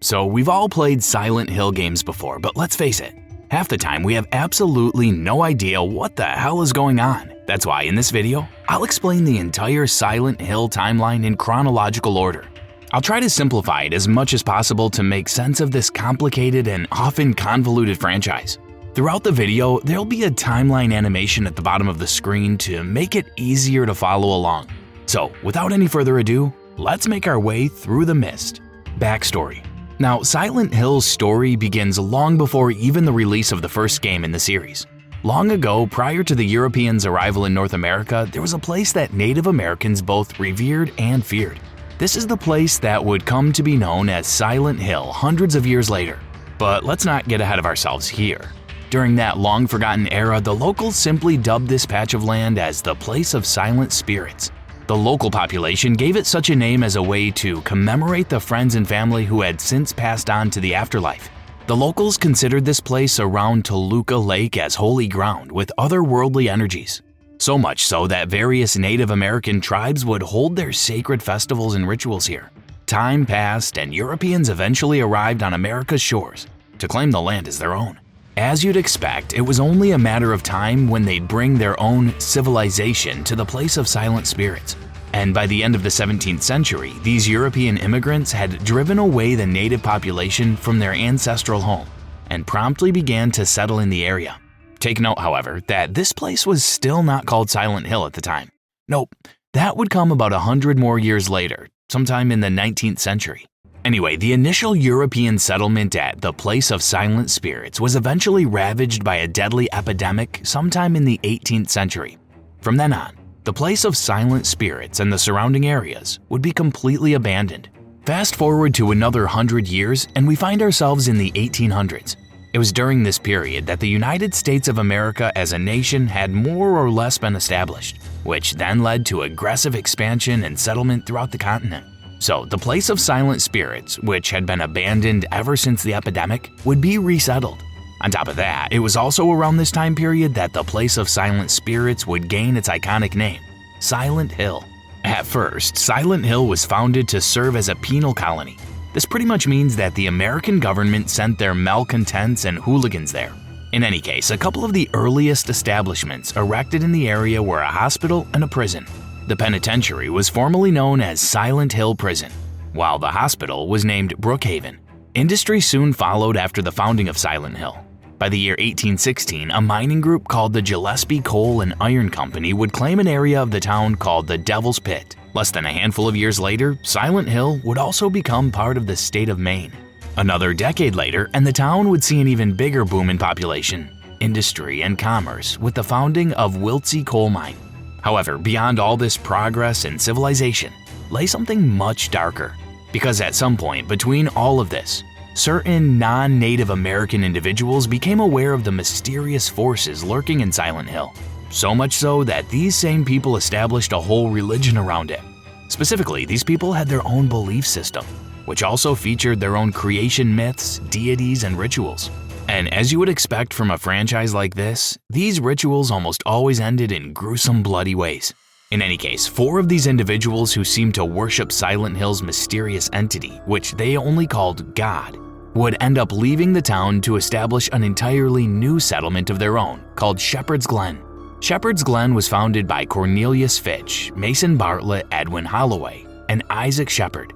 So we've all played Silent Hill games before, but let's face it, half the time we have absolutely no idea what the hell is going on. That's why in this video, I'll explain the entire Silent Hill timeline in chronological order. I'll try to simplify it as much as possible to make sense of this complicated and often convoluted franchise. Throughout the video, there'll be a timeline animation at the bottom of the screen to make it easier to follow along. So without any further ado, let's make our way through the mist. Backstory. Now, Silent Hill's story begins long before even the release of the first game in the series. Long ago, prior to the Europeans' arrival in North America, there was a place that Native Americans both revered and feared. This is the place that would come to be known as Silent Hill hundreds of years later. But let's not get ahead of ourselves here. During that long-forgotten era, the locals simply dubbed this patch of land as the Place of Silent Spirits. The local population gave it such a name as a way to commemorate the friends and family who had since passed on to the afterlife. The locals considered this place around Toluca Lake as holy ground with otherworldly energies. So much so that various Native American tribes would hold their sacred festivals and rituals here. Time passed and Europeans eventually arrived on America's shores to claim the land as their own. As you'd expect, it was only a matter of time when they'd bring their own civilization to the Place of Silent Spirits. And by the end of the 17th century, these European immigrants had driven away the native population from their ancestral home and promptly began to settle in the area. Take note, however, that this place was still not called Silent Hill at the time. Nope, that would come about 100 more years later, sometime in the 19th century. Anyway, the initial European settlement at the Place of Silent Spirits was eventually ravaged by a deadly epidemic sometime in the 18th century. From then on, the Place of Silent Spirits and the surrounding areas would be completely abandoned. Fast forward to another 100 years and we find ourselves in the 1800s. It was during this period that the United States of America as a nation had more or less been established, which then led to aggressive expansion and settlement throughout the continent. So the Place of Silent Spirits, which had been abandoned ever since the epidemic, would be resettled. On top of that, it was also around this time period that the Place of Silent Spirits would gain its iconic name, Silent Hill. At first, Silent Hill was founded to serve as a penal colony. This pretty much means that the American government sent their malcontents and hooligans there. In any case, a couple of the earliest establishments erected in the area were a hospital and a prison. The penitentiary was formerly known as Silent Hill Prison, while the hospital was named Brookhaven. Industry soon followed after the founding of Silent Hill. By the year 1816, a mining group called the Gillespie Coal and Iron Company would claim an area of the town called the Devil's Pit. Less than a handful of years later, Silent Hill would also become part of the state of Maine. Another decade later, and the town would see an even bigger boom in population, industry, and commerce with the founding of Wiltsey Coal Mine. However, beyond all this progress and civilization lay something much darker, because at some point between all of this, certain non-Native American individuals became aware of the mysterious forces lurking in Silent Hill. So much so that these same people established a whole religion around it. Specifically, these people had their own belief system, which also featured their own creation myths, deities, and rituals. And as you would expect from a franchise like this, these rituals almost always ended in gruesome, bloody ways. In any case, 4 of these individuals who seemed to worship Silent Hill's mysterious entity, which they only called God, would end up leaving the town to establish an entirely new settlement of their own called Shepherd's Glen. Shepherd's Glen was founded by Cornelius Fitch, Mason Bartlett, Edwin Holloway, and Isaac Shepherd.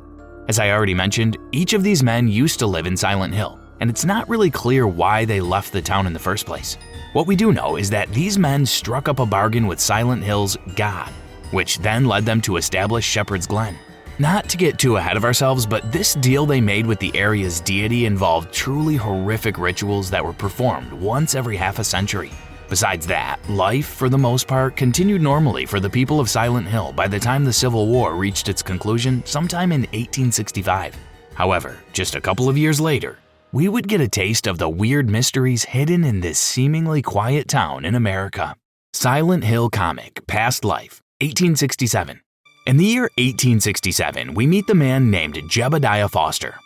As I already mentioned, each of these men used to live in Silent Hill, and it's not really clear why they left the town in the first place. What we do know is that these men struck up a bargain with Silent Hill's God, which then led them to establish Shepherd's Glen. Not to get too ahead of ourselves, but this deal they made with the area's deity involved truly horrific rituals that were performed once every half a century. Besides that, life, for the most part, continued normally for the people of Silent Hill by the time the Civil War reached its conclusion sometime in 1865. However, just a couple of years later, we would get a taste of the weird mysteries hidden in this seemingly quiet town in America. Silent Hill comic, Past Life, 1867. In the year 1867, we meet the man named Jebediah Foster.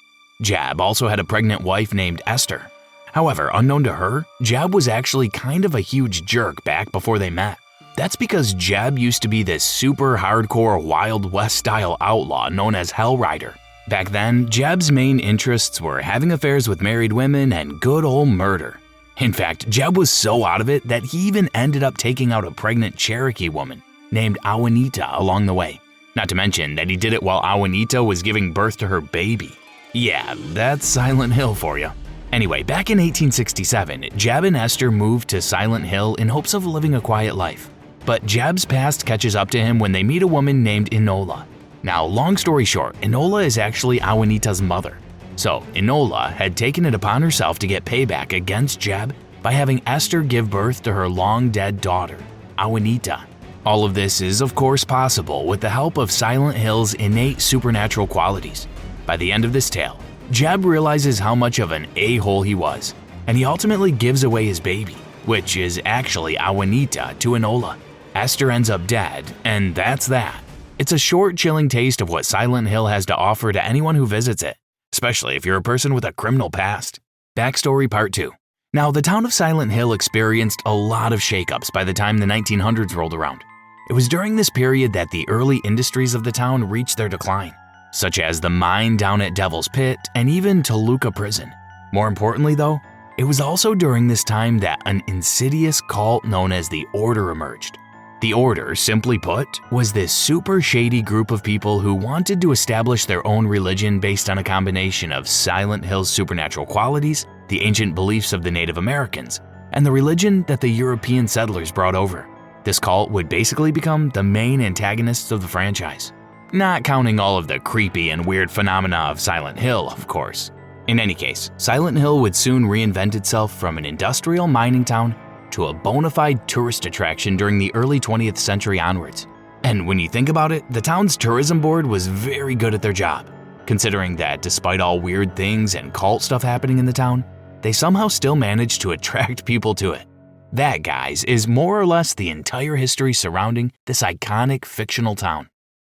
Jeb also had a pregnant wife named Esther. However, unknown to her, Jeb was actually kind of a huge jerk back before they met. That's because Jeb used to be this super hardcore Wild West style outlaw known as Hell Rider. Back then, Jeb's main interests were having affairs with married women and good old murder. In fact, Jeb was so out of it that he even ended up taking out a pregnant Cherokee woman named Awanita along the way. Not to mention that he did it while Awanita was giving birth to her baby. Yeah, that's Silent Hill for you. Anyway, back in 1867, Jeb and Esther moved to Silent Hill in hopes of living a quiet life. But Jeb's past catches up to him when they meet a woman named Enola. Now, long story short, Enola is actually Awanita's mother. So, Enola had taken it upon herself to get payback against Jeb by having Esther give birth to her long-dead daughter, Awanita. All of this is, of course, possible with the help of Silent Hill's innate supernatural qualities. By the end of this tale, Jeb realizes how much of an a-hole he was, and he ultimately gives away his baby, which is actually Awanita, to Enola. Esther ends up dead, and that's that. It's a short, chilling taste of what Silent Hill has to offer to anyone who visits it, especially if you're a person with a criminal past. Backstory Part 2. Now, the town of Silent Hill experienced a lot of shakeups by the time the 1900s rolled around. It was during this period that the early industries of the town reached their decline, such as the mine down at Devil's Pit and even Toluca Prison. More importantly though, it was also during this time that an insidious cult known as the Order emerged. The Order, simply put, was this super shady group of people who wanted to establish their own religion based on a combination of Silent Hill's supernatural qualities, the ancient beliefs of the Native Americans, and the religion that the European settlers brought over. This cult would basically become the main antagonists of the franchise. Not counting all of the creepy and weird phenomena of Silent Hill, of course. In any case, Silent Hill would soon reinvent itself from an industrial mining town to a bona fide tourist attraction during the early 20th century onwards. And when you think about it, the town's tourism board was very good at their job, considering that despite all weird things and cult stuff happening in the town, they somehow still managed to attract people to it. That, guys, is more or less the entire history surrounding this iconic fictional town.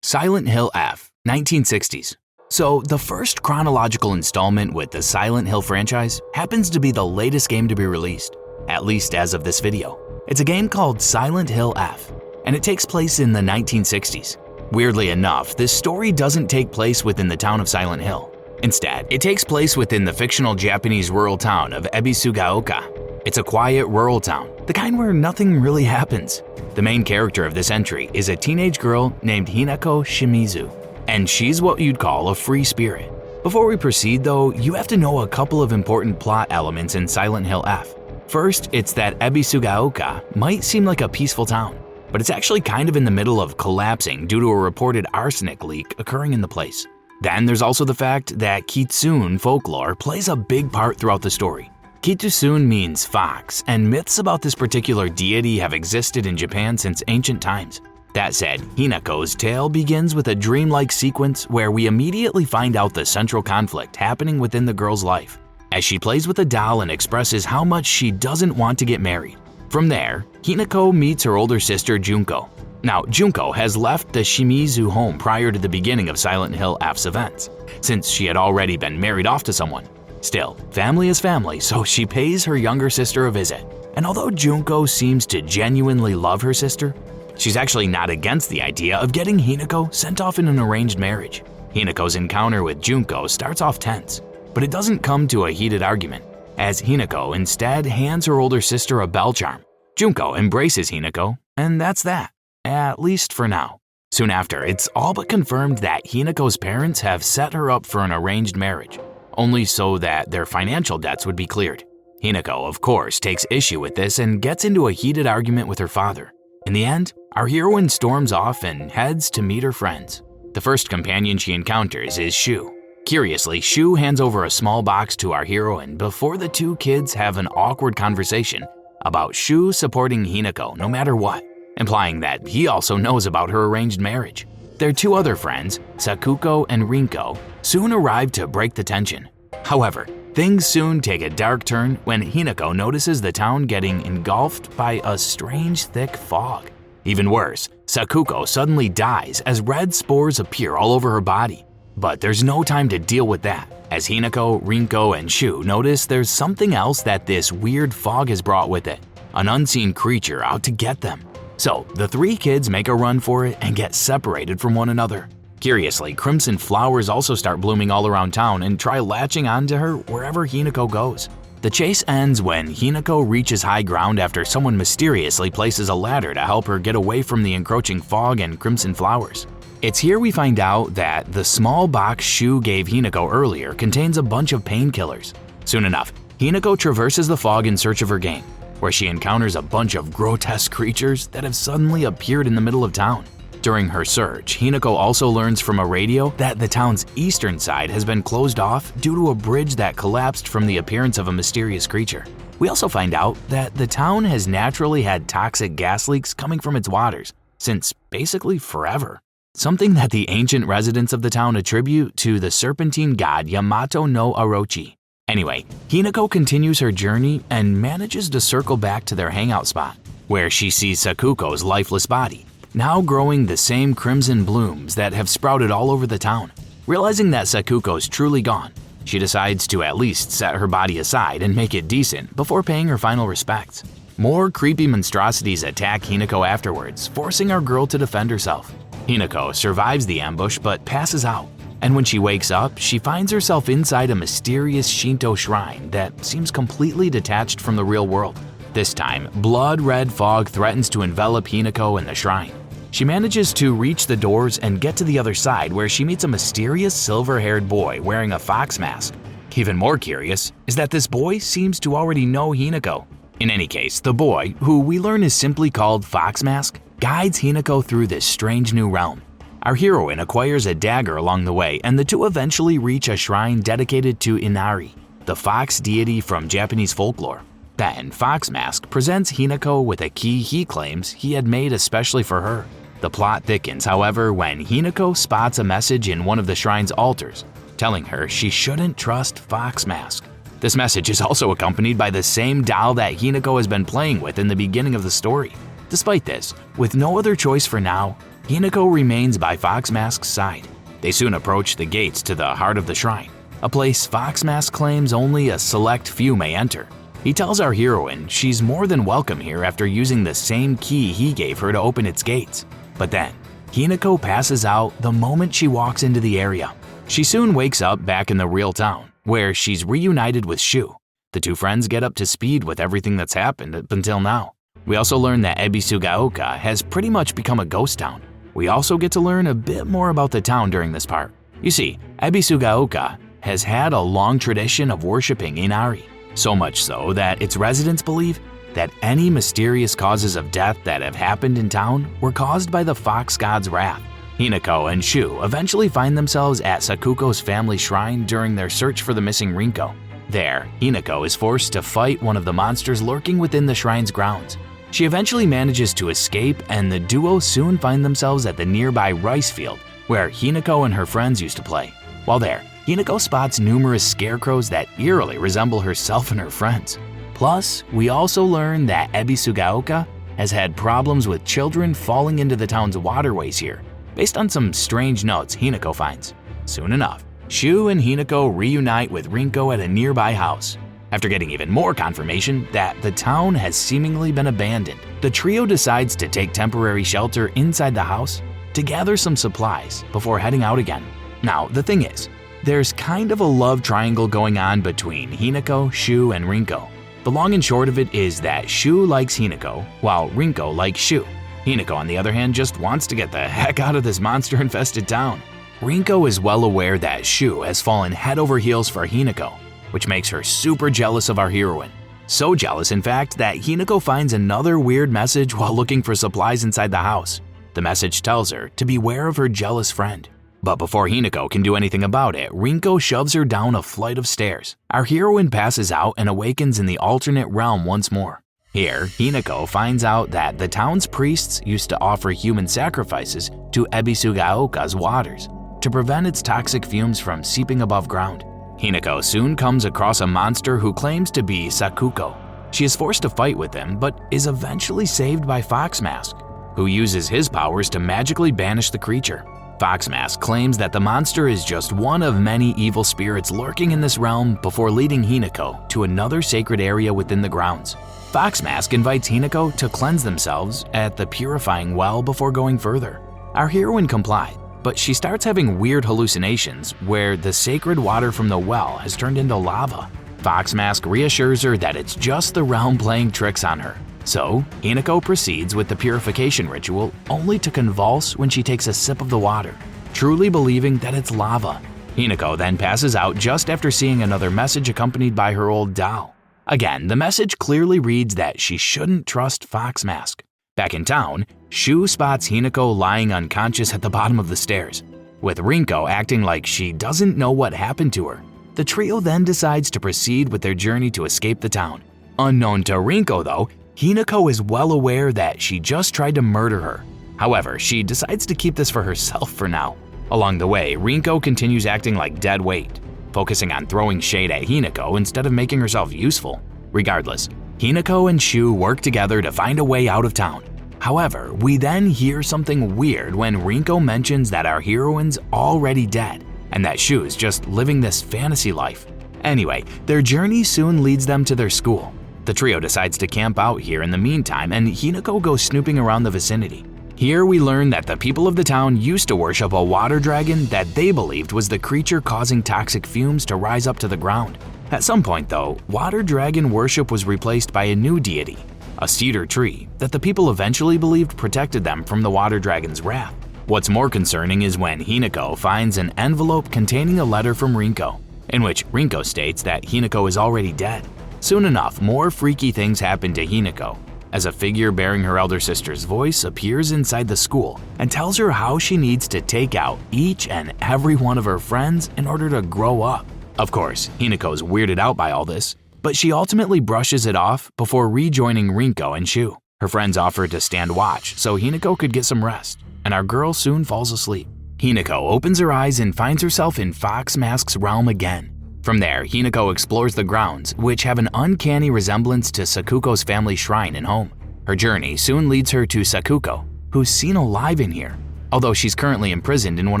Silent Hill F, 1960s. So, the first chronological installment with the Silent Hill franchise happens to be the latest game to be released, at least as of this video. It's a game called Silent Hill F, and it takes place in the 1960s. Weirdly enough, this story doesn't take place within the town of Silent Hill. Instead, it takes place within the fictional Japanese rural town of Ebisugaoka. It's a quiet rural town, the kind where nothing really happens. The main character of this entry is a teenage girl named Hinako Shimizu, and she's what you'd call a free spirit. Before we proceed though, you have to know a couple of important plot elements in Silent Hill F. First, it's that Ebisugaoka might seem like a peaceful town, but it's actually kind of in the middle of collapsing due to a reported arsenic leak occurring in the place. Then there's also the fact that Kitsune folklore plays a big part throughout the story. Kitsune means fox, and myths about this particular deity have existed in Japan since ancient times. That said, Hinako's tale begins with a dreamlike sequence where we immediately find out the central conflict happening within the girl's life, as she plays with a doll and expresses how much she doesn't want to get married. From there, Hinako meets her older sister Junko. Now, Junko has left the Shimizu home prior to the beginning of Silent Hill F's events, since she had already been married off to someone. Still, family is family, so she pays her younger sister a visit. And although Junko seems to genuinely love her sister, she's actually not against the idea of getting Hinako sent off in an arranged marriage. Hinako's encounter with Junko starts off tense, but it doesn't come to a heated argument, as Hinako instead hands her older sister a bell charm. Junko embraces Hinako, and that's that, at least for now. Soon after, it's all but confirmed that Hinako's parents have set her up for an arranged marriage, only so that their financial debts would be cleared. Hinako, of course, takes issue with this and gets into a heated argument with her father. In the end, our heroine storms off and heads to meet her friends. The first companion she encounters is Shu. Curiously, Shu hands over a small box to our heroine before the two kids have an awkward conversation about Shu supporting Hinako no matter what, implying that he also knows about her arranged marriage. Their two other friends, Sakuko and Rinko, soon arrive to break the tension. However, things soon take a dark turn when Hinako notices the town getting engulfed by a strange thick fog. Even worse, Sakuko suddenly dies as red spores appear all over her body. But there's no time to deal with that, as Hinako, Rinko, and Shu notice there's something else that this weird fog has brought with it, an unseen creature out to get them. So the three kids make a run for it and get separated from one another. Curiously, crimson flowers also start blooming all around town and try latching onto her wherever Hinako goes. The chase ends when Hinako reaches high ground after someone mysteriously places a ladder to help her get away from the encroaching fog and crimson flowers. It's here we find out that the small box Shu gave Hinako earlier contains a bunch of painkillers. Soon enough, Hinako traverses the fog in search of her game, where she encounters a bunch of grotesque creatures that have suddenly appeared in the middle of town. During her search, Hinako also learns from a radio that the town's eastern side has been closed off due to a bridge that collapsed from the appearance of a mysterious creature. We also find out that the town has naturally had toxic gas leaks coming from its waters since basically forever, something that the ancient residents of the town attribute to the serpentine god Yamato no Orochi. Anyway, Hinako continues her journey and manages to circle back to their hangout spot, where she sees Sakuko's lifeless body, now growing the same crimson blooms that have sprouted all over the town. Realizing that Sakuko's truly gone, she decides to at least set her body aside and make it decent before paying her final respects. More creepy monstrosities attack Hinako afterwards, forcing our girl to defend herself. Hinako survives the ambush but passes out, and when she wakes up, she finds herself inside a mysterious Shinto shrine that seems completely detached from the real world. This time, blood-red fog threatens to envelop Hinako in the shrine. She manages to reach the doors and get to the other side where she meets a mysterious silver-haired boy wearing a fox mask. Even more curious is that this boy seems to already know Hinako. In any case, the boy, who we learn is simply called Fox Mask, guides Hinako through this strange new realm. Our heroine acquires a dagger along the way, and the two eventually reach a shrine dedicated to Inari, the fox deity from Japanese folklore. Then, Fox Mask presents Hinako with a key he claims he had made especially for her. The plot thickens, however, when Hinako spots a message in one of the shrine's altars, telling her she shouldn't trust Fox Mask. This message is also accompanied by the same doll that Hinako has been playing with in the beginning of the story. Despite this, with no other choice for now, Hinako remains by Fox Mask's side. They soon approach the gates to the heart of the shrine, a place Fox Mask claims only a select few may enter. He tells our heroine she's more than welcome here after using the same key he gave her to open its gates. But then, Hinako passes out the moment she walks into the area. She soon wakes up back in the real town, where she's reunited with Shu. The two friends get up to speed with everything that's happened up until now. We also learn that Ebisugaoka has pretty much become a ghost town. We also get to learn a bit more about the town during this part. You see, Ebisugaoka has had a long tradition of worshipping Inari, so much so that its residents believe that any mysterious causes of death that have happened in town were caused by the fox god's wrath. Hinako and Shu eventually find themselves at Sakuko's family shrine during their search for the missing Rinko. There, Hinako is forced to fight one of the monsters lurking within the shrine's grounds. She eventually manages to escape, and the duo soon find themselves at the nearby rice field where Hinako and her friends used to play. While there, Hinako spots numerous scarecrows that eerily resemble herself and her friends. Plus, we also learn that Ebisugaoka has had problems with children falling into the town's waterways here, based on some strange notes Hinako finds. Soon enough, Shu and Hinako reunite with Rinko at a nearby house. After getting even more confirmation that the town has seemingly been abandoned, the trio decides to take temporary shelter inside the house to gather some supplies before heading out again. Now, the thing is, there's kind of a love triangle going on between Hinako, Shu, and Rinko. The long and short of it is that Shu likes Hinako, while Rinko likes Shu. Hinako, on the other hand, just wants to get the heck out of this monster-infested town. Rinko is well aware that Shu has fallen head over heels for Hinako, which makes her super jealous of our heroine. So jealous, in fact, that Hinako finds another weird message while looking for supplies inside the house. The message tells her to beware of her jealous friend. But before Hinako can do anything about it, Rinko shoves her down a flight of stairs. Our heroine passes out and awakens in the alternate realm once more. Here, Hinako finds out that the town's priests used to offer human sacrifices to Ebisugaoka's waters to prevent its toxic fumes from seeping above ground. Hinako soon comes across a monster who claims to be Sakuko. She is forced to fight with him, but is eventually saved by Fox Mask, who uses his powers to magically banish the creature. Fox Mask claims that the monster is just one of many evil spirits lurking in this realm before leading Hinako to another sacred area within the grounds. Fox Mask invites Hinako to cleanse themselves at the purifying well before going further. Our heroine complied, but she starts having weird hallucinations where the sacred water from the well has turned into lava. Fox Mask reassures her that it's just the realm playing tricks on her. So, Hinako proceeds with the purification ritual only to convulse when she takes a sip of the water, truly believing that it's lava. Hinako then passes out just after seeing another message accompanied by her old doll. Again, the message clearly reads that she shouldn't trust Fox Mask. Back in town, Shu spots Hinako lying unconscious at the bottom of the stairs, with Rinko acting like she doesn't know what happened to her. The trio then decides to proceed with their journey to escape the town. Unknown to Rinko though, Hinako is well aware that she just tried to murder her. However, she decides to keep this for herself for now. Along the way, Rinko continues acting like dead weight, focusing on throwing shade at Hinako instead of making herself useful. Regardless, Hinako and Shu work together to find a way out of town. However, we then hear something weird when Rinko mentions that our heroine's already dead and that Shu's just living this fantasy life. Anyway, their journey soon leads them to their school. The trio decides to camp out here in the meantime, and Hinako goes snooping around the vicinity. Here we learn that the people of the town used to worship a water dragon that they believed was the creature causing toxic fumes to rise up to the ground. At some point though, water dragon worship was replaced by a new deity, a cedar tree that the people eventually believed protected them from the water dragon's wrath. What's more concerning is when Hinako finds an envelope containing a letter from Rinko, in which Rinko states that Hinako is already dead. Soon enough, more freaky things happen to Hinako, as a figure bearing her elder sister's voice appears inside the school and tells her how she needs to take out each and every one of her friends in order to grow up. Of course, Hinako's weirded out by all this, but she ultimately brushes it off before rejoining Rinko and Shu. Her friends offer to stand watch so Hinako could get some rest, and our girl soon falls asleep. Hinako opens her eyes and finds herself in Fox Mask's realm again. From there, Hinako explores the grounds, which have an uncanny resemblance to Sakuko's family shrine and home. Her journey soon leads her to Sakuko, who's seen alive in here, although she's currently imprisoned in one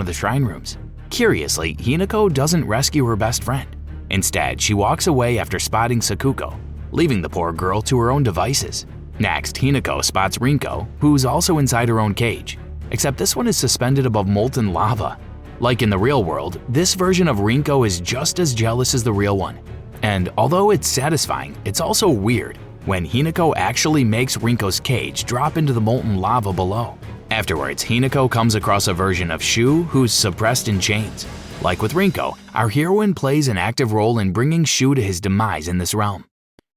of the shrine rooms. Curiously, Hinako doesn't rescue her best friend. Instead, she walks away after spotting Sakuko, leaving the poor girl to her own devices. Next, Hinako spots Rinko, who's also inside her own cage, except this one is suspended above molten lava. Like in the real world, this version of Rinko is just as jealous as the real one. And although it's satisfying, it's also weird when Hinako actually makes Rinko's cage drop into the molten lava below. Afterwards, Hinako comes across a version of Shu who's suppressed in chains. Like with Rinko, our heroine plays an active role in bringing Shu to his demise in this realm.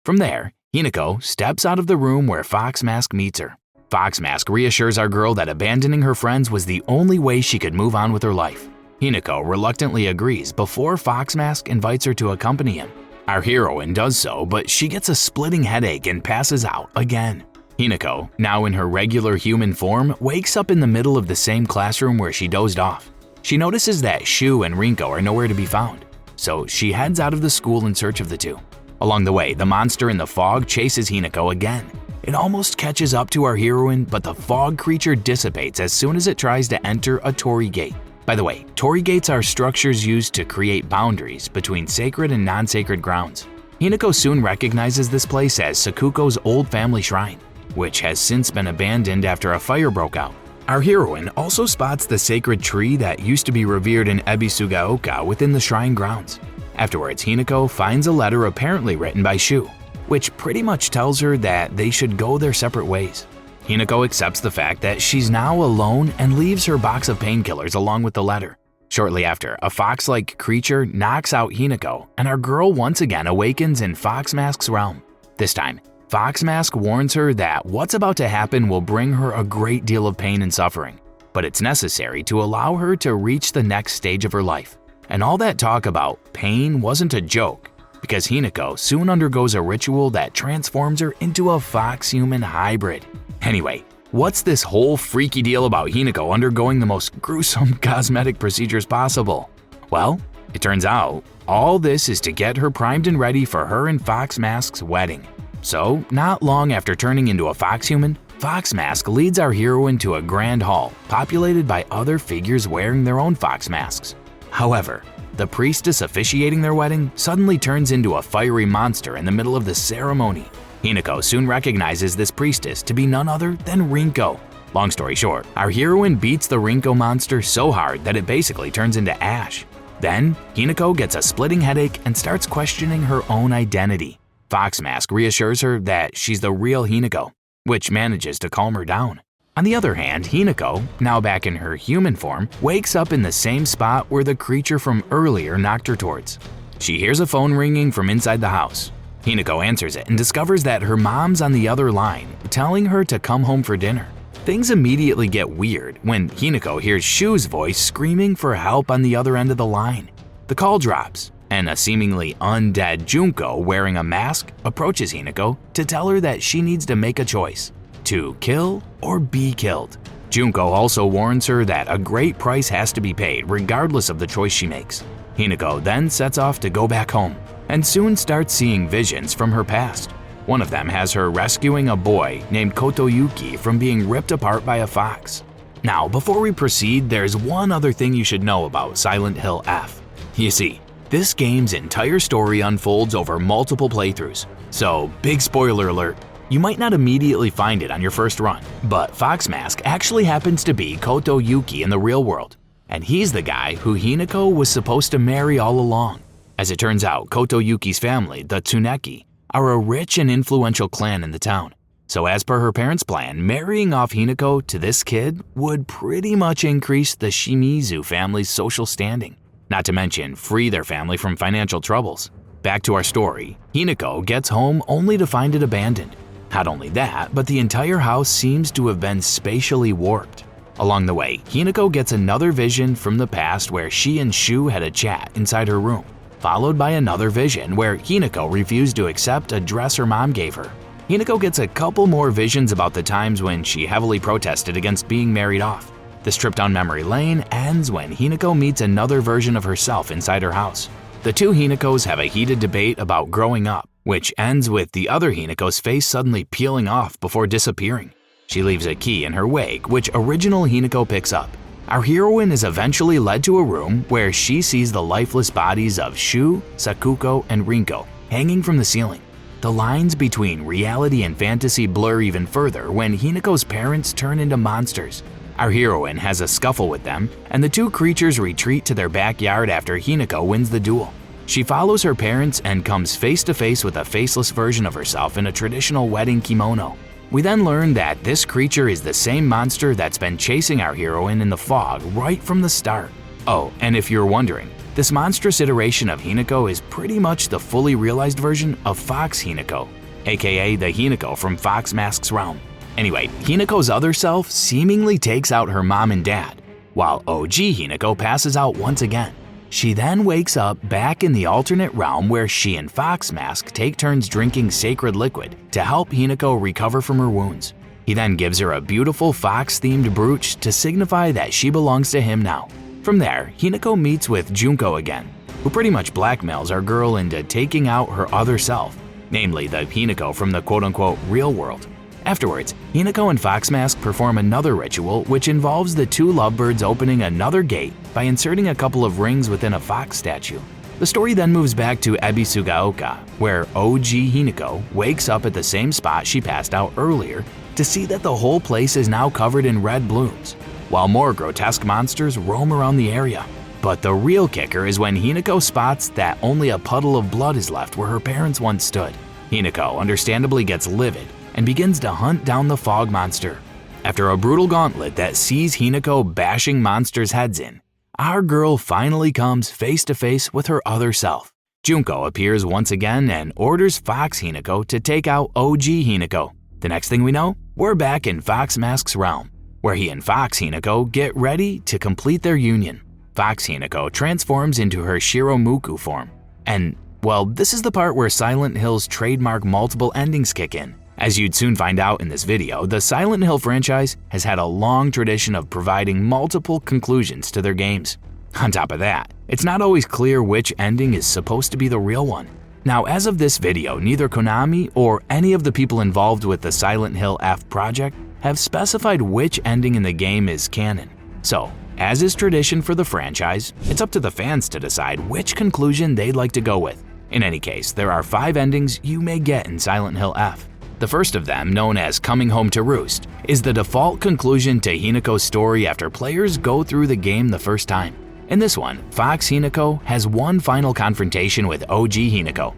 From there, Hinako steps out of the room where Fox Mask meets her. Fox Mask reassures our girl that abandoning her friends was the only way she could move on with her life. Hinako reluctantly agrees before Fox Mask invites her to accompany him. Our heroine does so, but she gets a splitting headache and passes out again. Hinako, now in her regular human form, wakes up in the middle of the same classroom where she dozed off. She notices that Shu and Rinko are nowhere to be found, so she heads out of the school in search of the two. Along the way, the monster in the fog chases Hinako again. It almost catches up to our heroine, but the fog creature dissipates as soon as it tries to enter a torii gate. By the way, torii gates are structures used to create boundaries between sacred and non-sacred grounds. Hinako soon recognizes this place as Sakuko's old family shrine, which has since been abandoned after a fire broke out. Our heroine also spots the sacred tree that used to be revered in Ebisugaoka within the shrine grounds. Afterwards, Hinako finds a letter apparently written by Shu, which pretty much tells her that they should go their separate ways. Hinako accepts the fact that she's now alone and leaves her box of painkillers along with the letter. Shortly after, a fox-like creature knocks out Hinako, and our girl once again awakens in Fox Mask's realm. This time, Fox Mask warns her that what's about to happen will bring her a great deal of pain and suffering, but it's necessary to allow her to reach the next stage of her life. And all that talk about pain wasn't a joke, because Hinako soon undergoes a ritual that transforms her into a fox-human hybrid. Anyway, what's this whole freaky deal about Hinako undergoing the most gruesome cosmetic procedures possible? Well, it turns out all this is to get her primed and ready for her and Fox Mask's wedding. So, not long after turning into a fox-human, Fox Mask leads our heroine to a grand hall populated by other figures wearing their own fox masks. However, the priestess officiating their wedding suddenly turns into a fiery monster in the middle of the ceremony. Hinako soon recognizes this priestess to be none other than Rinko. Long story short, our heroine beats the Rinko monster so hard that it basically turns into ash. Then, Hinako gets a splitting headache and starts questioning her own identity. Fox Mask reassures her that she's the real Hinako, which manages to calm her down. On the other hand, Hinako, now back in her human form, wakes up in the same spot where the creature from earlier knocked her towards. She hears a phone ringing from inside the house. Hinako answers it and discovers that her mom's on the other line, telling her to come home for dinner. Things immediately get weird when Hinako hears Shu's voice screaming for help on the other end of the line. The call drops, and a seemingly undead Junko wearing a mask approaches Hinako to tell her that she needs to make a choice: to kill or be killed. Junko also warns her that a great price has to be paid regardless of the choice she makes. Hinako then sets off to go back home, and soon starts seeing visions from her past. One of them has her rescuing a boy named Kotoyuki from being ripped apart by a fox. Now, before we proceed, there's one other thing you should know about Silent Hill F. You see, this game's entire story unfolds over multiple playthroughs, so big spoiler alert, you might not immediately find it on your first run, but Fox Mask actually happens to be Kotoyuki in the real world, and he's the guy who Hinako was supposed to marry all along. As it turns out, Kotoyuki's family, the Tsuneki, are a rich and influential clan in the town. So as per her parents' plan, marrying off Hinako to this kid would pretty much increase the Shimizu family's social standing, not to mention free their family from financial troubles. Back to our story, Hinako gets home only to find it abandoned. Not only that, but the entire house seems to have been spatially warped. Along the way, Hinako gets another vision from the past where she and Shu had a chat inside her room, followed by another vision where Hinako refused to accept a dress her mom gave her. Hinako gets a couple more visions about the times when she heavily protested against being married off. This trip down memory lane ends when Hinako meets another version of herself inside her house. The two Hinakos have a heated debate about growing up, which ends with the other Hinako's face suddenly peeling off before disappearing. She leaves a key in her wake, which original Hinako picks up. Our heroine is eventually led to a room where she sees the lifeless bodies of Shu, Sakuko, and Rinko hanging from the ceiling. The lines between reality and fantasy blur even further when Hinako's parents turn into monsters. Our heroine has a scuffle with them, and the two creatures retreat to their backyard after Hinako wins the duel. She follows her parents and comes face to face with a faceless version of herself in a traditional wedding kimono. We then learn that this creature is the same monster that's been chasing our heroine in the fog right from the start. Oh, and if you're wondering, this monstrous iteration of Hinako is pretty much the fully realized version of Fox Hinako, aka the Hinako from Fox Mask's realm. Anyway, Hinako's other self seemingly takes out her mom and dad, while OG Hinako passes out once again. She then wakes up back in the alternate realm where she and Fox Mask take turns drinking sacred liquid to help Hinako recover from her wounds. He then gives her a beautiful fox-themed brooch to signify that she belongs to him now. From there, Hinako meets with Junko again, who pretty much blackmails our girl into taking out her other self, namely the Hinako from the quote-unquote real world. Afterwards, Hinako and Fox Mask perform another ritual which involves the two lovebirds opening another gate by inserting a couple of rings within a fox statue. The story then moves back to Ebisugaoka, where OG Hinako wakes up at the same spot she passed out earlier to see that the whole place is now covered in red blooms, while more grotesque monsters roam around the area. But the real kicker is when Hinako spots that only a puddle of blood is left where her parents once stood. Hinako understandably gets livid and begins to hunt down the fog monster. After a brutal gauntlet that sees Hinako bashing monsters' heads in, our girl finally comes face to face with her other self. Junko appears once again and orders Fox Hinako to take out OG Hinako. The next thing we know, we're back in Fox Mask's realm, where he and Fox Hinako get ready to complete their union. Fox Hinako transforms into her Shiromuku form. And, well, this is the part where Silent Hill's trademark multiple endings kick in. As you'd soon find out in this video, the Silent Hill franchise has had a long tradition of providing multiple conclusions to their games. On top of that, it's not always clear which ending is supposed to be the real one. Now, as of this video, neither Konami or any of the people involved with the Silent Hill F project have specified which ending in the game is canon. So, as is tradition for the franchise, it's up to the fans to decide which conclusion they'd like to go with. In any case, there are 5 endings you may get in Silent Hill F. The first of them, known as Coming Home to Roost, is the default conclusion to Hinako's story after players go through the game the first time. In this one, Fox Hinako has one final confrontation with OG Hinako.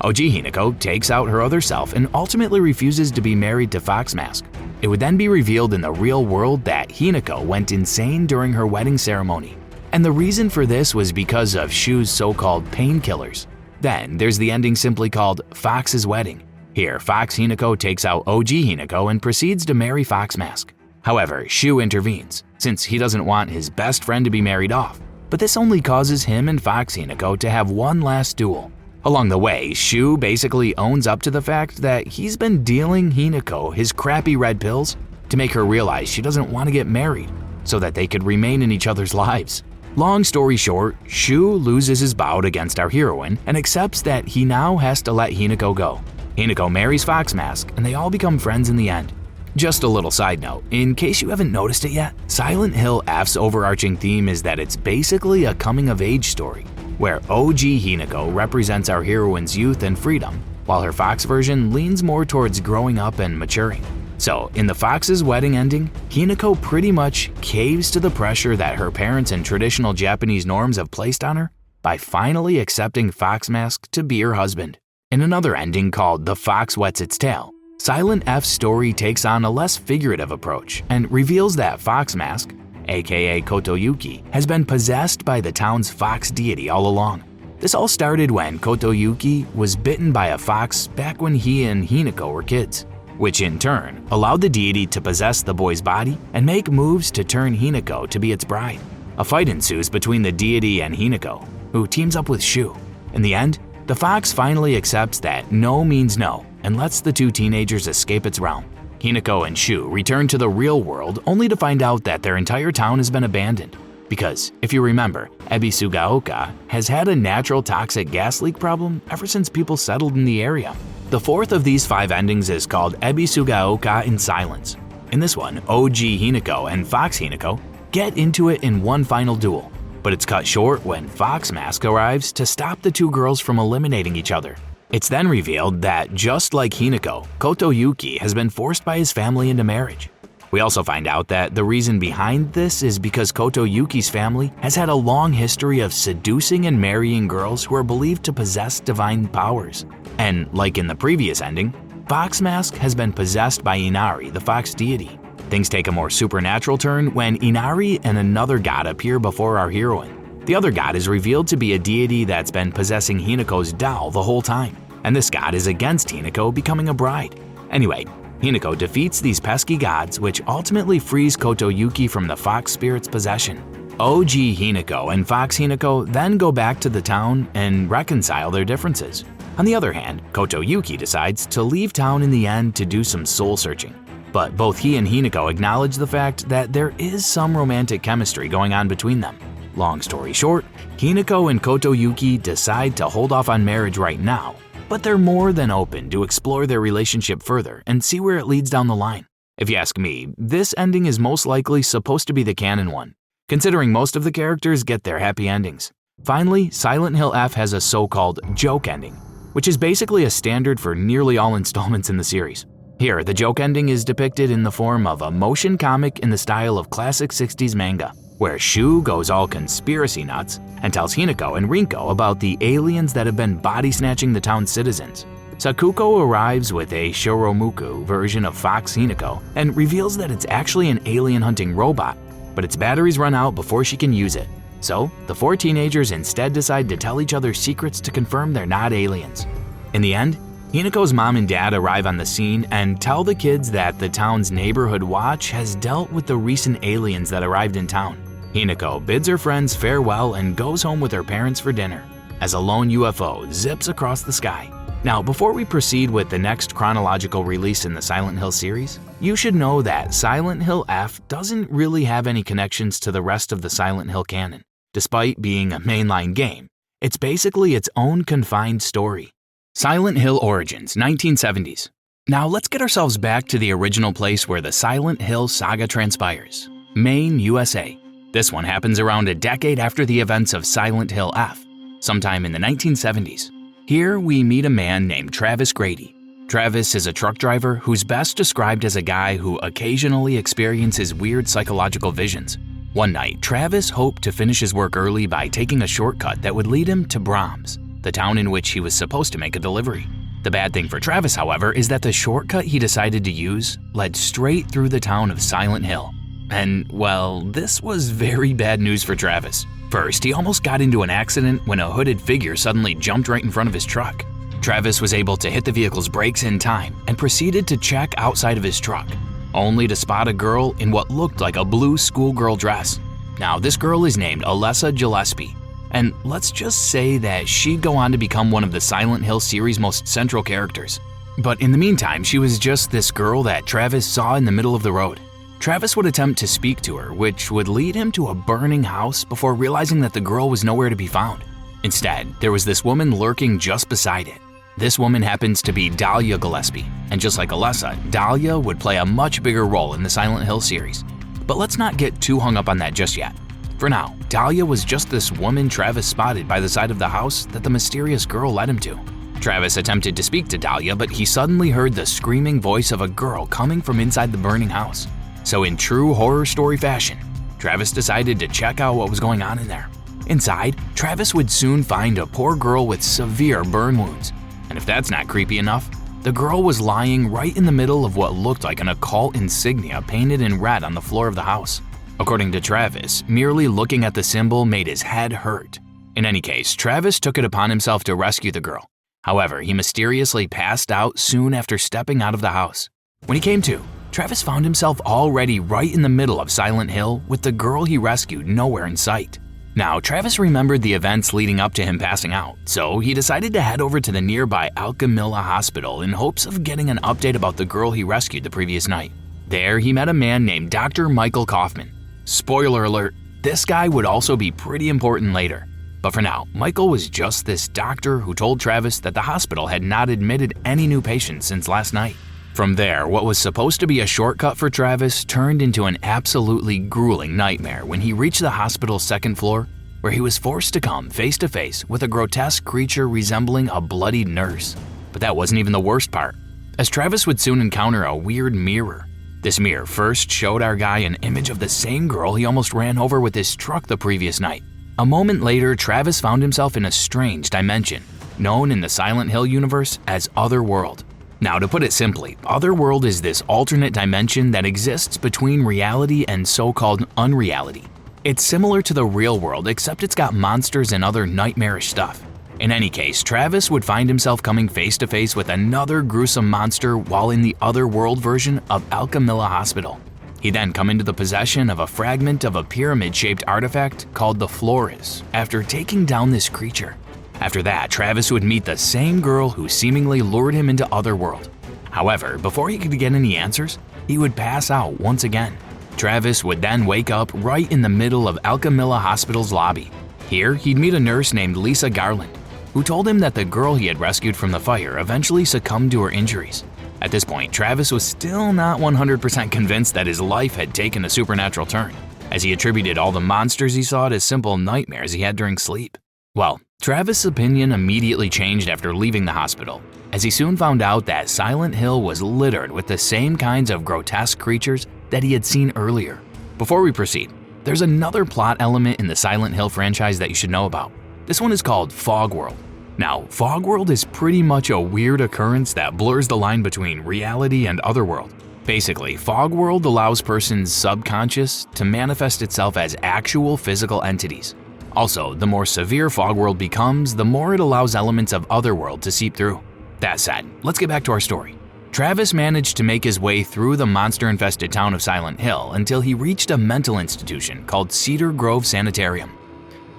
OG Hinako takes out her other self and ultimately refuses to be married to Fox Mask. It would then be revealed in the real world that Hinako went insane during her wedding ceremony. And the reason for this was because of Shu's so-called painkillers. Then there's the ending simply called Fox's Wedding. Here, Fox Hinako takes out OG Hinako and proceeds to marry Fox Mask. However, Shu intervenes, since he doesn't want his best friend to be married off. But this only causes him and Fox Hinako to have one last duel. Along the way, Shu basically owns up to the fact that he's been dealing Hinako his crappy red pills to make her realize she doesn't want to get married, so that they could remain in each other's lives. Long story short, Shu loses his bout against our heroine and accepts that he now has to let Hinako go. Hinako marries Fox Mask, and they all become friends in the end. Just a little side note, in case you haven't noticed it yet, Silent Hill F's overarching theme is that it's basically a coming-of-age story, where OG Hinako represents our heroine's youth and freedom, while her Fox version leans more towards growing up and maturing. So, in the Fox's wedding ending, Hinako pretty much caves to the pressure that her parents and traditional Japanese norms have placed on her by finally accepting Fox Mask to be her husband. In another ending called The Fox Wets Its Tail, Silent F's story takes on a less figurative approach and reveals that Fox Mask, aka Kotoyuki, has been possessed by the town's fox deity all along. This all started when Kotoyuki was bitten by a fox back when he and Hinako were kids, which in turn allowed the deity to possess the boy's body and make moves to turn Hinako to be its bride. A fight ensues between the deity and Hinako, who teams up with Shu. In the end, the fox finally accepts that no means no and lets the two teenagers escape its realm. Hinako and Shu return to the real world only to find out that their entire town has been abandoned. Because, if you remember, Ebisugaoka has had a natural toxic gas leak problem ever since people settled in the area. The fourth of these 5 endings is called Ebisugaoka in Silence. In this one, OG Hinako and Fox Hinako get into it in one final duel, but it's cut short when Fox Mask arrives to stop the two girls from eliminating each other. It's then revealed that, just like Hinako, Kotoyuki has been forced by his family into marriage. We also find out that the reason behind this is because Kotoyuki's family has had a long history of seducing and marrying girls who are believed to possess divine powers. And like in the previous ending, Fox Mask has been possessed by Inari, the fox deity. Things take a more supernatural turn when Inari and another god appear before our heroine. The other god is revealed to be a deity that's been possessing Hinako's doll the whole time, and this god is against Hinako becoming a bride. Anyway, Hinako defeats these pesky gods, which ultimately frees Kotoyuki from the fox spirit's possession. OG Hinako and Fox Hinako then go back to the town and reconcile their differences. On the other hand, Kotoyuki decides to leave town in the end to do some soul searching. But both he and Hinako acknowledge the fact that there is some romantic chemistry going on between them. Long story short, Hinako and Kotoyuki decide to hold off on marriage right now, but they're more than open to explore their relationship further and see where it leads down the line. If you ask me, this ending is most likely supposed to be the canon one, considering most of the characters get their happy endings. Finally, Silent Hill F has a so-called joke ending, which is basically a standard for nearly all installments in the series. Here, the joke ending is depicted in the form of a motion comic in the style of classic 60s manga, where Shu goes all conspiracy nuts and tells Hinako and Rinko about the aliens that have been body-snatching the town's citizens. Sakuko arrives with a Shoromuku version of Fox Hinako and reveals that it's actually an alien-hunting robot, but its batteries run out before she can use it. So, the 4 teenagers instead decide to tell each other secrets to confirm they're not aliens. In the end, Hinako's mom and dad arrive on the scene and tell the kids that the town's neighborhood watch has dealt with the recent aliens that arrived in town. Hinako bids her friends farewell and goes home with her parents for dinner, as a lone UFO zips across the sky. Now, before we proceed with the next chronological release in the Silent Hill series, you should know that Silent Hill F doesn't really have any connections to the rest of the Silent Hill canon. Despite being a mainline game, it's basically its own confined story. Silent Hill Origins, 1970s. Now let's get ourselves back to the original place where the Silent Hill saga transpires, Maine, USA. This one happens around a decade after the events of Silent Hill F, sometime in the 1970s. Here we meet a man named Travis Grady. Travis is a truck driver who's best described as a guy who occasionally experiences weird psychological visions. One night, Travis hoped to finish his work early by taking a shortcut that would lead him to Brahms, the town in which he was supposed to make a delivery. The bad thing for Travis, however, is that the shortcut he decided to use led straight through the town of Silent Hill. And, well, this was very bad news for Travis. First, he almost got into an accident when a hooded figure suddenly jumped right in front of his truck. Travis was able to hit the vehicle's brakes in time and proceeded to check outside of his truck, only to spot a girl in what looked like a blue schoolgirl dress. Now, this girl is named Alessa Gillespie, and let's just say that she'd go on to become one of the Silent Hill series' most central characters. But in the meantime, she was just this girl that Travis saw in the middle of the road. Travis would attempt to speak to her, which would lead him to a burning house before realizing that the girl was nowhere to be found. Instead, there was this woman lurking just beside it. This woman happens to be Dahlia Gillespie, and just like Alessa, Dahlia would play a much bigger role in the Silent Hill series. But let's not get too hung up on that just yet. For now, Dahlia was just this woman Travis spotted by the side of the house that the mysterious girl led him to. Travis attempted to speak to Dahlia, but he suddenly heard the screaming voice of a girl coming from inside the burning house. So in true horror story fashion, Travis decided to check out what was going on in there. Inside, Travis would soon find a poor girl with severe burn wounds. And if that's not creepy enough, the girl was lying right in the middle of what looked like an occult insignia painted in red on the floor of the house. According to Travis, merely looking at the symbol made his head hurt. In any case, Travis took it upon himself to rescue the girl. However, he mysteriously passed out soon after stepping out of the house. When he came to, Travis found himself already right in the middle of Silent Hill with the girl he rescued nowhere in sight. Now, Travis remembered the events leading up to him passing out, so he decided to head over to the nearby Alchemilla Hospital in hopes of getting an update about the girl he rescued the previous night. There, he met a man named Dr. Michael Kaufman. Spoiler alert, this guy would also be pretty important later. But for now, Michael was just this doctor who told Travis that the hospital had not admitted any new patients since last night. From there, what was supposed to be a shortcut for Travis turned into an absolutely grueling nightmare when he reached the hospital's second floor, where he was forced to come face to face with a grotesque creature resembling a bloodied nurse. But that wasn't even the worst part, as Travis would soon encounter a weird mirror. This mirror first showed our guy an image of the same girl he almost ran over with his truck the previous night. A moment later, Travis found himself in a strange dimension, known in the Silent Hill universe as Otherworld. Now, to put it simply, Otherworld is this alternate dimension that exists between reality and so-called unreality. It's similar to the real world, except it's got monsters and other nightmarish stuff. In any case, Travis would find himself coming face to face with another gruesome monster while in the Otherworld version of Alchemilla Hospital. He'd then come into the possession of a fragment of a pyramid-shaped artifact called the Flores after taking down this creature. After that, Travis would meet the same girl who seemingly lured him into Otherworld. However, before he could get any answers, he would pass out once again. Travis would then wake up right in the middle of Alchemilla Hospital's lobby. Here, he'd meet a nurse named Lisa Garland, who told him that the girl he had rescued from the fire eventually succumbed to her injuries. At this point, Travis was still not 100% convinced that his life had taken a supernatural turn, as he attributed all the monsters he saw to simple nightmares he had during sleep. Well, Travis' opinion immediately changed after leaving the hospital, as he soon found out that Silent Hill was littered with the same kinds of grotesque creatures that he had seen earlier. Before we proceed, there's another plot element in the Silent Hill franchise that you should know about. This one is called Fog World. Now, Fog World is pretty much a weird occurrence that blurs the line between reality and Otherworld. Basically, Fog World allows persons' subconscious to manifest itself as actual physical entities. Also, the more severe Fog World becomes, the more it allows elements of Otherworld to seep through. That said, let's get back to our story. Travis managed to make his way through the monster-infested town of Silent Hill until he reached a mental institution called Cedar Grove Sanitarium.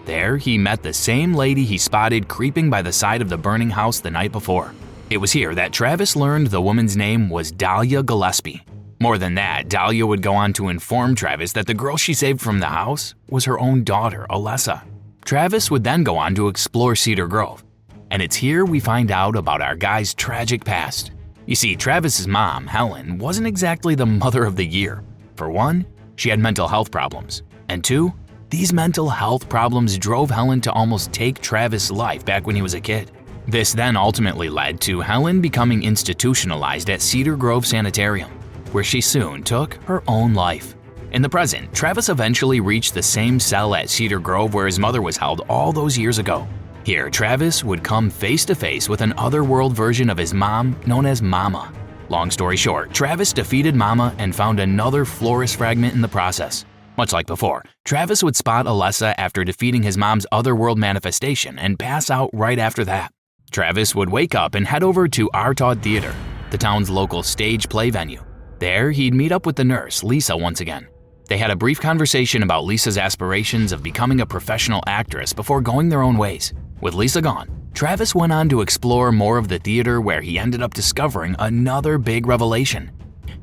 There, he met the same lady he spotted creeping by the side of the burning house the night before. It was here that Travis learned the woman's name was Dahlia Gillespie. More than that, Dahlia would go on to inform Travis that the girl she saved from the house was her own daughter, Alessa. Travis would then go on to explore Cedar Grove, and it's here we find out about our guy's tragic past. You see, Travis's mom, Helen, wasn't exactly the mother of the year. For one, she had mental health problems, and two, these mental health problems drove Helen to almost take Travis' life back when he was a kid. This then ultimately led to Helen becoming institutionalized at Cedar Grove Sanitarium, where she soon took her own life. In the present, Travis eventually reached the same cell at Cedar Grove where his mother was held all those years ago. Here, Travis would come face to face with an otherworld version of his mom known as Mama. Long story short, Travis defeated Mama and found another Flores fragment in the process. Much like before, Travis would spot Alessa after defeating his mom's otherworld manifestation and pass out right after that. Travis would wake up and head over to Artaud Theater, the town's local stage play venue. There, he'd meet up with the nurse, Lisa, once again. They had a brief conversation about Lisa's aspirations of becoming a professional actress before going their own ways. With Lisa gone, Travis went on to explore more of the theater where he ended up discovering another big revelation.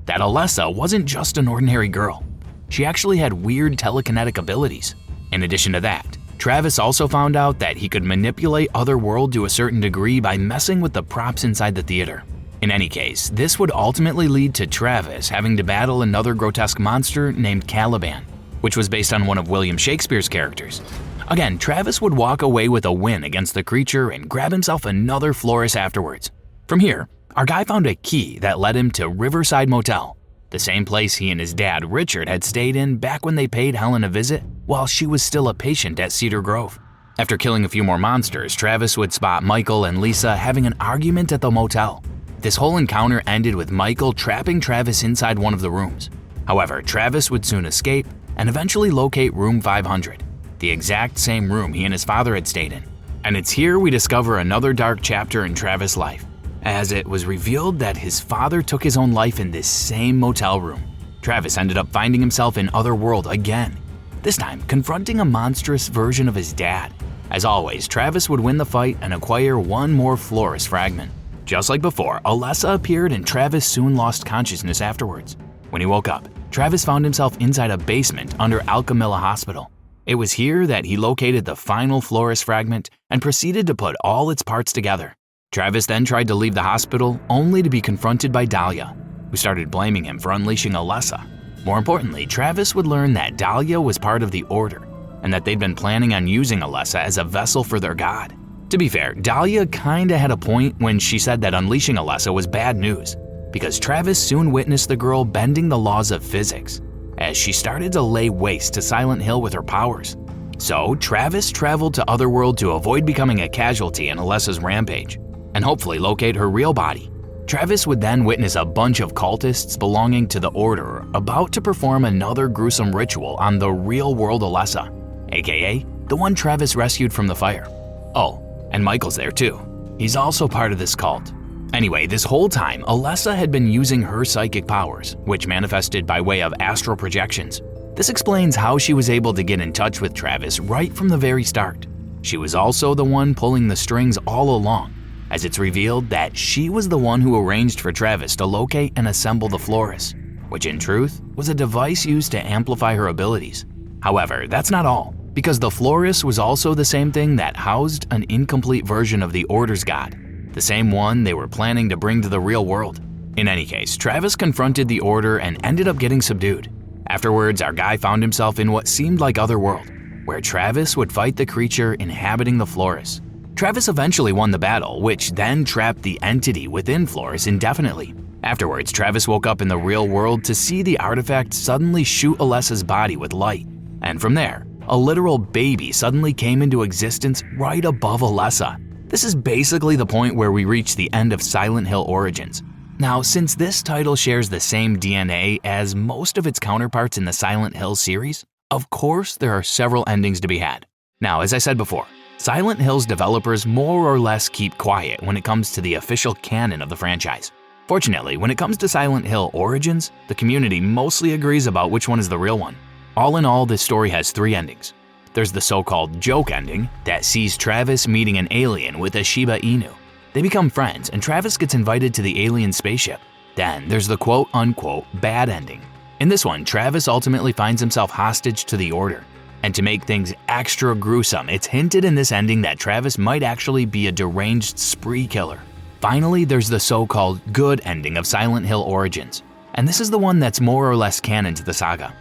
That Alessa wasn't just an ordinary girl. She actually had weird telekinetic abilities. In addition to that, Travis also found out that he could manipulate Otherworld to a certain degree by messing with the props inside the theater. In any case, this would ultimately lead to Travis having to battle another grotesque monster named Caliban, which was based on one of William Shakespeare's characters. Again, Travis would walk away with a win against the creature and grab himself another Flores afterwards. From here, our guy found a key that led him to Riverside Motel, the same place he and his dad, Richard, had stayed in back when they paid Helen a visit while she was still a patient at Cedar Grove. After killing a few more monsters, Travis would spot Michael and Lisa having an argument at the motel. This whole encounter ended with Michael trapping Travis inside one of the rooms. However, Travis would soon escape and eventually locate room 500, the exact same room he and his father had stayed in. And it's here we discover another dark chapter in Travis' life, as it was revealed that his father took his own life in this same motel room. Travis ended up finding himself in Otherworld again, this time confronting a monstrous version of his dad. As always, Travis would win the fight and acquire one more Flores fragment. Just like before, Alessa appeared and Travis soon lost consciousness afterwards. When he woke up, Travis found himself inside a basement under Alchemilla Hospital. It was here that he located the final Flores fragment and proceeded to put all its parts together. Travis then tried to leave the hospital only to be confronted by Dahlia, who started blaming him for unleashing Alessa. More importantly, Travis would learn that Dahlia was part of the Order and that they'd been planning on using Alessa as a vessel for their god. To be fair, Dahlia kinda had a point when she said that unleashing Alessa was bad news, because Travis soon witnessed the girl bending the laws of physics as she started to lay waste to Silent Hill with her powers. So Travis traveled to Otherworld to avoid becoming a casualty in Alessa's rampage and hopefully locate her real body. Travis would then witness a bunch of cultists belonging to the Order about to perform another gruesome ritual on the real-world Alessa, aka the one Travis rescued from the fire. Oh, and Michael's there too. He's also part of this cult. Anyway, this whole time, Alessa had been using her psychic powers, which manifested by way of astral projections. This explains how she was able to get in touch with Travis right from the very start. She was also the one pulling the strings all along, as it's revealed that she was the one who arranged for Travis to locate and assemble the Flores, which in truth was a device used to amplify her abilities. However, that's not all, because the Flores was also the same thing that housed an incomplete version of the Order's god, the same one they were planning to bring to the real world. In any case, Travis confronted the Order and ended up getting subdued. Afterwards, our guy found himself in what seemed like Otherworld, where Travis would fight the creature inhabiting the Flores. Travis eventually won the battle, which then trapped the entity within Flores indefinitely. Afterwards, Travis woke up in the real world to see the artifact suddenly shoot Alessa's body with light. And from there, a literal baby suddenly came into existence right above Alessa. This is basically the point where we reach the end of Silent Hill Origins. Now, since this title shares the same DNA as most of its counterparts in the Silent Hill series, of course there are several endings to be had. Now, as I said before, Silent Hill's developers more or less keep quiet when it comes to the official canon of the franchise. Fortunately, when it comes to Silent Hill Origins, the community mostly agrees about which one is the real one. All in all, this story has 3 endings. There's the so-called joke ending that sees Travis meeting an alien with a Shiba Inu. They become friends and Travis gets invited to the alien spaceship. Then there's the quote-unquote bad ending. In this one, Travis ultimately finds himself hostage to the Order. And to make things extra gruesome, it's hinted in this ending that Travis might actually be a deranged spree killer. Finally, there's the so-called good ending of Silent Hill Origins, and this is the one that's more or less canon to the saga.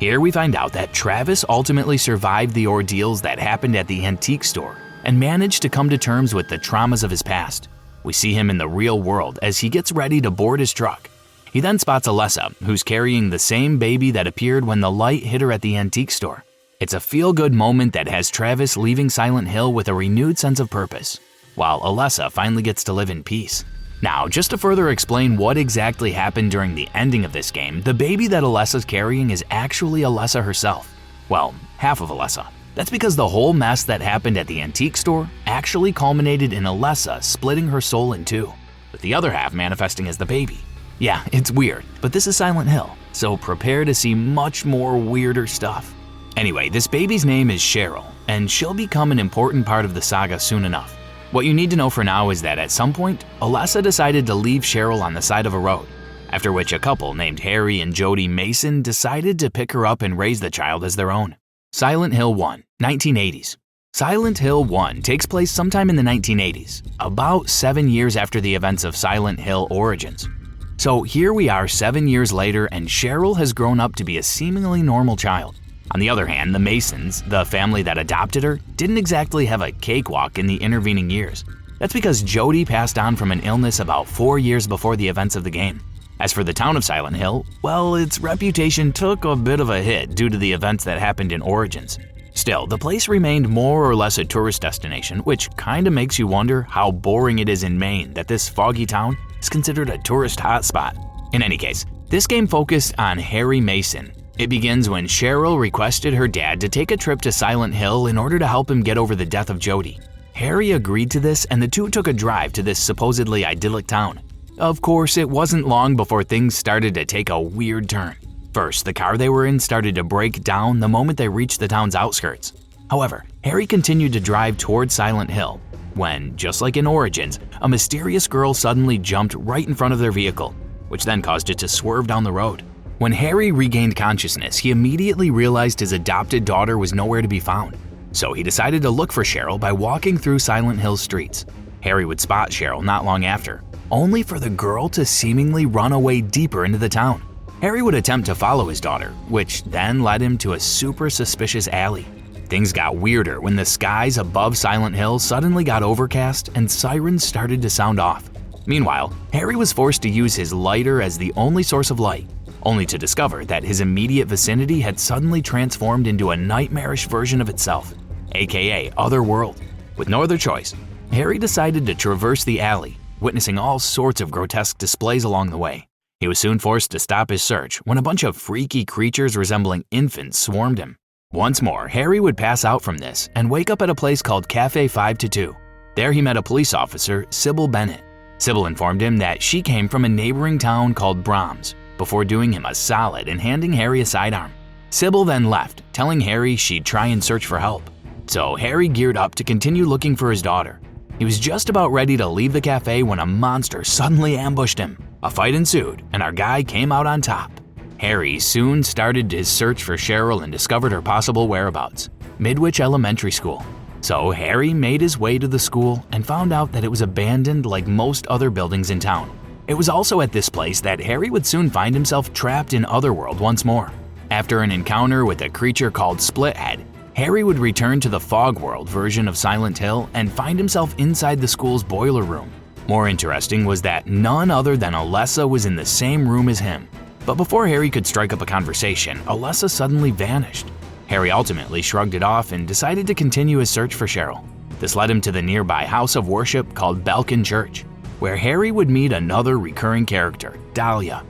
Here we find out that Travis ultimately survived the ordeals that happened at the antique store, and manage to come to terms with the traumas of his past. We see him in the real world as he gets ready to board his truck. He then spots Alessa, who's carrying the same baby that appeared when the light hit her at the antique store. It's a feel-good moment that has Travis leaving Silent Hill with a renewed sense of purpose, while Alessa finally gets to live in peace. Now, just to further explain what exactly happened during the ending of this game, the baby that Alessa's carrying is actually Alessa herself. Well, half of Alessa. That's because the whole mess that happened at the antique store actually culminated in Alessa splitting her soul in two, with the other half manifesting as the baby. Yeah, it's weird, but this is Silent Hill, so prepare to see much more weirder stuff. Anyway, this baby's name is Cheryl, and she'll become an important part of the saga soon enough. What you need to know for now is that at some point, Alessa decided to leave Cheryl on the side of a road, after which a couple named Harry and Jody Mason decided to pick her up and raise the child as their own. Silent Hill 1, 1980s. Silent Hill 1 takes place sometime in the 1980s, about 7 years after the events of Silent Hill Origins. So here we are 7 years later, and Cheryl has grown up to be a seemingly normal child. On the other hand, the Masons, the family that adopted her, didn't exactly have a cakewalk in the intervening years. That's because Jody passed on from an illness about 4 years before the events of the game. As for the town of Silent Hill, well, its reputation took a bit of a hit due to the events that happened in Origins. Still, the place remained more or less a tourist destination, which kinda makes you wonder how boring it is in Maine that this foggy town is considered a tourist hotspot. In any case, this game focused on Harry Mason. It begins when Cheryl requested her dad to take a trip to Silent Hill in order to help him get over the death of Jody. Harry agreed to this, and the two took a drive to this supposedly idyllic town. Of course, it wasn't long before things started to take a weird turn. First, the car they were in started to break down the moment they reached the town's outskirts. However, Harry continued to drive towards Silent Hill when, just like in Origins, a mysterious girl suddenly jumped right in front of their vehicle, which then caused it to swerve down the road. When Harry regained consciousness, he immediately realized his adopted daughter was nowhere to be found. So he decided to look for Cheryl by walking through Silent Hill streets. Harry would spot Cheryl not long after, only for the girl to seemingly run away deeper into the town. Harry would attempt to follow his daughter, which then led him to a super suspicious alley. Things got weirder when the skies above Silent Hill suddenly got overcast and sirens started to sound off. Meanwhile, Harry was forced to use his lighter as the only source of light, only to discover that his immediate vicinity had suddenly transformed into a nightmarish version of itself, aka Otherworld. With no other choice, Harry decided to traverse the alley, witnessing all sorts of grotesque displays along the way. He was soon forced to stop his search when a bunch of freaky creatures resembling infants swarmed him. Once more, Harry would pass out from this and wake up at a place called Cafe 522. There he met a police officer, Sybil Bennett. Sybil informed him that she came from a neighboring town called Brahms, before doing him a solid and handing Harry a sidearm. Sybil then left, telling Harry she'd try and search for help. So Harry geared up to continue looking for his daughter. He was just about ready to leave the cafe when a monster suddenly ambushed him. A fight ensued, and our guy came out on top. Harry soon started his search for Cheryl and discovered her possible whereabouts, Midwich Elementary School. So Harry made his way to the school and found out that it was abandoned like most other buildings in town. It was also at this place that Harry would soon find himself trapped in Otherworld once more. After an encounter with a creature called Splithead, Harry would return to the Fog World version of Silent Hill and find himself inside the school's boiler room. More interesting was that none other than Alessa was in the same room as him. But before Harry could strike up a conversation, Alessa suddenly vanished. Harry ultimately shrugged it off and decided to continue his search for Cheryl. This led him to the nearby house of worship called Belkin Church, where Harry would meet another recurring character, Dahlia.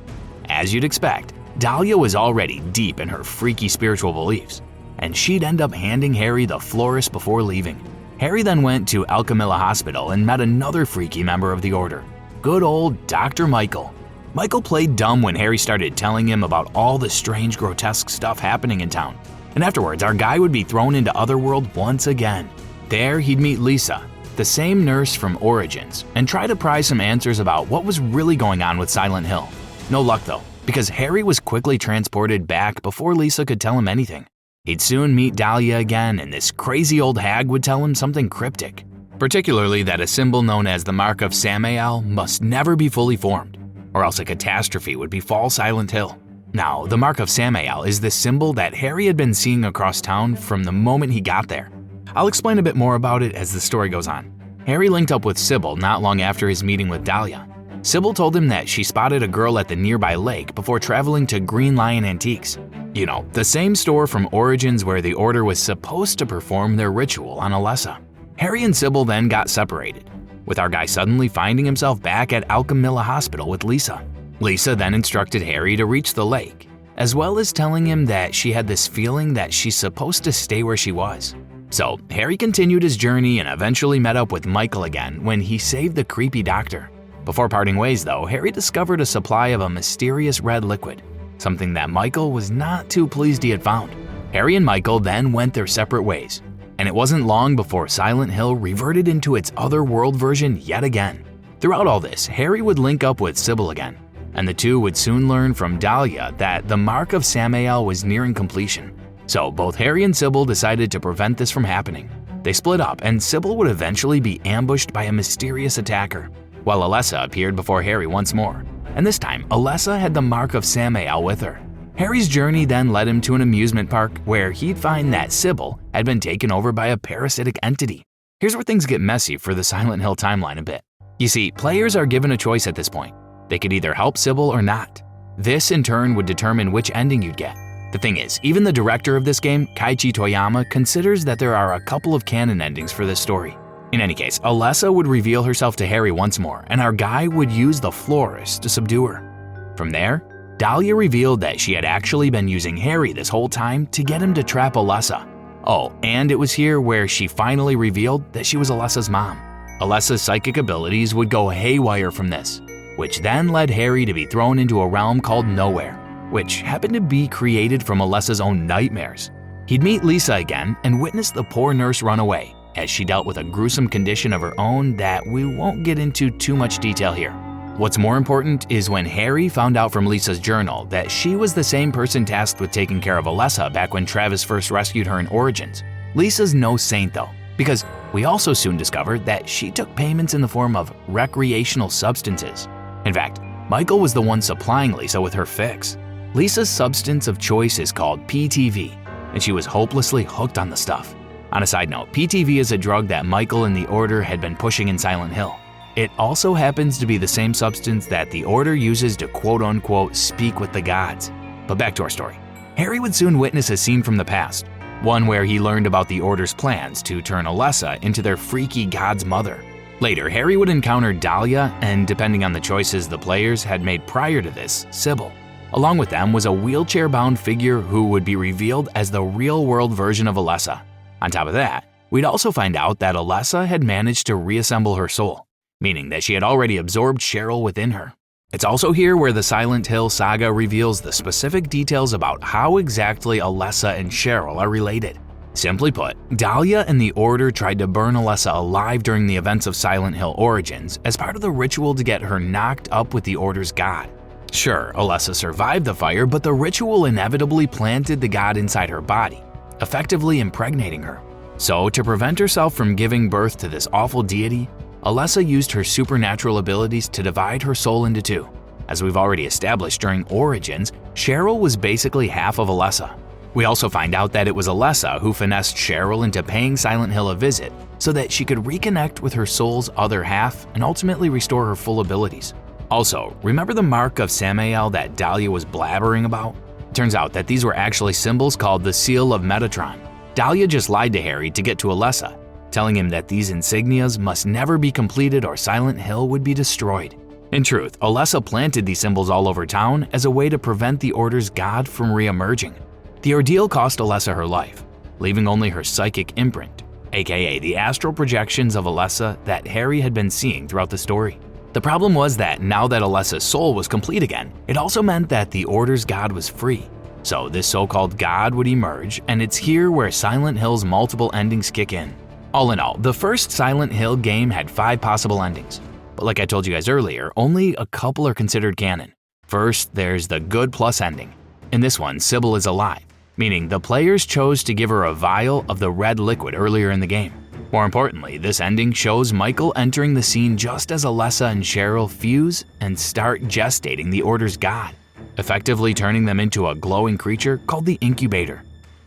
As you'd expect, Dahlia was already deep in her freaky spiritual beliefs, and she'd end up handing Harry the florist before leaving. Harry then went to El Camilla Hospital and met another freaky member of the order, good old Dr. Michael. Michael played dumb when Harry started telling him about all the strange, grotesque stuff happening in town. And afterwards, our guy would be thrown into Otherworld once again. There, he'd meet Lisa, the same nurse from Origins, and try to pry some answers about what was really going on with Silent Hill. No luck though, because Harry was quickly transported back before Lisa could tell him anything. He'd soon meet Dahlia again, and this crazy old hag would tell him something cryptic, particularly that a symbol known as the Mark of Samael must never be fully formed, or else a catastrophe would befall Silent Hill. Now, the Mark of Samael is the symbol that Harry had been seeing across town from the moment he got there. I'll explain a bit more about it as the story goes on. Harry linked up with Sybil not long after his meeting with Dahlia. Sybil told him that she spotted a girl at the nearby lake before traveling to Green Lion Antiques. You know, the same store from Origins where the Order was supposed to perform their ritual on Alessa. Harry and Sybil then got separated, with our guy suddenly finding himself back at Alchemilla Hospital with Lisa. Lisa then instructed Harry to reach the lake, as well as telling him that she had this feeling that she's supposed to stay where she was. So Harry continued his journey and eventually met up with Michael again when he saved the creepy doctor. Before parting ways though, Harry discovered a supply of a mysterious red liquid, something that Michael was not too pleased he had found. Harry and Michael then went their separate ways, and it wasn't long before Silent Hill reverted into its other-world version yet again. Throughout all this, Harry would link up with Sybil again, and the two would soon learn from Dahlia that the Mark of Samael was nearing completion. So both Harry and Sybil decided to prevent this from happening. They split up, and Sybil would eventually be ambushed by a mysterious attacker, while Alessa appeared before Harry once more, and this time Alessa had the Mark of Samael with her. Harry's journey then led him to an amusement park where he'd find that Sybil had been taken over by a parasitic entity. Here's where things get messy for the Silent Hill timeline a bit. You see, players are given a choice at this point. They could either help Sybil or not. This in turn would determine which ending you'd get. The thing is, even the director of this game, Keiichi Toyama, considers that there are a couple of canon endings for this story. In any case, Alessa would reveal herself to Harry once more, and our guy would use the florist to subdue her. From there, Dahlia revealed that she had actually been using Harry this whole time to get him to trap Alessa. Oh, and it was here where she finally revealed that she was Alessa's mom. Alessa's psychic abilities would go haywire from this, which then led Harry to be thrown into a realm called Nowhere, which happened to be created from Alessa's own nightmares. He'd meet Lisa again and witness the poor nurse run away, as she dealt with a gruesome condition of her own that we won't get into too much detail here. What's more important is when Harry found out from Lisa's journal that she was the same person tasked with taking care of Alessa back when Travis first rescued her in Origins. Lisa's no saint though, because we also soon discovered that she took payments in the form of recreational substances. In fact, Michael was the one supplying Lisa with her fix. Lisa's substance of choice is called PTV, and she was hopelessly hooked on the stuff. On a side note, PTV is a drug that Michael and the Order had been pushing in Silent Hill. It also happens to be the same substance that the Order uses to quote-unquote speak with the gods. But back to our story. Harry would soon witness a scene from the past, one where he learned about the Order's plans to turn Alessa into their freaky god's mother. Later, Harry would encounter Dahlia and, depending on the choices the players had made prior to this, Sybil. Along with them was a wheelchair-bound figure who would be revealed as the real-world version of Alessa. On top of that, we'd also find out that Alessa had managed to reassemble her soul, meaning that she had already absorbed Cheryl within her. It's also here where the Silent Hill saga reveals the specific details about how exactly Alessa and Cheryl are related. Simply put, Dahlia and the Order tried to burn Alessa alive during the events of Silent Hill Origins as part of the ritual to get her knocked up with the Order's god. Sure, Alessa survived the fire, but the ritual inevitably planted the god inside her body, effectively impregnating her. So, to prevent herself from giving birth to this awful deity, Alessa used her supernatural abilities to divide her soul into two. As we've already established during Origins, Cheryl was basically half of Alessa. We also find out that it was Alessa who finessed Cheryl into paying Silent Hill a visit so that she could reconnect with her soul's other half and ultimately restore her full abilities. Also, remember the Mark of Samael that Dahlia was blabbering about? Turns out that these were actually symbols called the Seal of Metatron. Dahlia just lied to Harry to get to Alessa, telling him that these insignias must never be completed or Silent Hill would be destroyed. In truth, Alessa planted these symbols all over town as a way to prevent the Order's god from re-emerging. The ordeal cost Alessa her life, leaving only her psychic imprint, aka the astral projections of Alessa that Harry had been seeing throughout the story. The problem was that now that Alessa's soul was complete again, it also meant that the Order's god was free. So this so-called god would emerge, and it's here where Silent Hill's multiple endings kick in. All in all, the first Silent Hill game had 5 possible endings. But like I told you guys earlier, only a couple are considered canon. First, there's the good plus ending. In this one, Sybil is alive, meaning the players chose to give her a vial of the red liquid earlier in the game. More importantly, this ending shows Michael entering the scene just as Alessa and Cheryl fuse and start gestating the Order's god, effectively turning them into a glowing creature called the Incubator.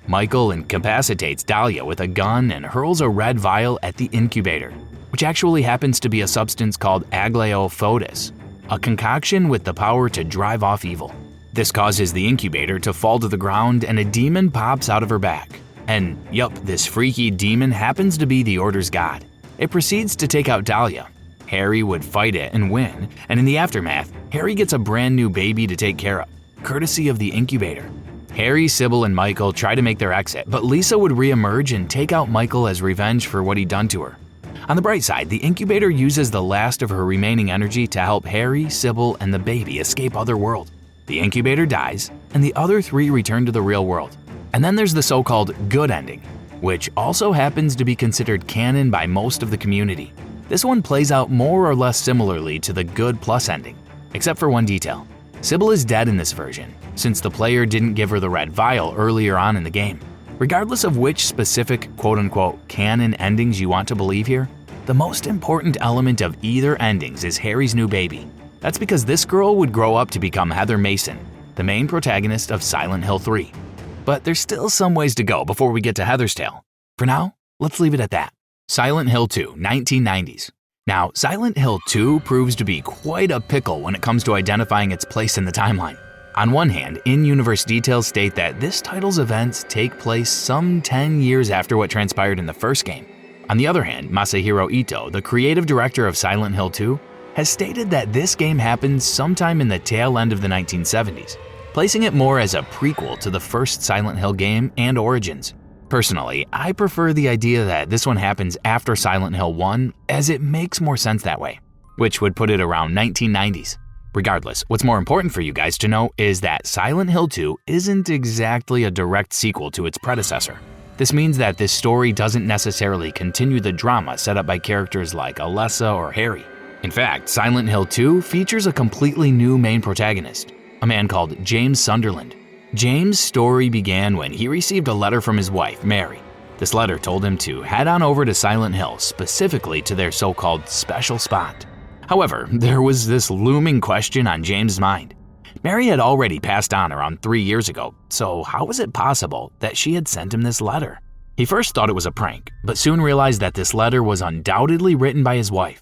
Michael incapacitates Dahlia with a gun and hurls a red vial at the incubator, which actually happens to be a substance called aglaophotis, a concoction with the power to drive off evil. This causes the incubator to fall to the ground and a demon pops out of her back. And yup, this freaky demon happens to be the Order's god. It proceeds to take out Dahlia. Harry would fight it and win, and in the aftermath, Harry gets a brand new baby to take care of, courtesy of the incubator. Harry, Sybil, and Michael try to make their exit, but Lisa would re-emerge and take out Michael as revenge for what he'd done to her. On the bright side, the incubator uses the last of her remaining energy to help Harry, Sybil, and the baby escape Otherworld. The incubator dies, and the other three return to the real world. And then there's the so-called good ending, which also happens to be considered canon by most of the community. This one plays out more or less similarly to the good plus ending, except for one detail. Sybil is dead in this version, since the player didn't give her the red vial earlier on in the game. Regardless of which specific quote-unquote canon endings you want to believe here, the most important element of either endings is Harry's new baby. That's because this girl would grow up to become Heather Mason, the main protagonist of Silent Hill 3. But there's still some ways to go before we get to Heather's tale. For now, let's leave it at that. Silent Hill 2, 1990s. Now, Silent Hill 2 proves to be quite a pickle when it comes to identifying its place in the timeline. On one hand, in-universe details state that this title's events take place some 10 years after what transpired in the first game. On the other hand, Masahiro Ito, the creative director of Silent Hill 2, has stated that this game happened sometime in the tail end of the 1970s, placing it more as a prequel to the first Silent Hill game and Origins. Personally, I prefer the idea that this one happens after Silent Hill 1, as it makes more sense that way, which would put it around 1990s. Regardless, what's more important for you guys to know is that Silent Hill 2 isn't exactly a direct sequel to its predecessor. This means that this story doesn't necessarily continue the drama set up by characters like Alessa or Harry. In fact, Silent Hill 2 features a completely new main protagonist, a man called James Sunderland. James' story began when he received a letter from his wife, Mary. This letter told him to head on over to Silent Hill, specifically to their so-called special spot. However, there was this looming question on James' mind. Mary had already passed on around 3 years ago, so how was it possible that she had sent him this letter? He first thought it was a prank, but soon realized that this letter was undoubtedly written by his wife.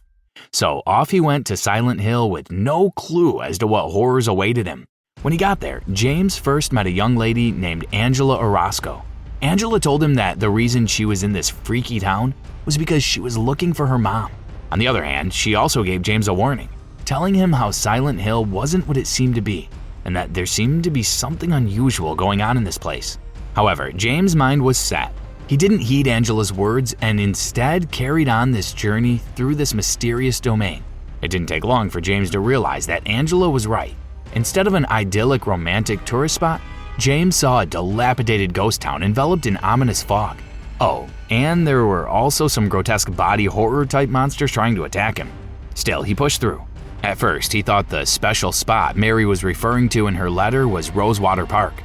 So off he went to Silent Hill with no clue as to what horrors awaited him. When he got there, James first met a young lady named Angela Orozco. Angela told him that the reason she was in this freaky town was because she was looking for her mom. On the other hand, she also gave James a warning, telling him how Silent Hill wasn't what it seemed to be, and that there seemed to be something unusual going on in this place. However, James' mind was set. He didn't heed Angela's words and instead carried on this journey through this mysterious domain. It didn't take long for James to realize that Angela was right. Instead of an idyllic romantic tourist spot, James saw a dilapidated ghost town enveloped in ominous fog. Oh, and there were also some grotesque body horror type monsters trying to attack him. Still, he pushed through. At first, he thought the special spot Mary was referring to in her letter was Rosewater Park.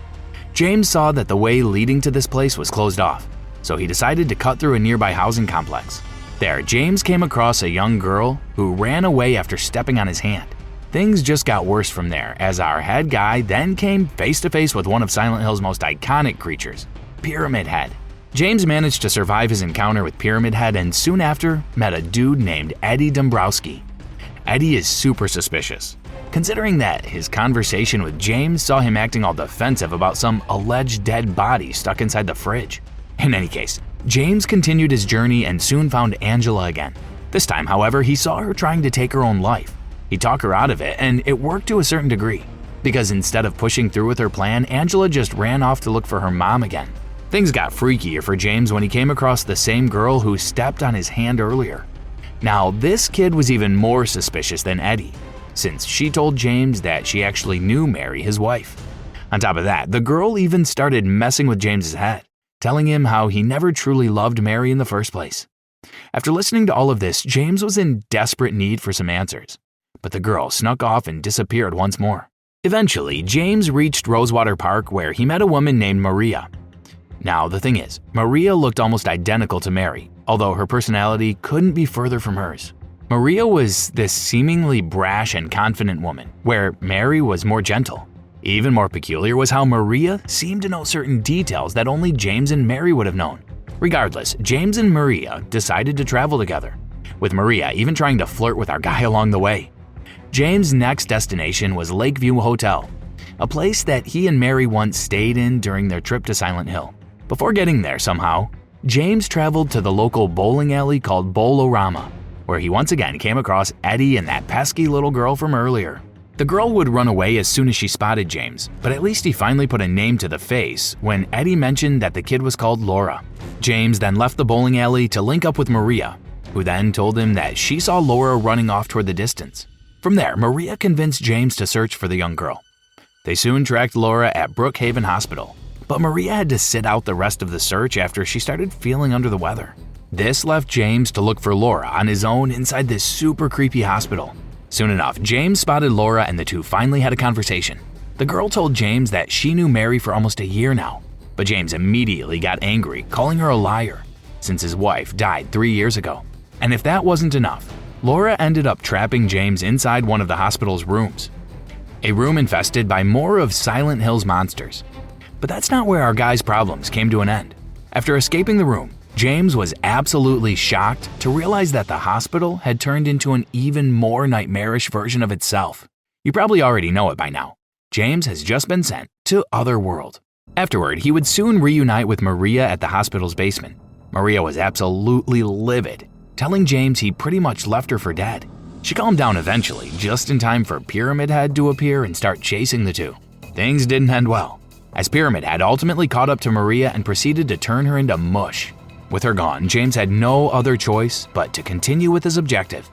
James saw that the way leading to this place was closed off, so he decided to cut through a nearby housing complex. There, James came across a young girl who ran away after stepping on his hand. Things just got worse from there, as our head guy then came face to face with one of Silent Hill's most iconic creatures, Pyramid Head. James managed to survive his encounter with Pyramid Head and soon after met a dude named Eddie Dombrowski. Eddie is super suspicious, considering that his conversation with James saw him acting all defensive about some alleged dead body stuck inside the fridge. In any case, James continued his journey and soon found Angela again. This time, however, he saw her trying to take her own life. He talked her out of it, and it worked to a certain degree, because instead of pushing through with her plan, Angela just ran off to look for her mom again. Things got freakier for James when he came across the same girl who stepped on his hand earlier. Now, this kid was even more suspicious than Eddie, since she told James that she actually knew Mary, his wife. On top of that, the girl even started messing with James's head, telling him how he never truly loved Mary in the first place. After listening to all of this, James was in desperate need for some answers. But the girl snuck off and disappeared once more. Eventually, James reached Rosewater Park where he met a woman named Maria. Now, the thing is, Maria looked almost identical to Mary, although her personality couldn't be further from hers. Maria was this seemingly brash and confident woman, where Mary was more gentle. Even more peculiar was how Maria seemed to know certain details that only James and Mary would have known. Regardless, James and Maria decided to travel together, with Maria even trying to flirt with our guy along the way. James' next destination was Lakeview Hotel, a place that he and Mary once stayed in during their trip to Silent Hill. Before getting there somehow, James traveled to the local bowling alley called Bowl-O-Rama, where he once again came across Eddie and that pesky little girl from earlier. The girl would run away as soon as she spotted James, but at least he finally put a name to the face when Eddie mentioned that the kid was called Laura. James then left the bowling alley to link up with Maria, who then told him that she saw Laura running off toward the distance. From there, Maria convinced James to search for the young girl. They soon tracked Laura at Brookhaven Hospital, but Maria had to sit out the rest of the search after she started feeling under the weather. This left James to look for Laura on his own inside this super creepy hospital. Soon enough, James spotted Laura and the two finally had a conversation. The girl told James that she knew Mary for almost a year now, but James immediately got angry, calling her a liar, since his wife died 3 years ago. And if that wasn't enough, Laura ended up trapping James inside one of the hospital's rooms, a room infested by more of Silent Hill's monsters. But that's not where our guy's problems came to an end. After escaping the room, James was absolutely shocked to realize that the hospital had turned into an even more nightmarish version of itself. You probably already know it by now. James has just been sent to Otherworld. Afterward, he would soon reunite with Maria at the hospital's basement. Maria was absolutely livid, telling James he pretty much left her for dead. She calmed down eventually, just in time for Pyramid Head to appear and start chasing the two. Things didn't end well, as Pyramid Head ultimately caught up to Maria and proceeded to turn her into mush. With her gone, James had no other choice but to continue with his objective,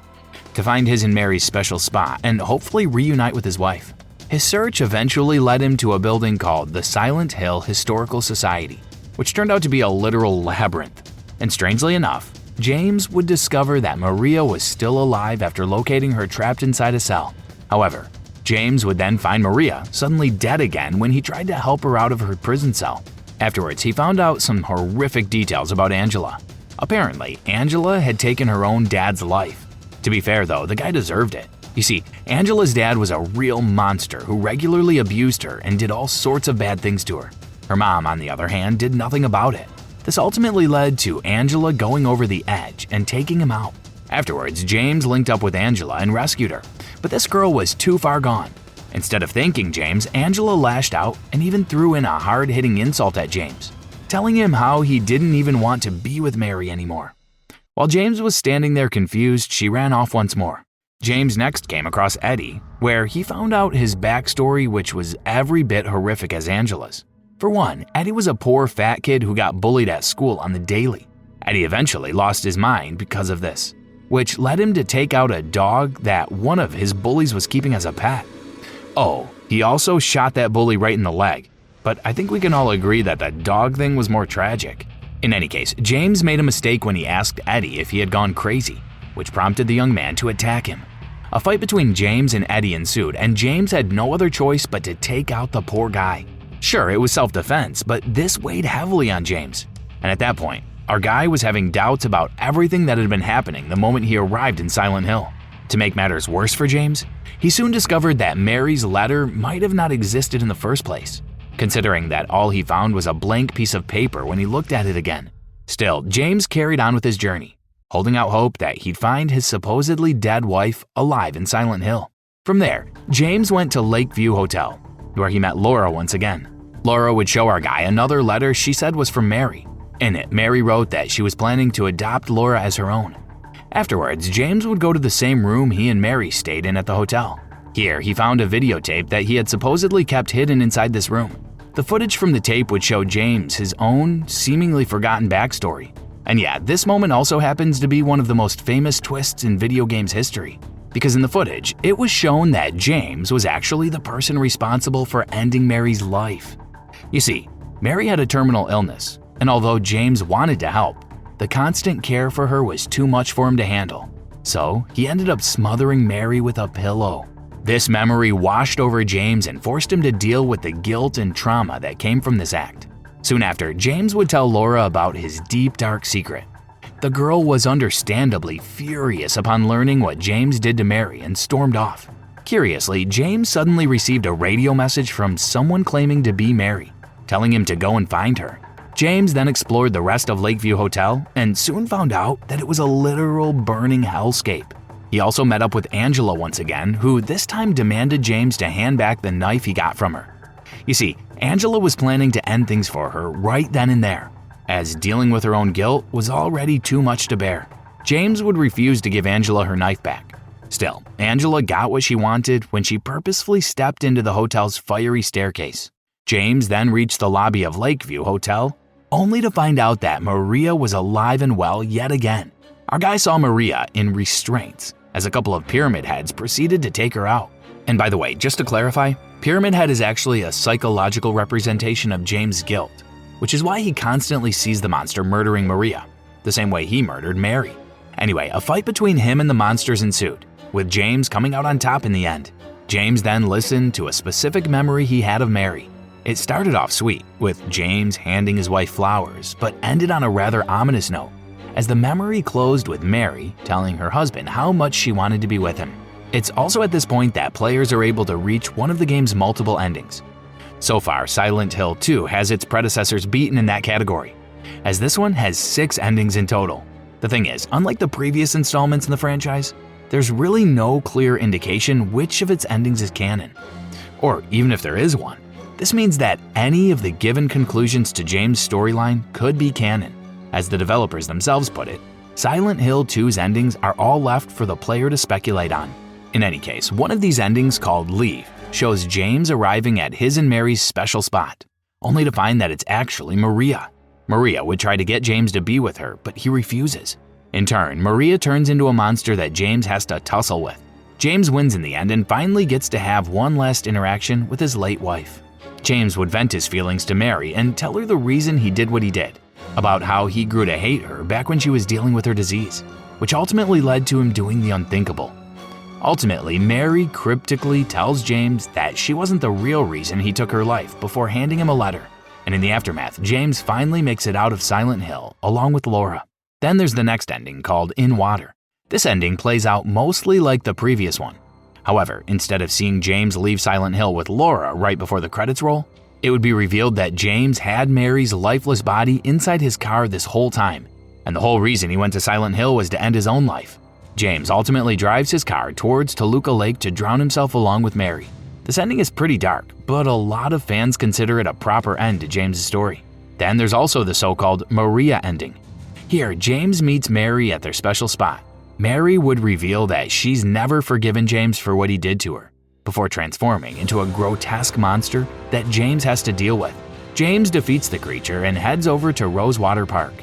to find his and Mary's special spot and hopefully reunite with his wife. His search eventually led him to a building called the Silent Hill Historical Society, which turned out to be a literal labyrinth. And strangely enough, James would discover that Maria was still alive after locating her trapped inside a cell. However, James would then find Maria suddenly dead again when he tried to help her out of her prison cell. Afterwards, he found out some horrific details about Angela. Apparently, Angela had taken her own dad's life. To be fair though, the guy deserved it. You see, Angela's dad was a real monster who regularly abused her and did all sorts of bad things to her. Her mom, on the other hand, did nothing about it. This ultimately led to Angela going over the edge and taking him out. Afterwards, James linked up with Angela and rescued her, but this girl was too far gone. Instead of thanking James, Angela lashed out and even threw in a hard-hitting insult at James, telling him how he didn't even want to be with Mary anymore. While James was standing there confused, she ran off once more. James next came across Eddie, where he found out his backstory, which was every bit horrific as Angela's. For one, Eddie was a poor fat kid who got bullied at school on the daily. Eddie eventually lost his mind because of this, which led him to take out a dog that one of his bullies was keeping as a pet. Oh, he also shot that bully right in the leg, but I think we can all agree that the dog thing was more tragic. In any case, James made a mistake when he asked Eddie if he had gone crazy, which prompted the young man to attack him. A fight between James and Eddie ensued, and James had no other choice but to take out the poor guy. Sure, it was self-defense, but this weighed heavily on James. And at that point, our guy was having doubts about everything that had been happening the moment he arrived in Silent Hill. To make matters worse for James, he soon discovered that Mary's letter might have not existed in the first place, considering that all he found was a blank piece of paper when he looked at it again. Still, James carried on with his journey, holding out hope that he'd find his supposedly dead wife alive in Silent Hill. From there, James went to Lakeview Hotel, where he met Laura once again. Laura would show our guy another letter she said was from Mary. In it, Mary wrote that she was planning to adopt Laura as her own. Afterwards, James would go to the same room he and Mary stayed in at the hotel. Here, he found a videotape that he had supposedly kept hidden inside this room. The footage from the tape would show James his own, seemingly forgotten backstory. And yeah, this moment also happens to be one of the most famous twists in video games history, because in the footage, it was shown that James was actually the person responsible for ending Mary's life. You see, Mary had a terminal illness, and although James wanted to help, the constant care for her was too much for him to handle. So he ended up smothering Mary with a pillow. This memory washed over James and forced him to deal with the guilt and trauma that came from this act. Soon after, James would tell Laura about his deep, dark secret. The girl was understandably furious upon learning what James did to Mary and stormed off, Curiously, James suddenly received a radio message from someone claiming to be Mary, telling him to go and find her. James then explored the rest of Lakeview Hotel and soon found out that it was a literal burning hellscape. He also met up with Angela once again, who this time demanded James to hand back the knife he got from her. You see, Angela was planning to end things for her right then and there, as dealing with her own guilt was already too much to bear. James would refuse to give Angela her knife back. Still, Angela got what she wanted when she purposefully stepped into the hotel's fiery staircase. James then reached the lobby of Lakeview Hotel, only to find out that Maria was alive and well yet again. Our guy saw Maria in restraints as a couple of Pyramid Heads proceeded to take her out. And by the way, just to clarify, Pyramid Head is actually a psychological representation of James' guilt, which is why he constantly sees the monster murdering Maria, the same way he murdered Mary. Anyway, a fight between him and the monsters ensued, with James coming out on top in the end. James then listened to a specific memory he had of Mary. It started off sweet, with James handing his wife flowers, but ended on a rather ominous note, as the memory closed with Mary telling her husband how much she wanted to be with him. It's also at this point that players are able to reach one of the game's multiple endings. So far, Silent Hill 2 has its predecessors beaten in that category, as this one has 6 endings in total. The thing is, unlike the previous installments in the franchise, there's really no clear indication which of its endings is canon. Or even if there is one, this means that any of the given conclusions to James' storyline could be canon. As the developers themselves put it, Silent Hill 2's endings are all left for the player to speculate on. In any case, one of these endings, called Leave, shows James arriving at his and Mary's special spot, only to find that it's actually Maria. Maria would try to get James to be with her, but he refuses. In turn, Maria turns into a monster that James has to tussle with. James wins in the end and finally gets to have one last interaction with his late wife. James would vent his feelings to Mary and tell her the reason he did what he did, about how he grew to hate her back when she was dealing with her disease, which ultimately led to him doing the unthinkable. Ultimately, Mary cryptically tells James that she wasn't the real reason he took her life before handing him a letter. And in the aftermath, James finally makes it out of Silent Hill along with Laura. Then there's the next ending, called In Water. This ending plays out mostly like the previous one. However, instead of seeing James leave Silent Hill with Laura right before the credits roll, it would be revealed that James had Mary's lifeless body inside his car this whole time, and the whole reason he went to Silent Hill was to end his own life. James ultimately drives his car towards Toluca Lake to drown himself along with Mary. This ending is pretty dark, but a lot of fans consider it a proper end to James' story. Then there's also the so-called Maria ending. Here, James meets Mary at their special spot. Mary would reveal that she's never forgiven James for what he did to her, before transforming into a grotesque monster that James has to deal with. James defeats the creature and heads over to Rosewater Park.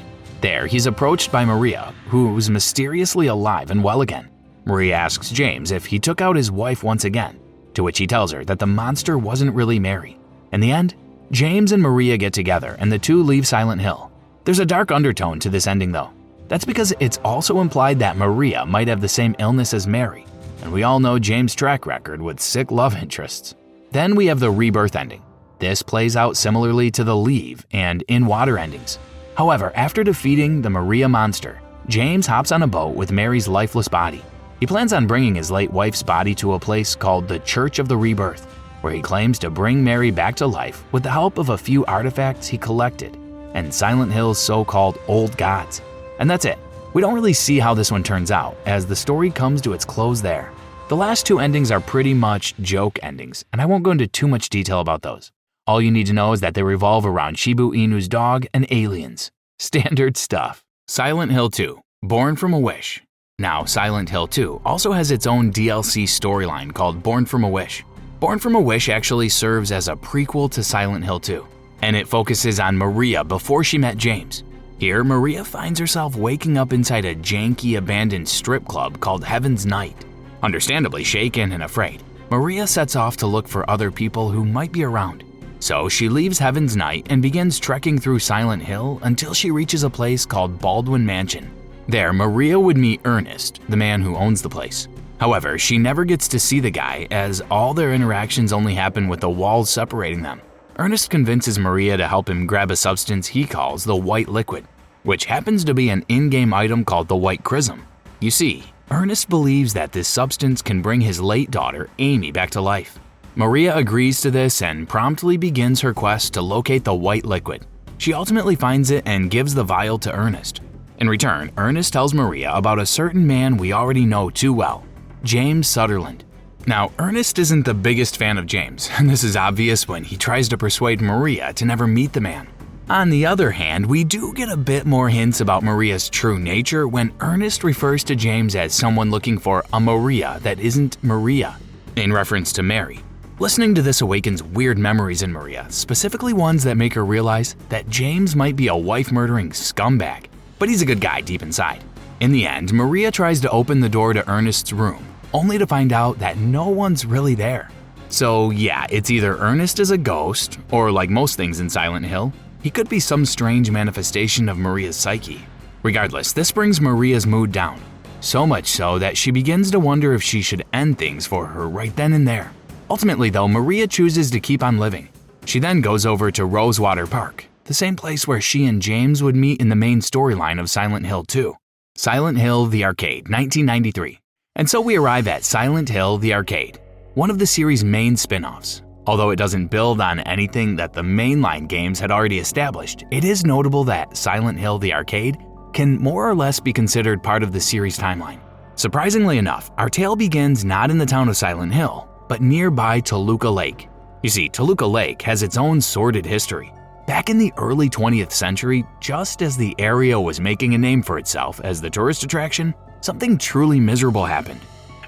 There, he's approached by Maria, who's mysteriously alive and well again. Maria asks James if he took out his wife once again, to which he tells her that the monster wasn't really Mary. In the end, James and Maria get together and the two leave Silent Hill. There's a dark undertone to this ending though. That's because it's also implied that Maria might have the same illness as Mary, and we all know James' track record with sick love interests. Then we have the Rebirth ending. This plays out similarly to the Leave and In Water endings. However, after defeating the Maria monster, James hops on a boat with Mary's lifeless body. He plans on bringing his late wife's body to a place called the Church of the Rebirth, where he claims to bring Mary back to life with the help of a few artifacts he collected and Silent Hill's so-called old gods. And that's it. We don't really see how this one turns out, as the story comes to its close there. The last two endings are pretty much joke endings, and I won't go into too much detail about those. All you need to know is that they revolve around Shibu Inu's dog and aliens. Standard stuff. Silent Hill 2, Born from a Wish. Now, Silent Hill 2 also has its own DLC storyline called Born from a Wish. Born from a Wish actually serves as a prequel to Silent Hill 2, and it focuses on Maria before she met James. Here, Maria finds herself waking up inside a janky abandoned strip club called Heaven's Night. Understandably shaken and afraid, Maria sets off to look for other people who might be around. So she leaves Heaven's Night and begins trekking through Silent Hill until she reaches a place called Baldwin Mansion. There, Maria would meet Ernest, the man who owns the place. However, she never gets to see the guy, as all their interactions only happen with the walls separating them. Ernest convinces Maria to help him grab a substance he calls the White Liquid, which happens to be an in-game item called the White Chrism. You see, Ernest believes that this substance can bring his late daughter, Amy, back to life. Maria agrees to this and promptly begins her quest to locate the white liquid. She ultimately finds it and gives the vial to Ernest. In return, Ernest tells Maria about a certain man we already know too well, James Sutherland. Now, Ernest isn't the biggest fan of James, and this is obvious when he tries to persuade Maria to never meet the man. On the other hand, we do get a bit more hints about Maria's true nature when Ernest refers to James as someone looking for a Maria that isn't Maria, in reference to Mary. Listening to this awakens weird memories in Maria, specifically ones that make her realize that James might be a wife-murdering scumbag, but he's a good guy deep inside. In the end, Maria tries to open the door to Ernest's room, only to find out that no one's really there. So yeah, it's either Ernest is a ghost, or like most things in Silent Hill, he could be some strange manifestation of Maria's psyche. Regardless, this brings Maria's mood down, so much so that she begins to wonder if she should end things for her right then and there. Ultimately though, Maria chooses to keep on living. She then goes over to Rosewater Park, the same place where she and James would meet in the main storyline of Silent Hill 2. Silent Hill the Arcade, 1993. And so we arrive at Silent Hill the Arcade, one of the series' main spin-offs. Although it doesn't build on anything that the mainline games had already established, it is notable that Silent Hill the Arcade can more or less be considered part of the series timeline. Surprisingly enough, our tale begins not in the town of Silent Hill, but nearby Toluca Lake. You see, Toluca Lake has its own sordid history. Back in the early 20th century, just as the area was making a name for itself as the tourist attraction, something truly miserable happened.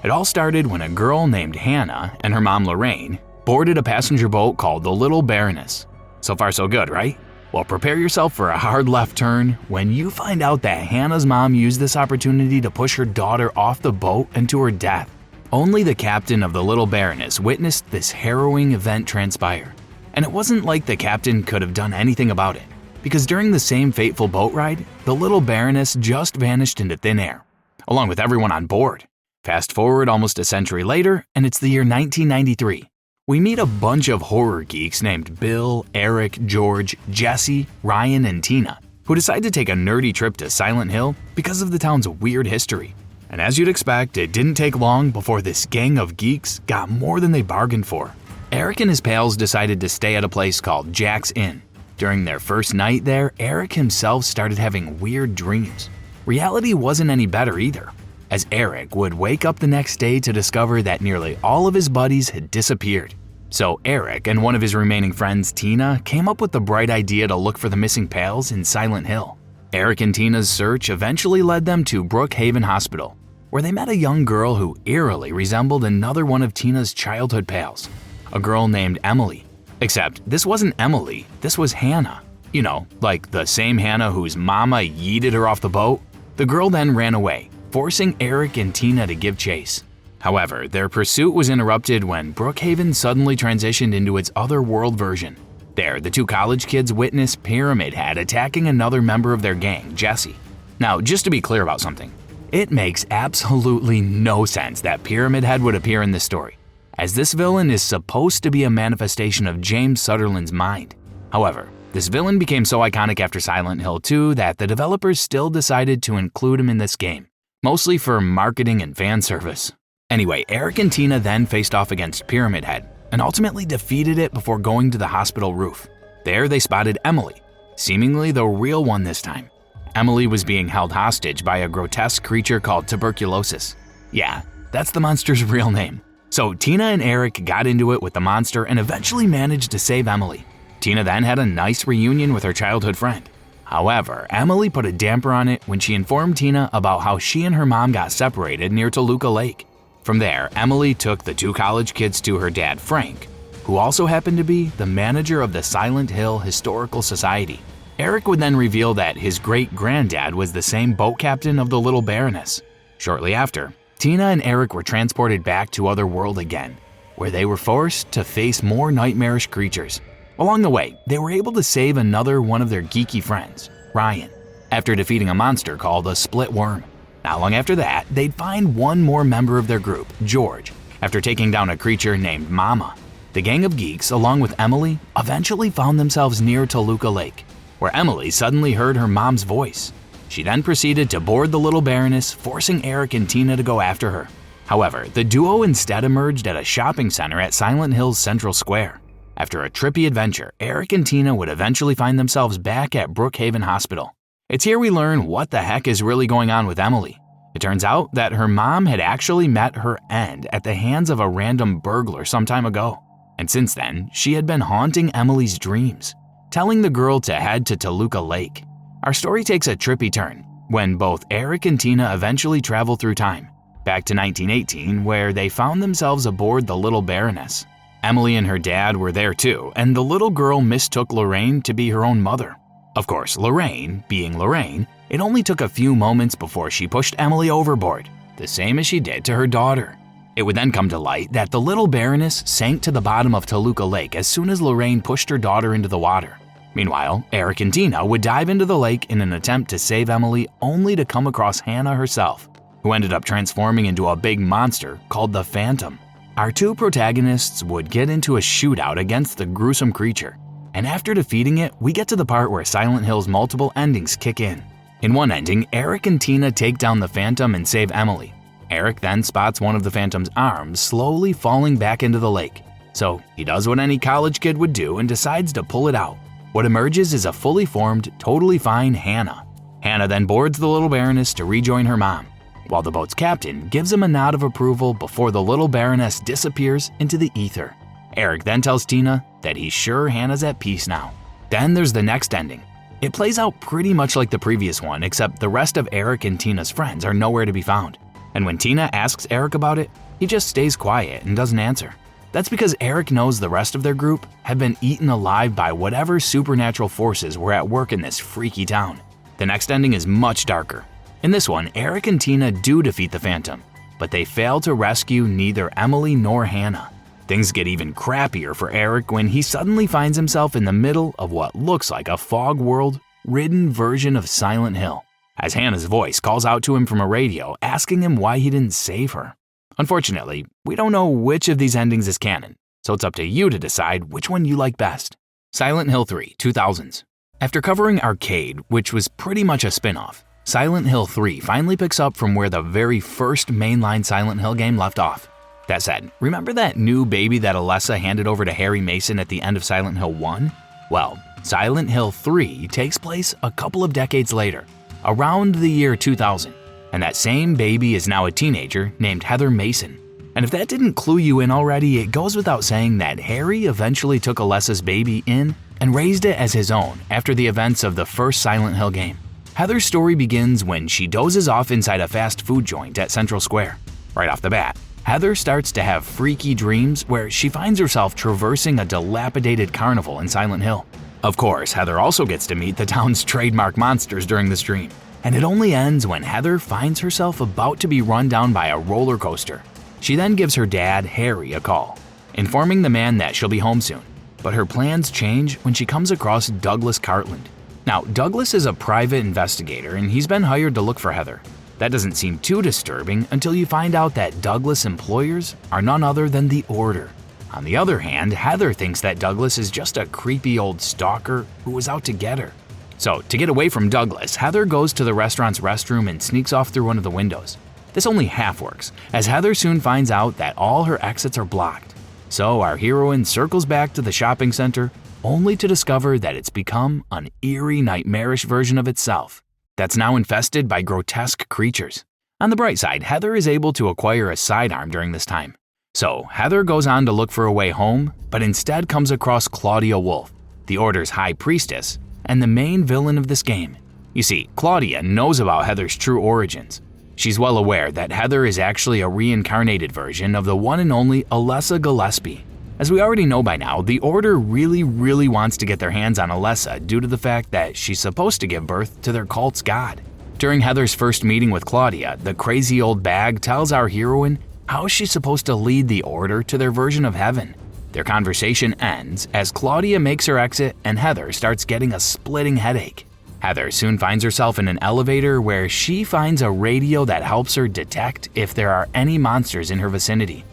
It all started when a girl named Hannah and her mom Lorraine boarded a passenger boat called the Little Baroness. So far so good, right? Well, prepare yourself for a hard left turn when you find out that Hannah's mom used this opportunity to push her daughter off the boat and to her death. Only the captain of the Little Baroness witnessed this harrowing event transpire. And it wasn't like the captain could have done anything about it, because during the same fateful boat ride, the Little Baroness just vanished into thin air, along with everyone on board. Fast forward almost a century later, and it's the year 1993. We meet a bunch of horror geeks named Bill, Eric, George, Jesse, Ryan, and Tina, who decide to take a nerdy trip to Silent Hill because of the town's weird history. And as you'd expect, it didn't take long before this gang of geeks got more than they bargained for. Eric and his pals decided to stay at a place called Jack's Inn. During their first night there, Eric himself started having weird dreams. Reality wasn't any better either, as Eric would wake up the next day to discover that nearly all of his buddies had disappeared. So Eric and one of his remaining friends, Tina, came up with the bright idea to look for the missing pals in Silent Hill. Eric and Tina's search eventually led them to Brookhaven Hospital, where they met a young girl who eerily resembled another one of Tina's childhood pals, a girl named Emily. Except this wasn't Emily, this was Hannah. You know, like the same Hannah whose mama yeeted her off the boat. The girl then ran away, forcing Eric and Tina to give chase. However, their pursuit was interrupted when Brookhaven suddenly transitioned into its other-world version. There, the two college kids witnessed Pyramid Head attacking another member of their gang, Jesse. Now, just to be clear about something, it makes absolutely no sense that Pyramid Head would appear in this story, as this villain is supposed to be a manifestation of James Sutherland's mind. However, this villain became so iconic after Silent Hill 2 that the developers still decided to include him in this game, mostly for marketing and fan service. Anyway, Eric and Tina then faced off against Pyramid Head and ultimately defeated it before going to the hospital roof. There they spotted Emily, seemingly the real one this time. Emily was being held hostage by a grotesque creature called tuberculosis. Yeah, that's the monster's real name. So Tina and Eric got into it with the monster and eventually managed to save Emily. Tina then had a nice reunion with her childhood friend. However, Emily put a damper on it when she informed Tina about how she and her mom got separated near Toluca Lake. From there, Emily took the two college kids to her dad, Frank, who also happened to be the manager of the Silent Hill Historical Society. Eric would then reveal that his great-granddad was the same boat captain of the Little Baroness. Shortly after, Tina and Eric were transported back to Otherworld again, where they were forced to face more nightmarish creatures. Along the way, they were able to save another one of their geeky friends, Ryan, after defeating a monster called a split worm. Not long after that, they'd find one more member of their group, George, after taking down a creature named Mama. The gang of geeks, along with Emily, eventually found themselves near Toluca Lake, where Emily suddenly heard her mom's voice. She then proceeded to board the little Baroness, forcing Eric and Tina to go after her. However, the duo instead emerged at a shopping center at Silent Hill's Central Square. After a trippy adventure, Eric and Tina would eventually find themselves back at Brookhaven Hospital. It's here we learn what the heck is really going on with Emily. It turns out that her mom had actually met her end at the hands of a random burglar some time ago. And since then, she had been haunting Emily's dreams, telling the girl to head to Toluca Lake. Our story takes a trippy turn when both Eric and Tina eventually travel through time, back to 1918, where they found themselves aboard the little Baroness. Emily and her dad were there too, and the little girl mistook Lorraine to be her own mother. Of course, Lorraine, being Lorraine, it only took a few moments before she pushed Emily overboard, the same as she did to her daughter. It would then come to light that the little Baroness sank to the bottom of Toluca Lake as soon as Lorraine pushed her daughter into the water. Meanwhile, Eric and Tina would dive into the lake in an attempt to save Emily, only to come across Hannah herself, who ended up transforming into a big monster called the Phantom. Our two protagonists would get into a shootout against the gruesome creature, and after defeating it, we get to the part where Silent Hill's multiple endings kick in. In one ending, Eric and Tina take down the Phantom and save Emily. Eric then spots one of the Phantom's arms slowly falling back into the lake, so he does what any college kid would do and decides to pull it out. What emerges is a fully formed, totally fine Hannah. Hannah then boards the little Baroness to rejoin her mom, while the boat's captain gives him a nod of approval before the little Baroness disappears into the ether. Eric then tells Tina that he's sure Hannah's at peace now. Then there's the next ending. It plays out pretty much like the previous one, except the rest of Eric and Tina's friends are nowhere to be found. And when Tina asks Eric about it, he just stays quiet and doesn't answer. That's because Eric knows the rest of their group have been eaten alive by whatever supernatural forces were at work in this freaky town. The next ending is much darker. In this one, Eric and Tina do defeat the Phantom, but they fail to rescue neither Emily nor Hannah. Things get even crappier for Eric when he suddenly finds himself in the middle of what looks like a fog world-ridden version of Silent Hill, as Hannah's voice calls out to him from a radio asking him why he didn't save her. Unfortunately, we don't know which of these endings is canon, so it's up to you to decide which one you like best. Silent Hill 3, 2000s. After covering Arcade, which was pretty much a spin-off, Silent Hill 3 finally picks up from where the very first mainline Silent Hill game left off. That said, remember that new baby that Alessa handed over to Harry Mason at the end of Silent Hill 1? Well, Silent Hill 3 takes place a couple of decades later, around the year 2000, and that same baby is now a teenager named Heather Mason. And if that didn't clue you in already, it goes without saying that Harry eventually took Alessa's baby in and raised it as his own after the events of the first Silent Hill game. Heather's story begins when she dozes off inside a fast food joint at Central Square. Right off the bat, Heather starts to have freaky dreams where she finds herself traversing a dilapidated carnival in Silent Hill. Of course, Heather also gets to meet the town's trademark monsters during this dream, and it only ends when Heather finds herself about to be run down by a roller coaster. She then gives her dad, Harry, a call, informing the man that she'll be home soon, but her plans change when she comes across Douglas Cartland. Now, Douglas is a private investigator and he's been hired to look for Heather. That doesn't seem too disturbing until you find out that Douglas' employers are none other than the Order. On the other hand, Heather thinks that Douglas is just a creepy old stalker who was out to get her. So, to get away from Douglas, Heather goes to the restaurant's restroom and sneaks off through one of the windows. This only half works, as Heather soon finds out that all her exits are blocked. So our heroine circles back to the shopping center, only to discover that it's become an eerie, nightmarish version of itself that's now infested by grotesque creatures. On the bright side, Heather is able to acquire a sidearm during this time. So Heather goes on to look for a way home, but instead comes across Claudia Wolf, the Order's high priestess, and the main villain of this game. You see, Claudia knows about Heather's true origins. She's well aware that Heather is actually a reincarnated version of the one and only Alessa Gillespie. As we already know by now, the Order really wants to get their hands on Alessa due to the fact that she's supposed to give birth to their cult's god. During Heather's first meeting with Claudia, the crazy old bag tells our heroine how she's supposed to lead the Order to their version of heaven. Their conversation ends as Claudia makes her exit and Heather starts getting a splitting headache. Heather soon finds herself in an elevator where she finds a radio that helps her detect if there are any monsters in her vicinity.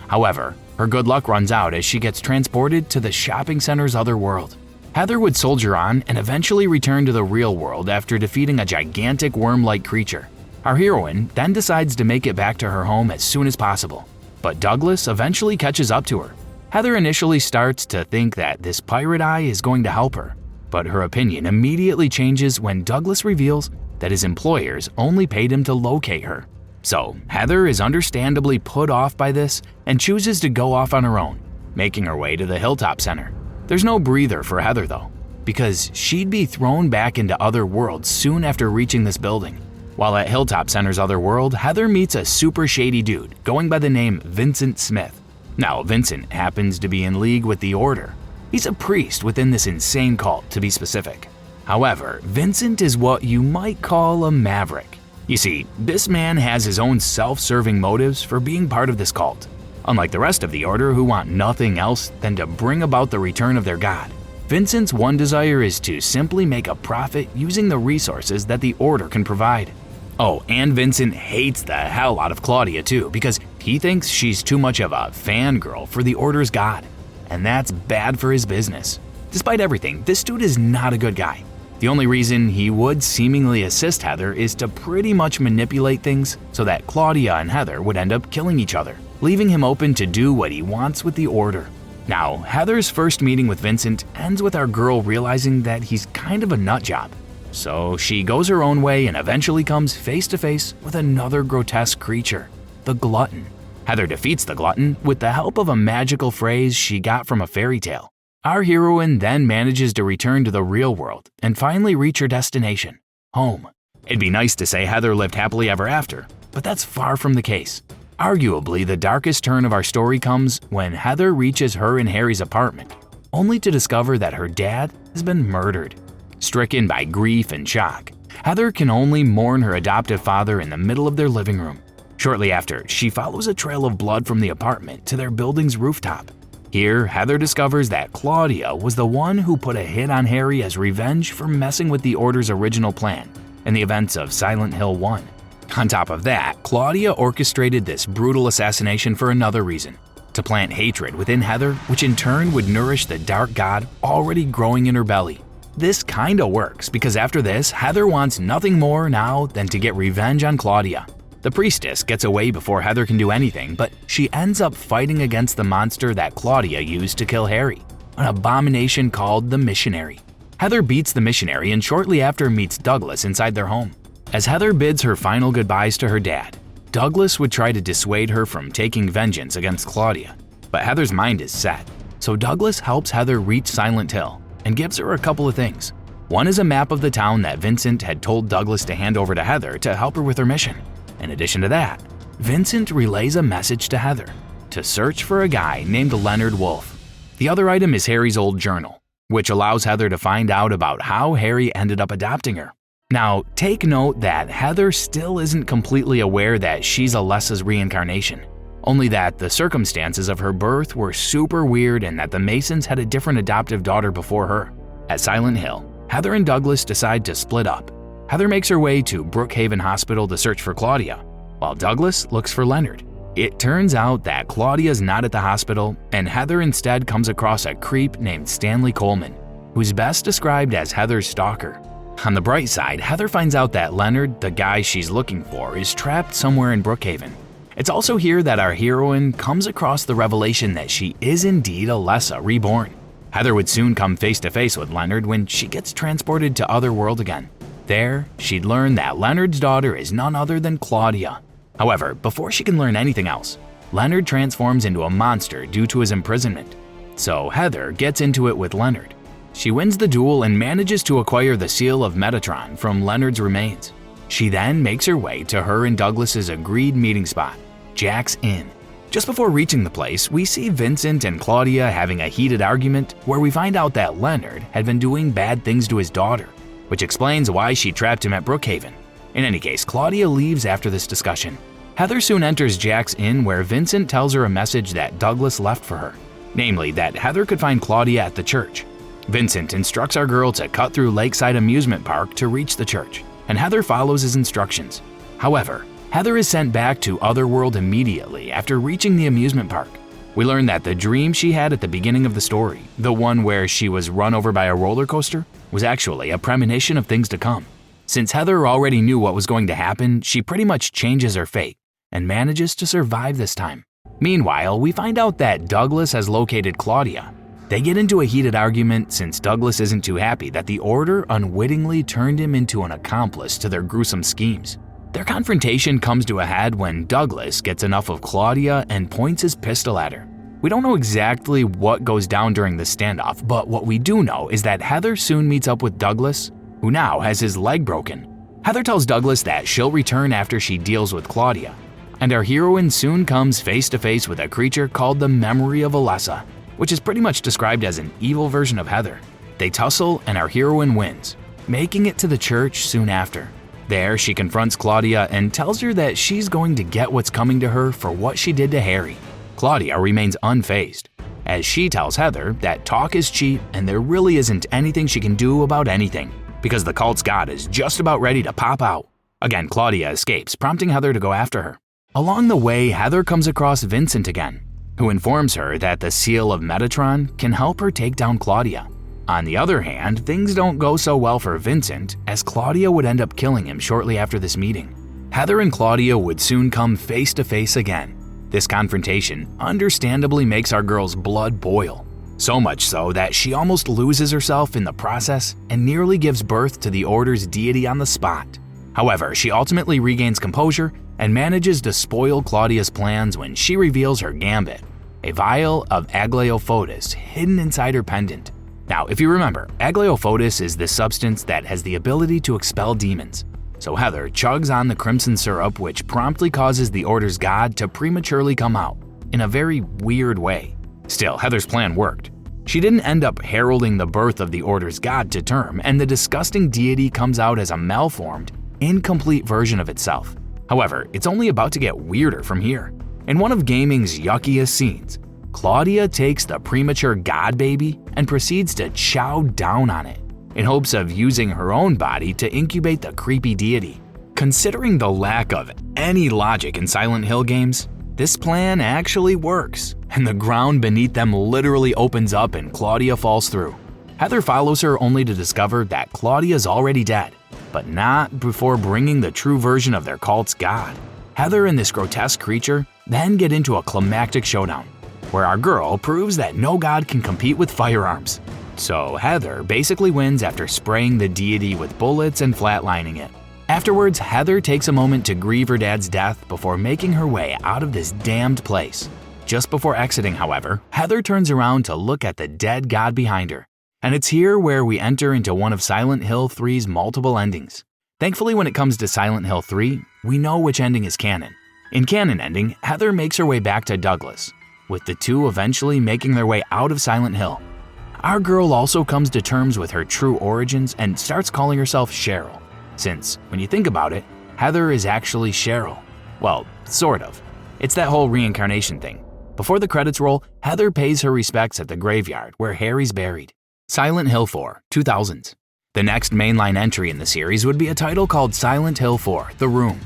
However, her good luck runs out as she gets transported to the shopping center's other world. Heather would soldier on and eventually return to the real world after defeating a gigantic worm-like creature. Our heroine then decides to make it back to her home as soon as possible, but Douglas eventually catches up to her. Heather initially starts to think that this pirate eye is going to help her, but her opinion immediately changes when Douglas reveals that his employers only paid him to locate her. So Heather is understandably put off by this and chooses to go off on her own, making her way to the Hilltop Center. There's no breather for Heather though, because she'd be thrown back into other worlds soon after reaching this building. While at Hilltop Center's other world, Heather meets a super shady dude going by the name Vincent Smith. Now, Vincent happens to be in league with the Order. He's a priest within this insane cult, to be specific. However, Vincent is what you might call a maverick. You see, this man has his own self-serving motives for being part of this cult. Unlike the rest of the Order who want nothing else than to bring about the return of their god, Vincent's one desire is to simply make a profit using the resources that the Order can provide. Oh, and Vincent hates the hell out of Claudia too, because he thinks she's too much of a fangirl for the Order's god, and that's bad for his business. Despite everything, this dude is not a good guy. The only reason he would seemingly assist Heather is to pretty much manipulate things so that Claudia and Heather would end up killing each other, leaving him open to do what he wants with the Order. Now, Heather's first meeting with Vincent ends with our girl realizing that he's kind of a nutjob. So she goes her own way and eventually comes face to face with another grotesque creature, the Glutton. Heather defeats the Glutton with the help of a magical phrase she got from a fairy tale. Our heroine then manages to return to the real world and finally reach her destination, home. It'd be nice to say Heather lived happily ever after, but that's far from the case. Arguably, the darkest turn of our story comes when Heather reaches her and Harry's apartment, only to discover that her dad has been murdered. Stricken by grief and shock, Heather can only mourn her adoptive father in the middle of their living room. Shortly after, she follows a trail of blood from the apartment to their building's rooftop. Here, Heather discovers that Claudia was the one who put a hit on Harry as revenge for messing with the Order's original plan in the events of Silent Hill 1. On top of that, Claudia orchestrated this brutal assassination for another reason, to plant hatred within Heather, which in turn would nourish the dark god already growing in her belly. This kinda works because after this, Heather wants nothing more now than to get revenge on Claudia. The priestess gets away before Heather can do anything, but she ends up fighting against the monster that Claudia used to kill Harry, an abomination called the Missionary. Heather beats the Missionary and shortly after meets Douglas inside their home. As Heather bids her final goodbyes to her dad, Douglas would try to dissuade her from taking vengeance against Claudia, but Heather's mind is set, so Douglas helps Heather reach Silent Hill and gives her a couple of things. One is a map of the town that Vincent had told Douglas to hand over to Heather to help her with her mission. In addition to that, Vincent relays a message to Heather to search for a guy named Leonard Wolf. The other item is Harry's old journal, which allows Heather to find out about how Harry ended up adopting her. Now, take note that Heather still isn't completely aware that she's Alessa's reincarnation, only that the circumstances of her birth were super weird and that the Masons had a different adoptive daughter before her. At Silent Hill, Heather and Douglas decide to split up. Heather makes her way to Brookhaven Hospital to search for Claudia, while Douglas looks for Leonard. It turns out that Claudia's not at the hospital, and Heather instead comes across a creep named Stanley Coleman, who's best described as Heather's stalker. On the bright side, Heather finds out that Leonard, the guy she's looking for, is trapped somewhere in Brookhaven. It's also here that our heroine comes across the revelation that she is indeed Alessa reborn. Heather would soon come face to face with Leonard when she gets transported to Otherworld again. There, she'd learn that Leonard's daughter is none other than Claudia. However, before she can learn anything else, Leonard transforms into a monster due to his imprisonment. So Heather gets into it with Leonard. She wins the duel and manages to acquire the Seal of Metatron from Leonard's remains. She then makes her way to her and Douglas's agreed meeting spot, Jack's Inn. Just before reaching the place, we see Vincent and Claudia having a heated argument where we find out that Leonard had been doing bad things to his daughter, which explains why she trapped him at Brookhaven. In any case, Claudia leaves after this discussion. Heather soon enters Jack's Inn where Vincent tells her a message that Douglas left for her, namely that Heather could find Claudia at the church. Vincent instructs our girl to cut through Lakeside Amusement Park to reach the church, and Heather follows his instructions. However, Heather is sent back to Otherworld immediately after reaching the amusement park, We learn that the dream she had at the beginning of the story, the one where she was run over by a roller coaster, was actually a premonition of things to come. Since Heather already knew what was going to happen, she pretty much changes her fate and manages to survive this time. Meanwhile, we find out that Douglas has located Claudia. They get into a heated argument since Douglas isn't too happy that the Order unwittingly turned him into an accomplice to their gruesome schemes. Their confrontation comes to a head when Douglas gets enough of Claudia and points his pistol at her. We don't know exactly what goes down during this standoff, but what we do know is that Heather soon meets up with Douglas, who now has his leg broken. Heather tells Douglas that she'll return after she deals with Claudia, and our heroine soon comes face to face with a creature called the Memory of Alessa, which is pretty much described as an evil version of Heather. They tussle and our heroine wins, making it to the church soon after. There, she confronts Claudia and tells her that she's going to get what's coming to her for what she did to Harry. Claudia remains unfazed, as she tells Heather that talk is cheap and there really isn't anything she can do about anything, because the cult's god is just about ready to pop out. Again, Claudia escapes, prompting Heather to go after her. Along the way, Heather comes across Vincent again, who informs her that the seal of Metatron can help her take down Claudia. On the other hand, things don't go so well for Vincent, as Claudia would end up killing him shortly after this meeting. Heather and Claudia would soon come face to face again. This confrontation understandably makes our girl's blood boil, so much so that she almost loses herself in the process and nearly gives birth to the Order's deity on the spot. However, she ultimately regains composure and manages to spoil Claudia's plans when she reveals her gambit, a vial of Aglaophotis hidden inside her pendant. Now, if you remember, Aglaophotis is the substance that has the ability to expel demons. So Heather chugs on the crimson syrup, which promptly causes the Order's god to prematurely come out, in a very weird way. Still, Heather's plan worked. She didn't end up heralding the birth of the Order's god to term, and the disgusting deity comes out as a malformed, incomplete version of itself. However, it's only about to get weirder from here. In one of gaming's yuckiest scenes, Claudia takes the premature god baby and proceeds to chow down on it, in hopes of using her own body to incubate the creepy deity. Considering the lack of any logic in Silent Hill games, this plan actually works, and the ground beneath them literally opens up and Claudia falls through. Heather follows her only to discover that Claudia's already dead, but not before bringing the true version of their cult's god. Heather and this grotesque creature then get into a climactic showdown, where our girl proves that no god can compete with firearms. So Heather basically wins after spraying the deity with bullets and flatlining it. Afterwards, Heather takes a moment to grieve her dad's death before making her way out of this damned place. Just before exiting, however, Heather turns around to look at the dead god behind her. And it's here where we enter into one of Silent Hill 3's multiple endings. Thankfully, when it comes to Silent Hill 3, we know which ending is canon. In canon ending, Heather makes her way back to Douglas, with the two eventually making their way out of Silent Hill. Our girl also comes to terms with her true origins and starts calling herself Cheryl, since, when you think about it, Heather is actually Cheryl. Well, sort of. It's that whole reincarnation thing. Before the credits roll, Heather pays her respects at the graveyard where Harry's buried. Silent Hill 4, 2000s. The next mainline entry in the series would be a title called Silent Hill 4, The Room.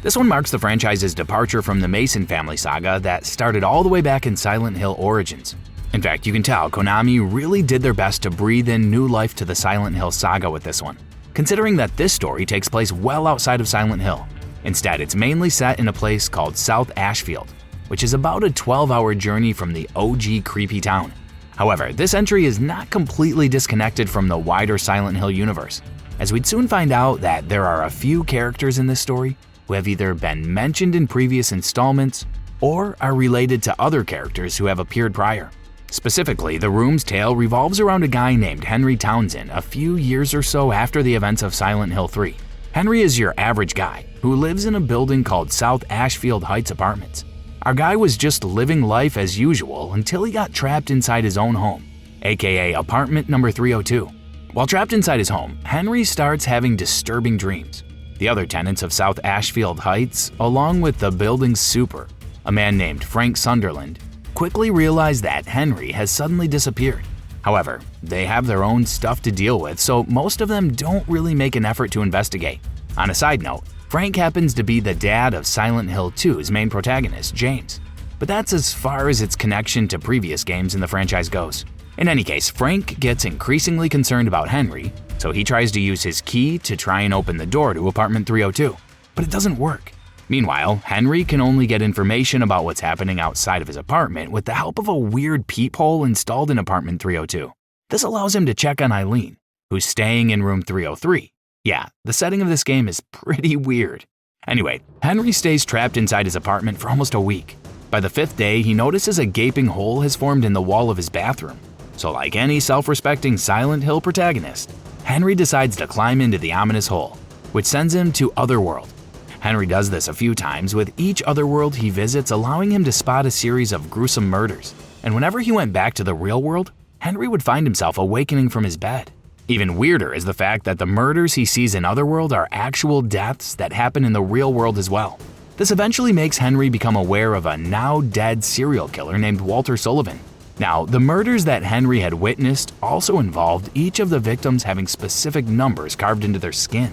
This one marks the franchise's departure from the Mason family saga that started all the way back in Silent Hill Origins. In fact, you can tell Konami really did their best to breathe in new life to the Silent Hill saga with this one, considering that this story takes place well outside of Silent Hill. Instead, it's mainly set in a place called South Ashfield, which is about a 12-hour journey from the OG creepy town. However, this entry is not completely disconnected from the wider Silent Hill universe, as we'd soon find out that there are a few characters in this story who have either been mentioned in previous installments or are related to other characters who have appeared prior. Specifically, the room's tale revolves around a guy named Henry Townsend a few years or so after the events of Silent Hill 3. Henry is your average guy who lives in a building called South Ashfield Heights Apartments. Our guy was just living life as usual until he got trapped inside his own home, aka apartment number 302. While trapped inside his home, Henry starts having disturbing dreams. The other tenants of South Ashfield Heights, along with the building's super, a man named Frank Sunderland, quickly realize that Henry has suddenly disappeared. However, they have their own stuff to deal with, so most of them don't really make an effort to investigate. On a side note, Frank happens to be the dad of Silent Hill 2's main protagonist, James. but that's as far as its connection to previous games in the franchise goes. In any case, Frank gets increasingly concerned about Henry, so he tries to use his key to try and open the door to apartment 302, but it doesn't work. Meanwhile, Henry can only get information about what's happening outside of his apartment with the help of a weird peephole installed in apartment 302. This allows him to check on Eileen, who's staying in room 303. Yeah, the setting of this game is pretty weird. Anyway, Henry stays trapped inside his apartment for almost a week. By the 5th day, he notices a gaping hole has formed in the wall of his bathroom. So like any self-respecting Silent Hill protagonist, Henry decides to climb into the ominous hole, which sends him to Otherworld. Henry does this a few times, with each Otherworld he visits allowing him to spot a series of gruesome murders. And whenever he went back to the real world, Henry would find himself awakening from his bed. Even weirder is the fact that the murders he sees in Otherworld are actual deaths that happen in the real world as well. This eventually makes Henry become aware of a now-dead serial killer named Walter Sullivan. Now, the murders that Henry had witnessed also involved each of the victims having specific numbers carved into their skin,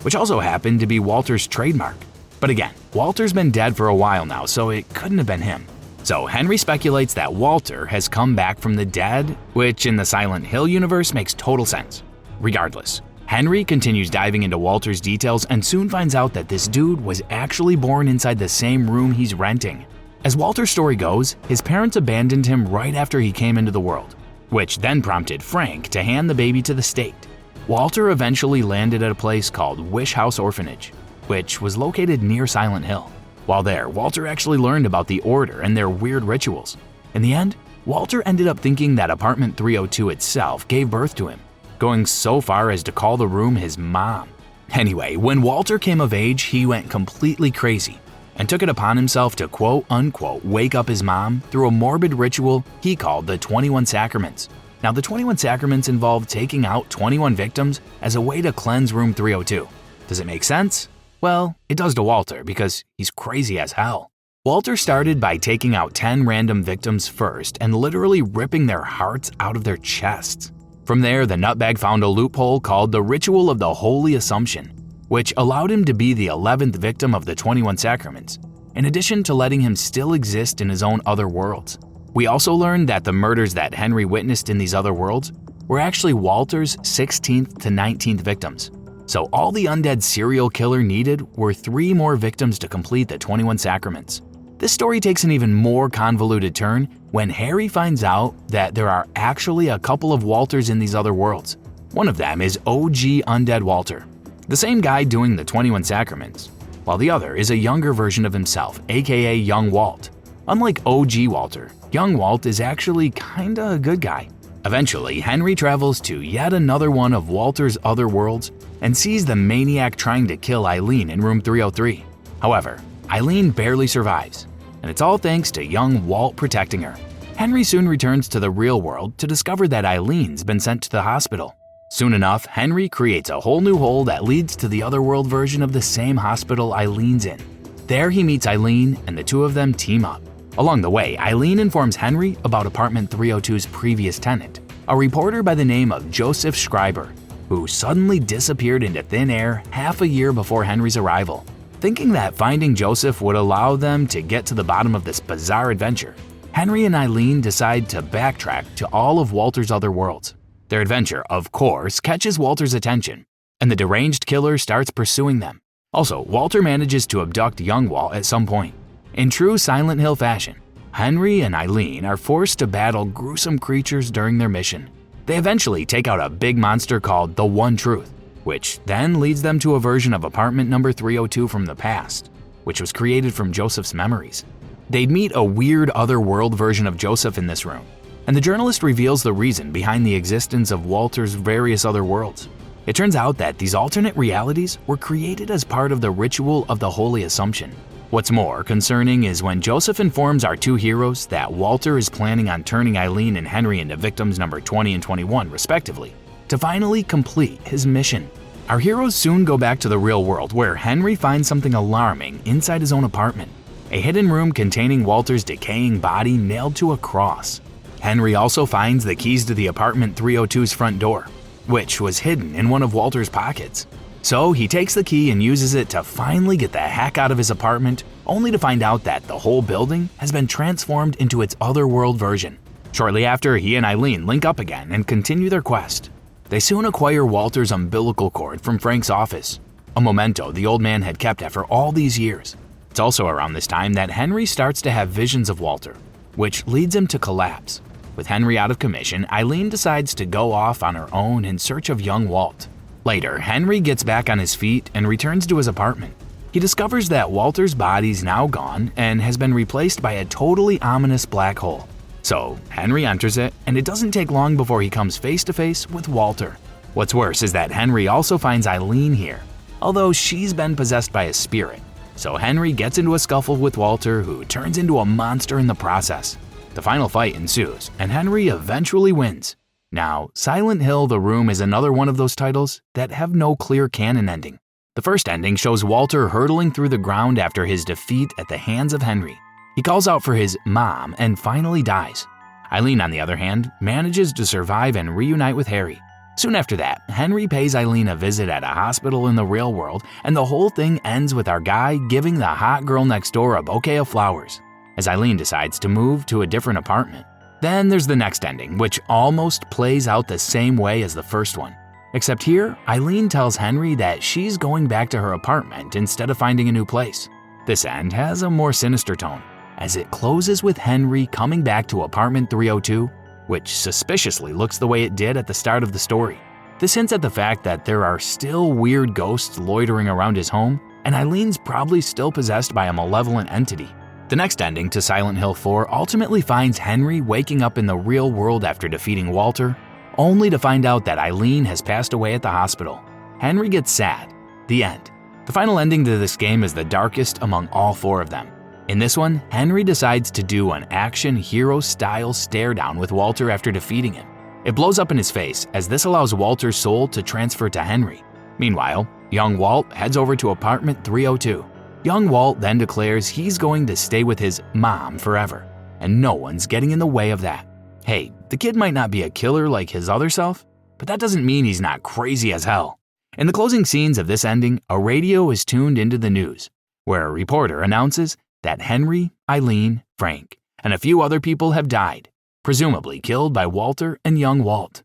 which also happened to be Walter's trademark. But again, Walter's been dead for a while now, so it couldn't have been him. So Henry speculates that Walter has come back from the dead, which in the Silent Hill universe makes total sense. Regardless, Henry continues diving into Walter's details and soon finds out that this dude was actually born inside the same room he's renting. As Walter's story goes, his parents abandoned him right after he came into the world, which then prompted Frank to hand the baby to the state. Walter eventually landed at a place called Wish House Orphanage, which was located near Silent Hill. While there, Walter actually learned about the Order and their weird rituals. In the end, Walter ended up thinking that apartment 302 itself gave birth to him, going so far as to call the room his mom. Anyway, when Walter came of age, he went completely crazy and took it upon himself to quote-unquote wake up his mom through a morbid ritual he called the 21 Sacraments. Now, the 21 Sacraments involved taking out 21 victims as a way to cleanse room 302. Does it make sense? Well, it does to Walter because he's crazy as hell. Walter started by taking out 10 random victims first and literally ripping their hearts out of their chests. From there, the nutbag found a loophole called the Ritual of the Holy Assumption, which allowed him to be the 11th victim of the 21 Sacraments, in addition to letting him still exist in his own other worlds. We also learned that the murders that Henry witnessed in these other worlds were actually Walter's 16th to 19th victims. So all the undead serial killer needed were 3 more victims to complete the 21 Sacraments. This story takes an even more convoluted turn when Harry finds out that there are actually a couple of Walters in these other worlds. One of them is OG Undead Walter, the same guy doing the 21 Sacraments, while the other is a younger version of himself, aka Young Walt. Unlike OG Walter, Young Walt is actually kinda a good guy. Eventually, Henry travels to yet another one of Walter's other worlds and sees the maniac trying to kill Eileen in room 303. However, Eileen barely survives, and it's all thanks to young Walt protecting her. Henry soon returns to the real world to discover that Eileen's been sent to the hospital. Soon enough, Henry creates a whole new hole that leads to the otherworld version of the same hospital Eileen's in. There he meets Eileen and the two of them team up. Along the way, Eileen informs Henry about apartment 302's previous tenant, a reporter by the name of Joseph Schreiber, who suddenly disappeared into thin air half a year before Henry's arrival. Thinking that finding Joseph would allow them to get to the bottom of this bizarre adventure, Henry and Eileen decide to backtrack to all of Walter's other worlds. Their adventure, of course, catches Walter's attention, and the deranged killer starts pursuing them. Also, Walter manages to abduct young Walt at some point. In true Silent Hill fashion, Henry and Eileen are forced to battle gruesome creatures during their mission. They eventually take out a big monster called the One Truth, which then leads them to a version of apartment number 302 from the past, which was created from Joseph's memories. They'd meet a weird other-world version of Joseph in this room, and the journalist reveals the reason behind the existence of Walter's various other worlds. It turns out that these alternate realities were created as part of the Ritual of the Holy Assumption. What's more concerning is when Joseph informs our two heroes that Walter is planning on turning Eileen and Henry into victims number 20 and 21 respectively, to finally complete his mission. Our heroes soon go back to the real world where Henry finds something alarming inside his own apartment, a hidden room containing Walter's decaying body nailed to a cross. Henry also finds the keys to the apartment 302's front door, which was hidden in one of Walter's pockets. So he takes the key and uses it to finally get the heck out of his apartment only to find out that the whole building has been transformed into its otherworld version. Shortly after, he and Eileen link up again and continue their quest. They soon acquire Walter's umbilical cord from Frank's office, a memento the old man had kept after all these years. It's also around this time that Henry starts to have visions of Walter, which leads him to collapse. With Henry out of commission, Eileen decides to go off on her own in search of young Walt. Later, Henry gets back on his feet and returns to his apartment. He discovers that Walter's body's now gone and has been replaced by a totally ominous black hole. So Henry enters it, and it doesn't take long before he comes face to face with Walter. What's worse is that Henry also finds Eileen here, although she's been possessed by a spirit. So Henry gets into a scuffle with Walter, who turns into a monster in the process. The final fight ensues, and Henry eventually wins. Now, Silent Hill: The Room is another one of those titles that have no clear canon ending. The first ending shows Walter hurtling through the ground after his defeat at the hands of Henry. He calls out for his mom and finally dies. Eileen, on the other hand, manages to survive and reunite with Harry. Soon after that, Henry pays Eileen a visit at a hospital in the real world, and the whole thing ends with our guy giving the hot girl next door a bouquet of flowers, as Eileen decides to move to a different apartment. Then there's the next ending, which almost plays out the same way as the first one. Except here, Eileen tells Henry that she's going back to her apartment instead of finding a new place. This end has a more sinister tone, as it closes with Henry coming back to apartment 302, which suspiciously looks the way it did at the start of the story. This hints at the fact that there are still weird ghosts loitering around his home, and Eileen's probably still possessed by a malevolent entity. The next ending to Silent Hill 4 ultimately finds Henry waking up in the real world after defeating Walter, only to find out that Eileen has passed away at the hospital. Henry gets sad. The end. The final ending to this game is the darkest among all four of them. In this one, Henry decides to do an action hero-style stare-down with Walter after defeating him. It blows up in his face, as this allows Walter's soul to transfer to Henry. Meanwhile, young Walt heads over to apartment 302. Young Walt then declares he's going to stay with his mom forever, and no one's getting in the way of that. Hey, the kid might not be a killer like his other self, but that doesn't mean he's not crazy as hell. In the closing scenes of this ending, a radio is tuned into the news, where a reporter announces that Henry, Eileen, Frank, and a few other people have died, presumably killed by Walter and young Walt.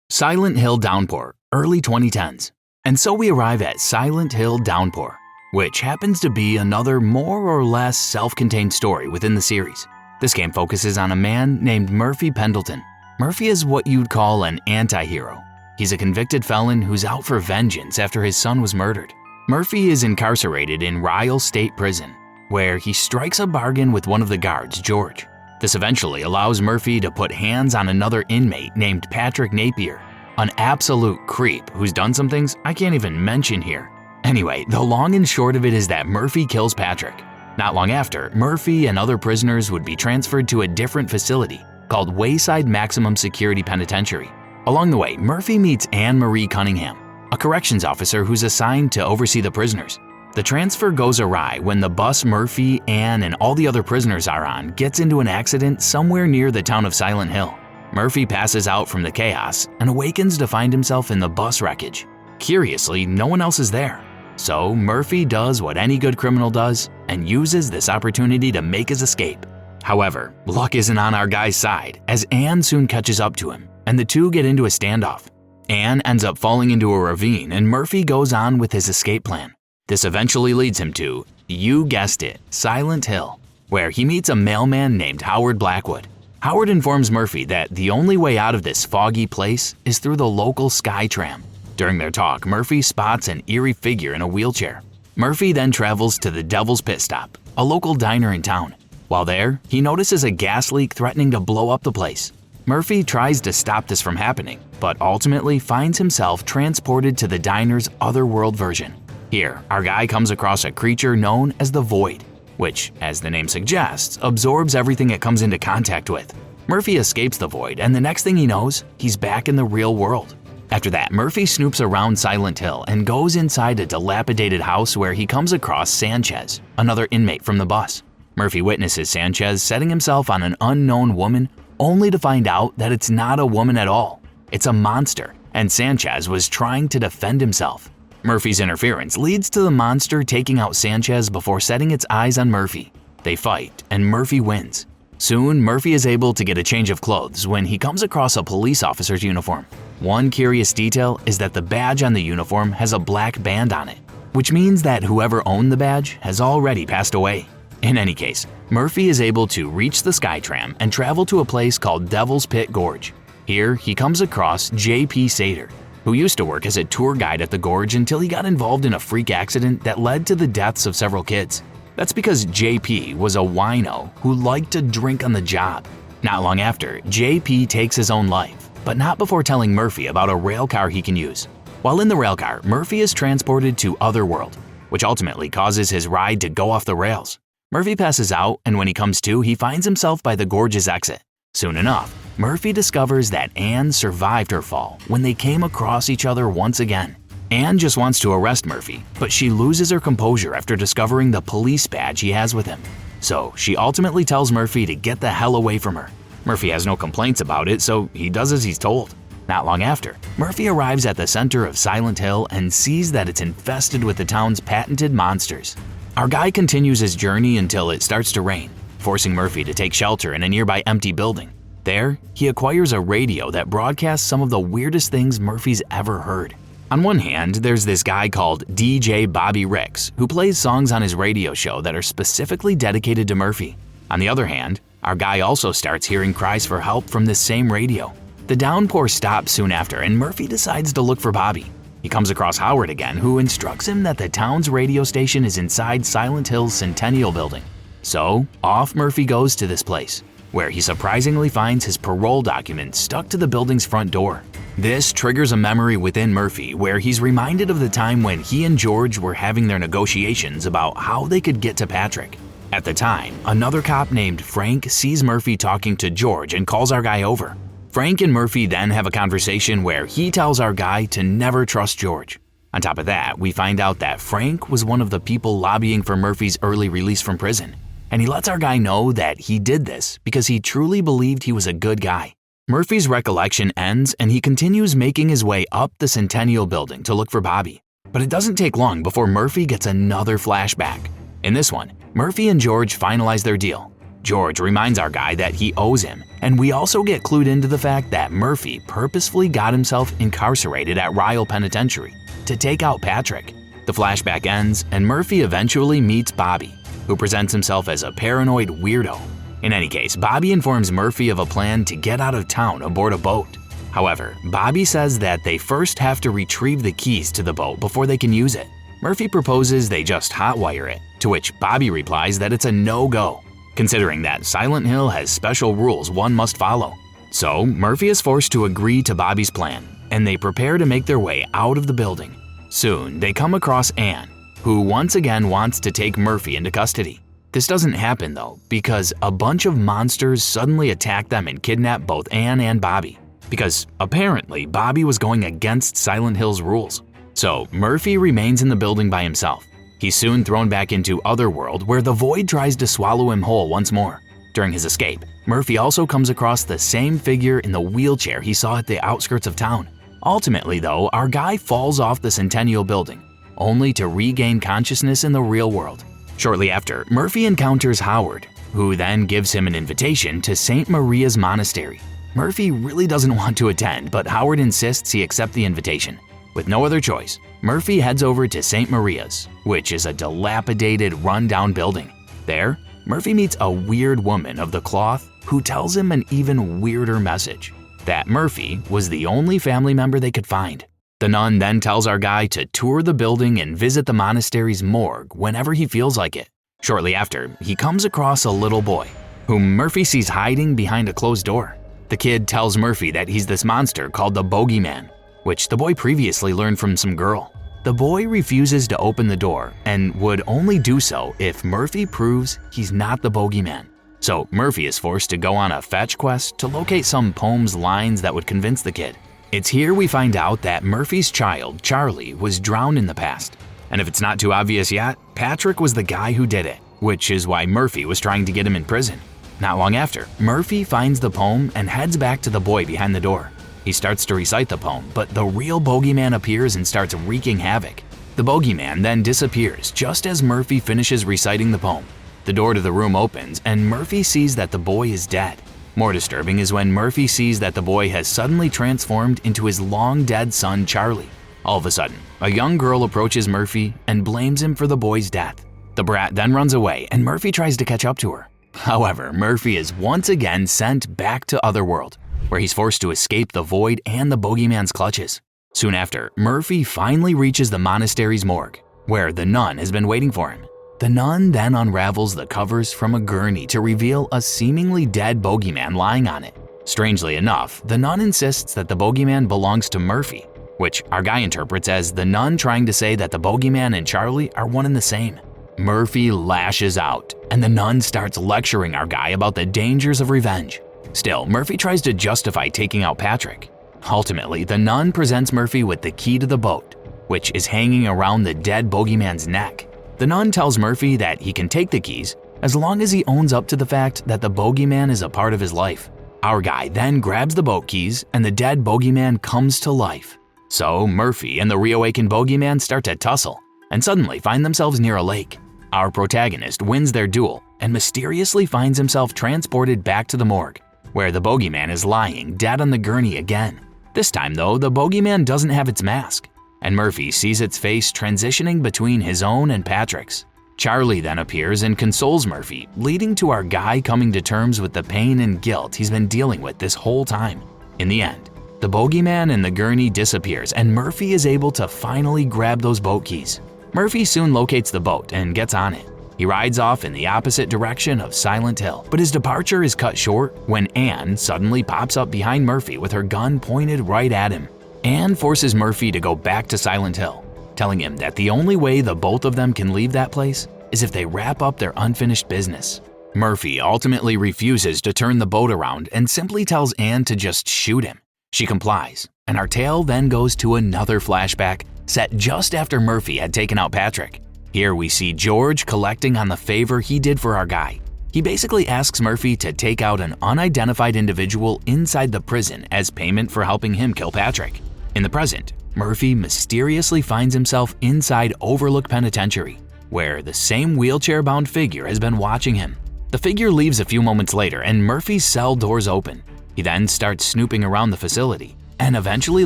Silent Hill Downpour, early 2010s. And so we arrive at Silent Hill Downpour, which happens to be another more or less self-contained story within the series. This game focuses on a man named Murphy Pendleton. Murphy is what you'd call an anti-hero. He's a convicted felon who's out for vengeance after his son was murdered. Murphy is incarcerated in Ryle State Prison, where he strikes a bargain with one of the guards, George. This eventually allows Murphy to put hands on another inmate named Patrick Napier, an absolute creep who's done some things I can't even mention here. Anyway, the long and short of it is that Murphy kills Patrick. Not long after, Murphy and other prisoners would be transferred to a different facility called Wayside Maximum Security Penitentiary. Along the way, Murphy meets Anne Marie Cunningham, a corrections officer who's assigned to oversee the prisoners. The transfer goes awry when the bus Murphy, Anne, and all the other prisoners are on gets into an accident somewhere near the town of Silent Hill. Murphy passes out from the chaos and awakens to find himself in the bus wreckage. Curiously, no one else is there. So Murphy does what any good criminal does and uses this opportunity to make his escape. However, luck isn't on our guy's side, as Anne soon catches up to him, and the two get into a standoff. Anne ends up falling into a ravine, and Murphy goes on with his escape plan. This eventually leads him to, you guessed it, Silent Hill, where he meets a mailman named Howard Blackwood. Howard informs Murphy that the only way out of this foggy place is through the local SkyTram. During their talk, Murphy spots an eerie figure in a wheelchair. Murphy then travels to the Devil's Pit Stop, a local diner in town. While there, he notices a gas leak threatening to blow up the place. Murphy tries to stop this from happening, but ultimately finds himself transported to the diner's otherworld version. Here, our guy comes across a creature known as the Void, which, as the name suggests, absorbs everything it comes into contact with. Murphy escapes the Void, and the next thing he knows, he's back in the real world. After that, Murphy snoops around Silent Hill and goes inside a dilapidated house where he comes across Sanchez, another inmate from the bus. Murphy witnesses Sanchez setting himself on an unknown woman, only to find out that it's not a woman at all. It's a monster, and Sanchez was trying to defend himself. Murphy's interference leads to the monster taking out Sanchez before setting its eyes on Murphy. They fight, and Murphy wins. Soon, Murphy is able to get a change of clothes when he comes across a police officer's uniform. One curious detail is that the badge on the uniform has a black band on it, which means that whoever owned the badge has already passed away. In any case, Murphy is able to reach the Skytram and travel to a place called Devil's Pit Gorge. Here, he comes across J.P. Sater, who used to work as a tour guide at the gorge until he got involved in a freak accident that led to the deaths of several kids. That's because JP was a wino who liked to drink on the job. Not long after, JP takes his own life, but not before telling Murphy about a railcar he can use. While in the railcar, Murphy is transported to Otherworld, which ultimately causes his ride to go off the rails. Murphy passes out, and when he comes to, he finds himself by the gorge's exit. Soon enough, Murphy discovers that Anne survived her fall when they came across each other once again. Anne just wants to arrest Murphy, but she loses her composure after discovering the police badge he has with him. So she ultimately tells Murphy to get the hell away from her. Murphy has no complaints about it, so he does as he's told. Not long after, Murphy arrives at the center of Silent Hill and sees that it's infested with the town's patented monsters. Our guy continues his journey until it starts to rain, forcing Murphy to take shelter in a nearby empty building. There, he acquires a radio that broadcasts some of the weirdest things Murphy's ever heard. On one hand, there's this guy called DJ Bobby Ricks, who plays songs on his radio show that are specifically dedicated to Murphy. On the other hand, our guy also starts hearing cries for help from this same radio. The downpour stops soon after, and Murphy decides to look for Bobby. He comes across Howard again, who instructs him that the town's radio station is inside Silent Hill's Centennial Building. So, off Murphy goes to this place, where he surprisingly finds his parole document stuck to the building's front door. This triggers a memory within Murphy where he's reminded of the time when he and George were having their negotiations about how they could get to Patrick. At the time, another cop named Frank sees Murphy talking to George and calls our guy over. Frank and Murphy then have a conversation where he tells our guy to never trust George. On top of that, we find out that Frank was one of the people lobbying for Murphy's early release from prison, and he lets our guy know that he did this because he truly believed he was a good guy. Murphy's recollection ends and he continues making his way up the Centennial Building to look for Bobby. But it doesn't take long before Murphy gets another flashback. In this one, Murphy and George finalize their deal. George reminds our guy that he owes him, and we also get clued into the fact that Murphy purposefully got himself incarcerated at Ryle Penitentiary to take out Patrick. The flashback ends and Murphy eventually meets Bobby, who presents himself as a paranoid weirdo. In any case, Bobby informs Murphy of a plan to get out of town aboard a boat. However, Bobby says that they first have to retrieve the keys to the boat before they can use it. Murphy proposes they just hotwire it, to which Bobby replies that it's a no-go, considering that Silent Hill has special rules one must follow. So, Murphy is forced to agree to Bobby's plan, and they prepare to make their way out of the building. Soon, they come across Anne, who once again wants to take Murphy into custody. This doesn't happen though, because a bunch of monsters suddenly attack them and kidnap both Anne and Bobby, because apparently Bobby was going against Silent Hill's rules. So Murphy remains in the building by himself. He's soon thrown back into Otherworld, where the void tries to swallow him whole once more. During his escape, Murphy also comes across the same figure in the wheelchair he saw at the outskirts of town. Ultimately though, our guy falls off the Centennial Building, only to regain consciousness in the real world. Shortly after, Murphy encounters Howard, who then gives him an invitation to St. Maria's Monastery. Murphy really doesn't want to attend, but Howard insists he accept the invitation. With no other choice, Murphy heads over to St. Maria's, which is a dilapidated, run-down building. There, Murphy meets a weird woman of the cloth who tells him an even weirder message, that Murphy was the only family member they could find. The nun then tells our guy to tour the building and visit the monastery's morgue whenever he feels like it. Shortly after, he comes across a little boy, whom Murphy sees hiding behind a closed door. The kid tells Murphy that he's this monster called the Bogeyman, which the boy previously learned from some girl. The boy refuses to open the door and would only do so if Murphy proves he's not the Bogeyman. So Murphy is forced to go on a fetch quest to locate some poem's lines that would convince the kid. It's here we find out that Murphy's child, Charlie, was drowned in the past. And if it's not too obvious yet, Patrick was the guy who did it, which is why Murphy was trying to get him in prison. Not long after, Murphy finds the poem and heads back to the boy behind the door. He starts to recite the poem, but the real Bogeyman appears and starts wreaking havoc. The bogeyman then disappears just as Murphy finishes reciting the poem. The door to the room opens and Murphy sees that the boy is dead. More disturbing is when Murphy sees that the boy has suddenly transformed into his long-dead son Charlie. All of a sudden, a young girl approaches Murphy and blames him for the boy's death. The brat then runs away and Murphy tries to catch up to her. However, Murphy is once again sent back to Otherworld, where he's forced to escape the void and the bogeyman's clutches. Soon after, Murphy finally reaches the monastery's morgue, where the nun has been waiting for him. The nun then unravels the covers from a gurney to reveal a seemingly dead bogeyman lying on it. Strangely enough, the nun insists that the bogeyman belongs to Murphy, which our guy interprets as the nun trying to say that the bogeyman and Charlie are one and the same. Murphy lashes out, and the nun starts lecturing our guy about the dangers of revenge. Still, Murphy tries to justify taking out Patrick. Ultimately, the nun presents Murphy with the key to the boat, which is hanging around the dead bogeyman's neck. The nun tells Murphy that he can take the keys as long as he owns up to the fact that the bogeyman is a part of his life. Our guy then grabs the boat keys and the dead bogeyman comes to life. So Murphy and the reawakened bogeyman start to tussle and suddenly find themselves near a lake. Our protagonist wins their duel and mysteriously finds himself transported back to the morgue, where the bogeyman is lying dead on the gurney again. This time though, the bogeyman doesn't have its mask, and Murphy sees its face transitioning between his own and Patrick's. Charlie then appears and consoles Murphy, leading to our guy coming to terms with the pain and guilt he's been dealing with this whole time. In the end, the bogeyman and the gurney disappears and Murphy is able to finally grab those boat keys. Murphy soon locates the boat and gets on it. He rides off in the opposite direction of Silent Hill, but his departure is cut short when Anne suddenly pops up behind Murphy with her gun pointed right at him. Anne forces Murphy to go back to Silent Hill, telling him that the only way the both of them can leave that place is if they wrap up their unfinished business. Murphy ultimately refuses to turn the boat around and simply tells Anne to just shoot him. She complies, and our tale then goes to another flashback set just after Murphy had taken out Patrick. Here we see George collecting on the favor he did for our guy. He basically asks Murphy to take out an unidentified individual inside the prison as payment for helping him kill Patrick. In the present, Murphy mysteriously finds himself inside Overlook Penitentiary, where the same wheelchair-bound figure has been watching him. The figure leaves a few moments later and Murphy's cell doors open. He then starts snooping around the facility and eventually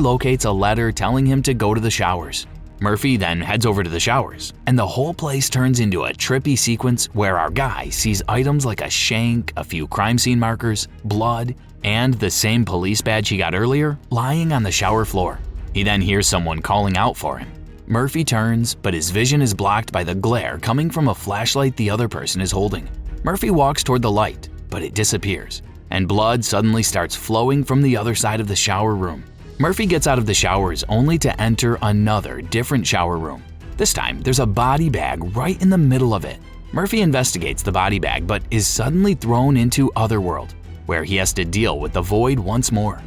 locates a letter telling him to go to the showers. Murphy then heads over to the showers, and the whole place turns into a trippy sequence where our guy sees items like a shank, a few crime scene markers, blood, and the same police badge he got earlier lying on the shower floor. He then hears someone calling out for him. Murphy turns, but his vision is blocked by the glare coming from a flashlight the other person is holding. Murphy walks toward the light, but it disappears, and blood suddenly starts flowing from the other side of the shower room. Murphy gets out of the showers only to enter another different shower room. This time, there's a body bag right in the middle of it. Murphy investigates the body bag but is suddenly thrown into Otherworld, where he has to deal with the void once more.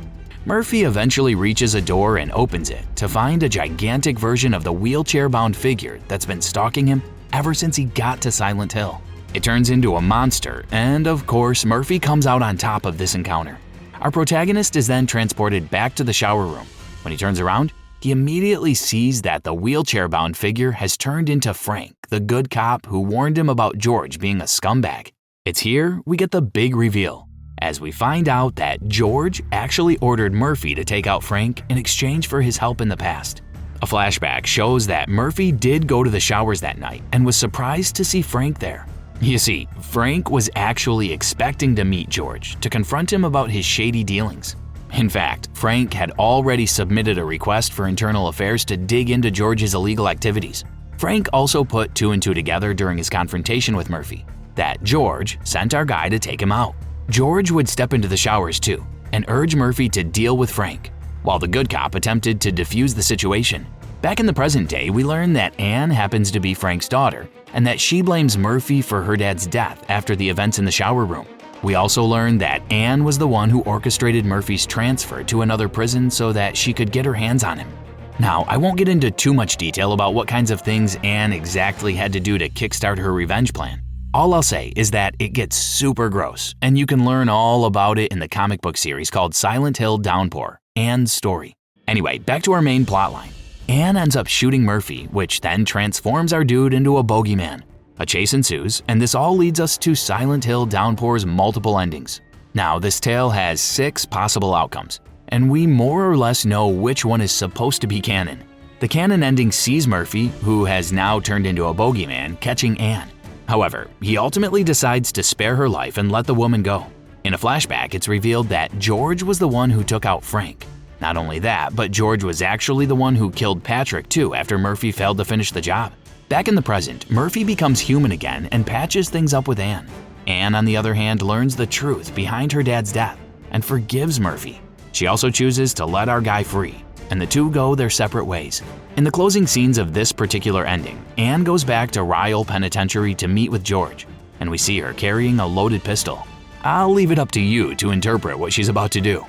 Murphy eventually reaches a door and opens it to find a gigantic version of the wheelchair-bound figure that's been stalking him ever since he got to Silent Hill. It turns into a monster, and of course, Murphy comes out on top of this encounter. Our protagonist is then transported back to the shower room. When he turns around, he immediately sees that the wheelchair-bound figure has turned into Frank, the good cop who warned him about George being a scumbag. It's here we get the big reveal, as we find out that George actually ordered Murphy to take out Frank in exchange for his help in the past. A flashback shows that Murphy did go to the showers that night and was surprised to see Frank there. You see, Frank was actually expecting to meet George to confront him about his shady dealings. In fact, Frank had already submitted a request for internal affairs to dig into George's illegal activities. Frank also put two and two together during his confrontation with Murphy, that George sent our guy to take him out. George would step into the showers too and urge Murphy to deal with Frank, while the good cop attempted to defuse the situation. Back in the present day, we learn that Anne happens to be Frank's daughter and that she blames Murphy for her dad's death after the events in the shower room. We also learn that Anne was the one who orchestrated Murphy's transfer to another prison so that she could get her hands on him. Now, I won't get into too much detail about what kinds of things Anne exactly had to do to kickstart her revenge plan. All I'll say is that it gets super gross, and you can learn all about it in the comic book series called Silent Hill Downpour, Anne's Story. Anyway, back to our main plotline. Anne ends up shooting Murphy, which then transforms our dude into a bogeyman. A chase ensues, and this all leads us to Silent Hill Downpour's multiple endings. Now, this tale has 6 possible outcomes, and we more or less know which one is supposed to be canon. The canon ending sees Murphy, who has now turned into a bogeyman, catching Anne. However, he ultimately decides to spare her life and let the woman go. In a flashback, it's revealed that George was the one who took out Frank. Not only that, but George was actually the one who killed Patrick too after Murphy failed to finish the job. Back in the present, Murphy becomes human again and patches things up with Anne. Anne, on the other hand, learns the truth behind her dad's death and forgives Murphy. She also chooses to let our guy free, and the two go their separate ways. In the closing scenes of this particular ending, Anne goes back to Ryle Penitentiary to meet with George, and we see her carrying a loaded pistol. I'll leave it up to you to interpret what she's about to do.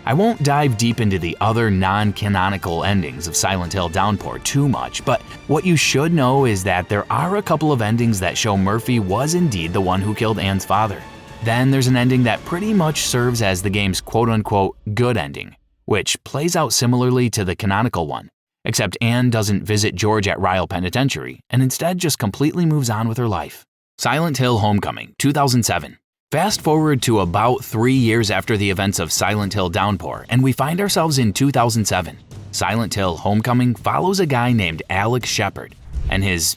I won't dive deep into the other non-canonical endings of Silent Hill Downpour too much, but what you should know is that there are a couple of endings that show Murphy was indeed the one who killed Anne's father. Then there's an ending that pretty much serves as the game's quote-unquote good ending, which plays out similarly to the canonical one, except Anne doesn't visit George at Ryle Penitentiary and instead just completely moves on with her life. Silent Hill Homecoming, 2007. Fast forward to about 3 years after the events of Silent Hill Downpour, and we find ourselves in 2007. Silent Hill Homecoming follows a guy named Alex Shepard and his,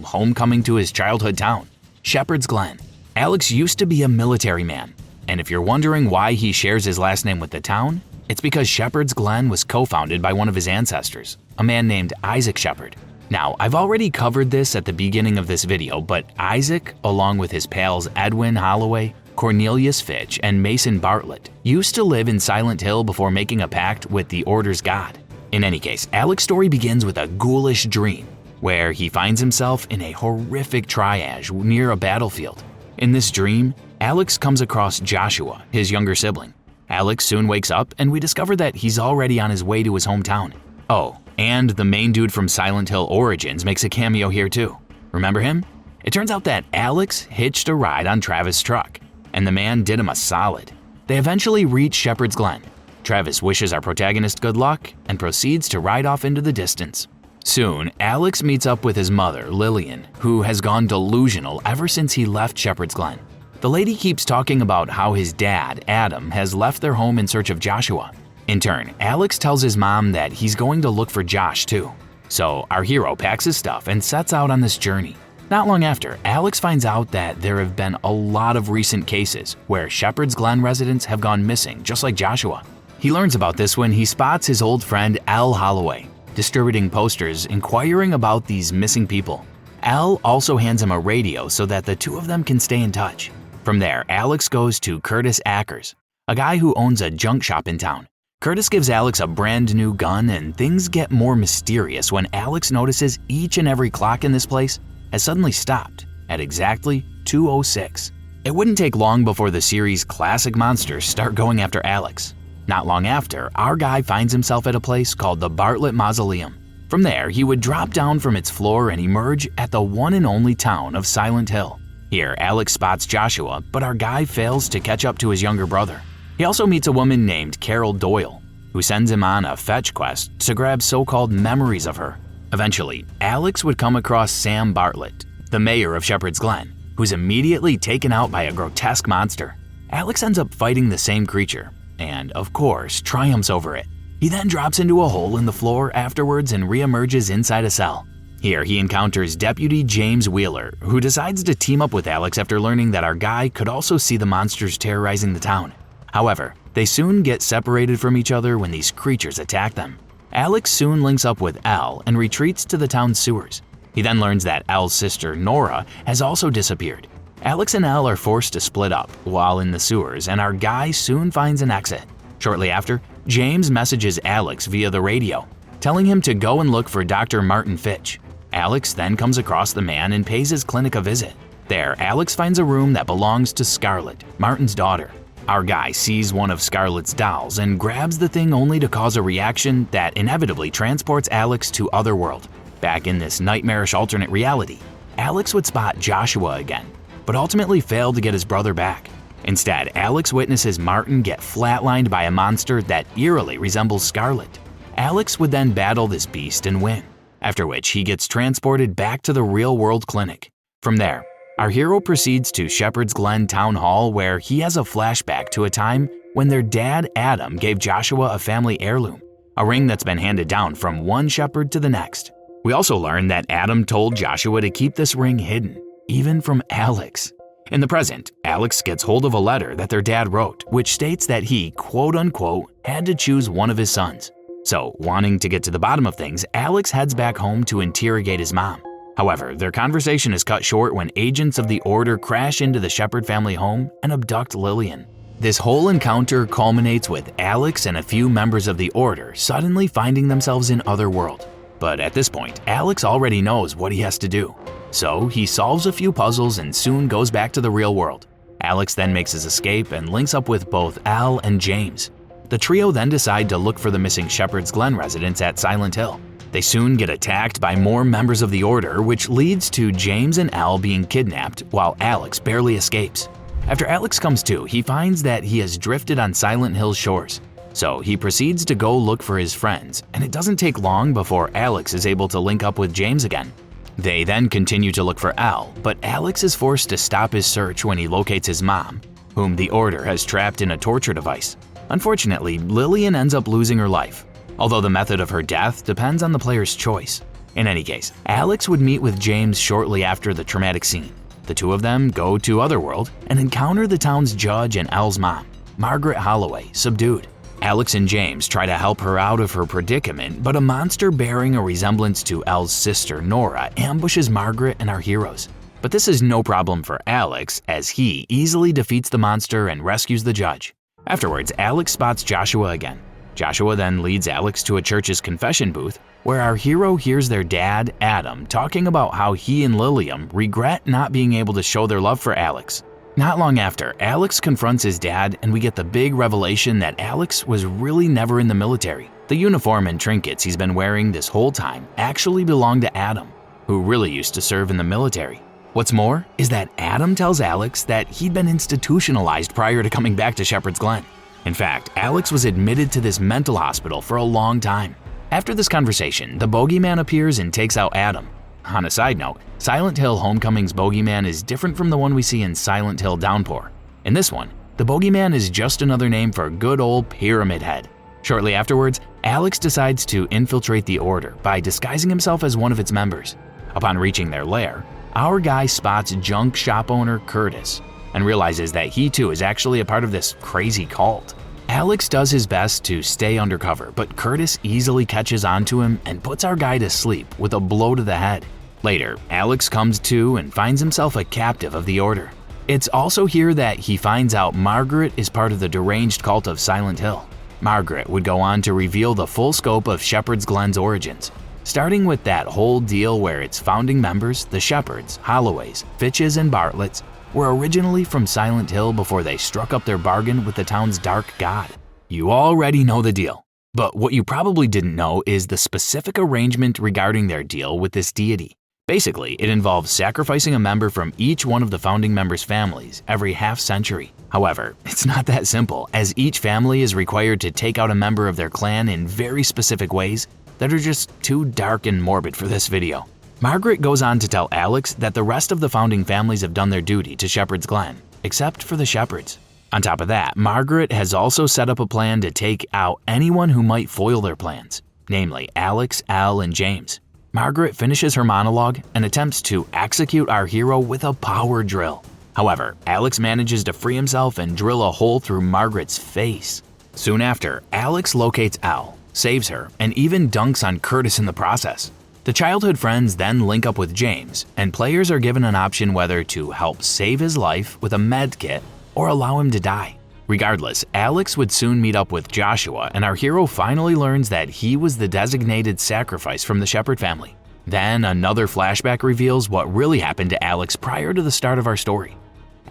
homecoming to his childhood town, Shepherd's Glen. Alex used to be a military man, and if you're wondering why he shares his last name with the town, it's because Shepherd's Glen was co-founded by one of his ancestors, a man named Isaac Shepard. Now, I've already covered this at the beginning of this video, but Isaac, along with his pals Edwin Holloway, Cornelius Fitch, and Mason Bartlett, used to live in Silent Hill before making a pact with the Order's god. In any case, Alec's story begins with a ghoulish dream, where he finds himself in a horrific triage near a battlefield. In this dream, Alex comes across Joshua, his younger sibling. Alex soon wakes up, and we discover that he's already on his way to his hometown. Oh, and the main dude from Silent Hill Origins makes a cameo here too. Remember him? It turns out that Alex hitched a ride on Travis' truck, and the man did him a solid. They eventually reach Shepherd's Glen. Travis wishes our protagonist good luck and proceeds to ride off into the distance. Soon, Alex meets up with his mother, Lillian, who has gone delusional ever since he left Shepherd's Glen. The lady keeps talking about how his dad, Adam, has left their home in search of Joshua. In turn, Alex tells his mom that he's going to look for Josh too. So our hero packs his stuff and sets out on this journey. Not long after, Alex finds out that there have been a lot of recent cases where Shepherd's Glen residents have gone missing, just like Joshua. He learns about this when he spots his old friend Al Holloway, distributing posters inquiring about these missing people. Al also hands him a radio so that the two of them can stay in touch. From there, Alex goes to Curtis Ackers, a guy who owns a junk shop in town. Curtis gives Alex a brand new gun, and things get more mysterious when Alex notices each and every clock in this place has suddenly stopped at exactly 2:06. It wouldn't take long before the series' classic monsters start going after Alex. Not long after, our guy finds himself at a place called the Bartlett Mausoleum. From there, he would drop down from its floor and emerge at the one and only town of Silent Hill. Here, Alex spots Joshua, but our guy fails to catch up to his younger brother. He also meets a woman named Carol Doyle, who sends him on a fetch quest to grab so-called memories of her. Eventually, Alex would come across Sam Bartlett, the mayor of Shepherd's Glen, who's immediately taken out by a grotesque monster. Alex ends up fighting the same creature, and of course, triumphs over it. He then drops into a hole in the floor afterwards and reemerges inside a cell. Here, he encounters Deputy James Wheeler, who decides to team up with Alex after learning that our guy could also see the monsters terrorizing the town. However, they soon get separated from each other when these creatures attack them. Alex soon links up with Al and retreats to the town's sewers. He then learns that Al's sister, Nora, has also disappeared. Alex and Al are forced to split up while in the sewers, and our guy soon finds an exit. Shortly after, James messages Alex via the radio, telling him to go and look for Dr. Martin Fitch. Alex then comes across the man and pays his clinic a visit. There, Alex finds a room that belongs to Scarlett, Martin's daughter. Our guy sees one of Scarlett's dolls and grabs the thing only to cause a reaction that inevitably transports Alex to Otherworld. Back in this nightmarish alternate reality, Alex would spot Joshua again, but ultimately failed to get his brother back. Instead, Alex witnesses Martin get flatlined by a monster that eerily resembles Scarlett. Alex would then battle this beast and win, after which he gets transported back to the real-world clinic. From there, our hero proceeds to Shepherd's Glen Town Hall, where he has a flashback to a time when their dad, Adam, gave Joshua a family heirloom, a ring that's been handed down from one shepherd to the next. We also learn that Adam told Joshua to keep this ring hidden, even from Alex. In the present, Alex gets hold of a letter that their dad wrote, which states that he, quote-unquote, had to choose one of his sons. So, wanting to get to the bottom of things, Alex heads back home to interrogate his mom. However, their conversation is cut short when agents of the Order crash into the Shepherd family home and abduct Lillian. This whole encounter culminates with Alex and a few members of the Order suddenly finding themselves in Otherworld. But at this point, Alex already knows what he has to do. So he solves a few puzzles and soon goes back to the real world. Alex then makes his escape and links up with both Al and James. The trio then decide to look for the missing Shepherd's Glen residents at Silent Hill. They soon get attacked by more members of the Order, which leads to James and Al being kidnapped while Alex barely escapes. After Alex comes to, he finds that he has drifted on Silent Hill's shores. So he proceeds to go look for his friends, and it doesn't take long before Alex is able to link up with James again. They then continue to look for Al, but Alex is forced to stop his search when he locates his mom, whom the Order has trapped in a torture device. Unfortunately, Lillian ends up losing her life, although the method of her death depends on the player's choice. In any case, Alex would meet with James shortly after the traumatic scene. The two of them go to Otherworld and encounter the town's judge and Al's mom, Margaret Holloway, subdued. Alex and James try to help her out of her predicament, but a monster bearing a resemblance to Al's sister, Nora, ambushes Margaret and our heroes. But this is no problem for Alex, as he easily defeats the monster and rescues the judge. Afterwards, Alex spots Joshua again. Joshua then leads Alex to a church's confession booth, where our hero hears their dad, Adam, talking about how he and Lillian regret not being able to show their love for Alex. Not long after, Alex confronts his dad, and we get the big revelation that Alex was really never in the military. The uniform and trinkets he's been wearing this whole time actually belong to Adam, who really used to serve in the military. What's more is that Adam tells Alex that he'd been institutionalized prior to coming back to Shepherd's Glen. In fact, Alex was admitted to this mental hospital for a long time. After this conversation, the bogeyman appears and takes out Adam. On a side note, Silent Hill Homecoming's bogeyman is different from the one we see in Silent Hill Downpour. In this one, the bogeyman is just another name for good old Pyramid Head. Shortly afterwards, Alex decides to infiltrate the Order by disguising himself as one of its members. Upon reaching their lair, our guy spots junk shop owner Curtis and realizes that he too is actually a part of this crazy cult. Alex does his best to stay undercover, but Curtis easily catches on to him and puts our guy to sleep with a blow to the head. Later, Alex comes to and finds himself a captive of the Order. It's also here that he finds out Margaret is part of the deranged cult of Silent Hill. Margaret would go on to reveal the full scope of Shepherd's Glen's origins, starting with that whole deal where its founding members, the Shepherds, Holloways, Fitches, and Bartletts, were originally from Silent Hill before they struck up their bargain with the town's dark god. You already know the deal, but what you probably didn't know is the specific arrangement regarding their deal with this deity. Basically, it involves sacrificing a member from each one of the founding members' families every half century. However, it's not that simple, as each family is required to take out a member of their clan in very specific ways that are just too dark and morbid for this video. Margaret goes on to tell Alex that the rest of the founding families have done their duty to Shepherd's Glen, except for the Shepherds. On top of that, Margaret has also set up a plan to take out anyone who might foil their plans, namely Alex, Al, and James. Margaret finishes her monologue and attempts to execute our hero with a power drill. However, Alex manages to free himself and drill a hole through Margaret's face. Soon after, Alex locates Al, saves her, and even dunks on Curtis in the process. The childhood friends then link up with James, and players are given an option whether to help save his life with a med kit or allow him to die. Regardless, Alex would soon meet up with Joshua, and our hero finally learns that he was the designated sacrifice from the Shepherd family. Then another flashback reveals what really happened to Alex prior to the start of our story.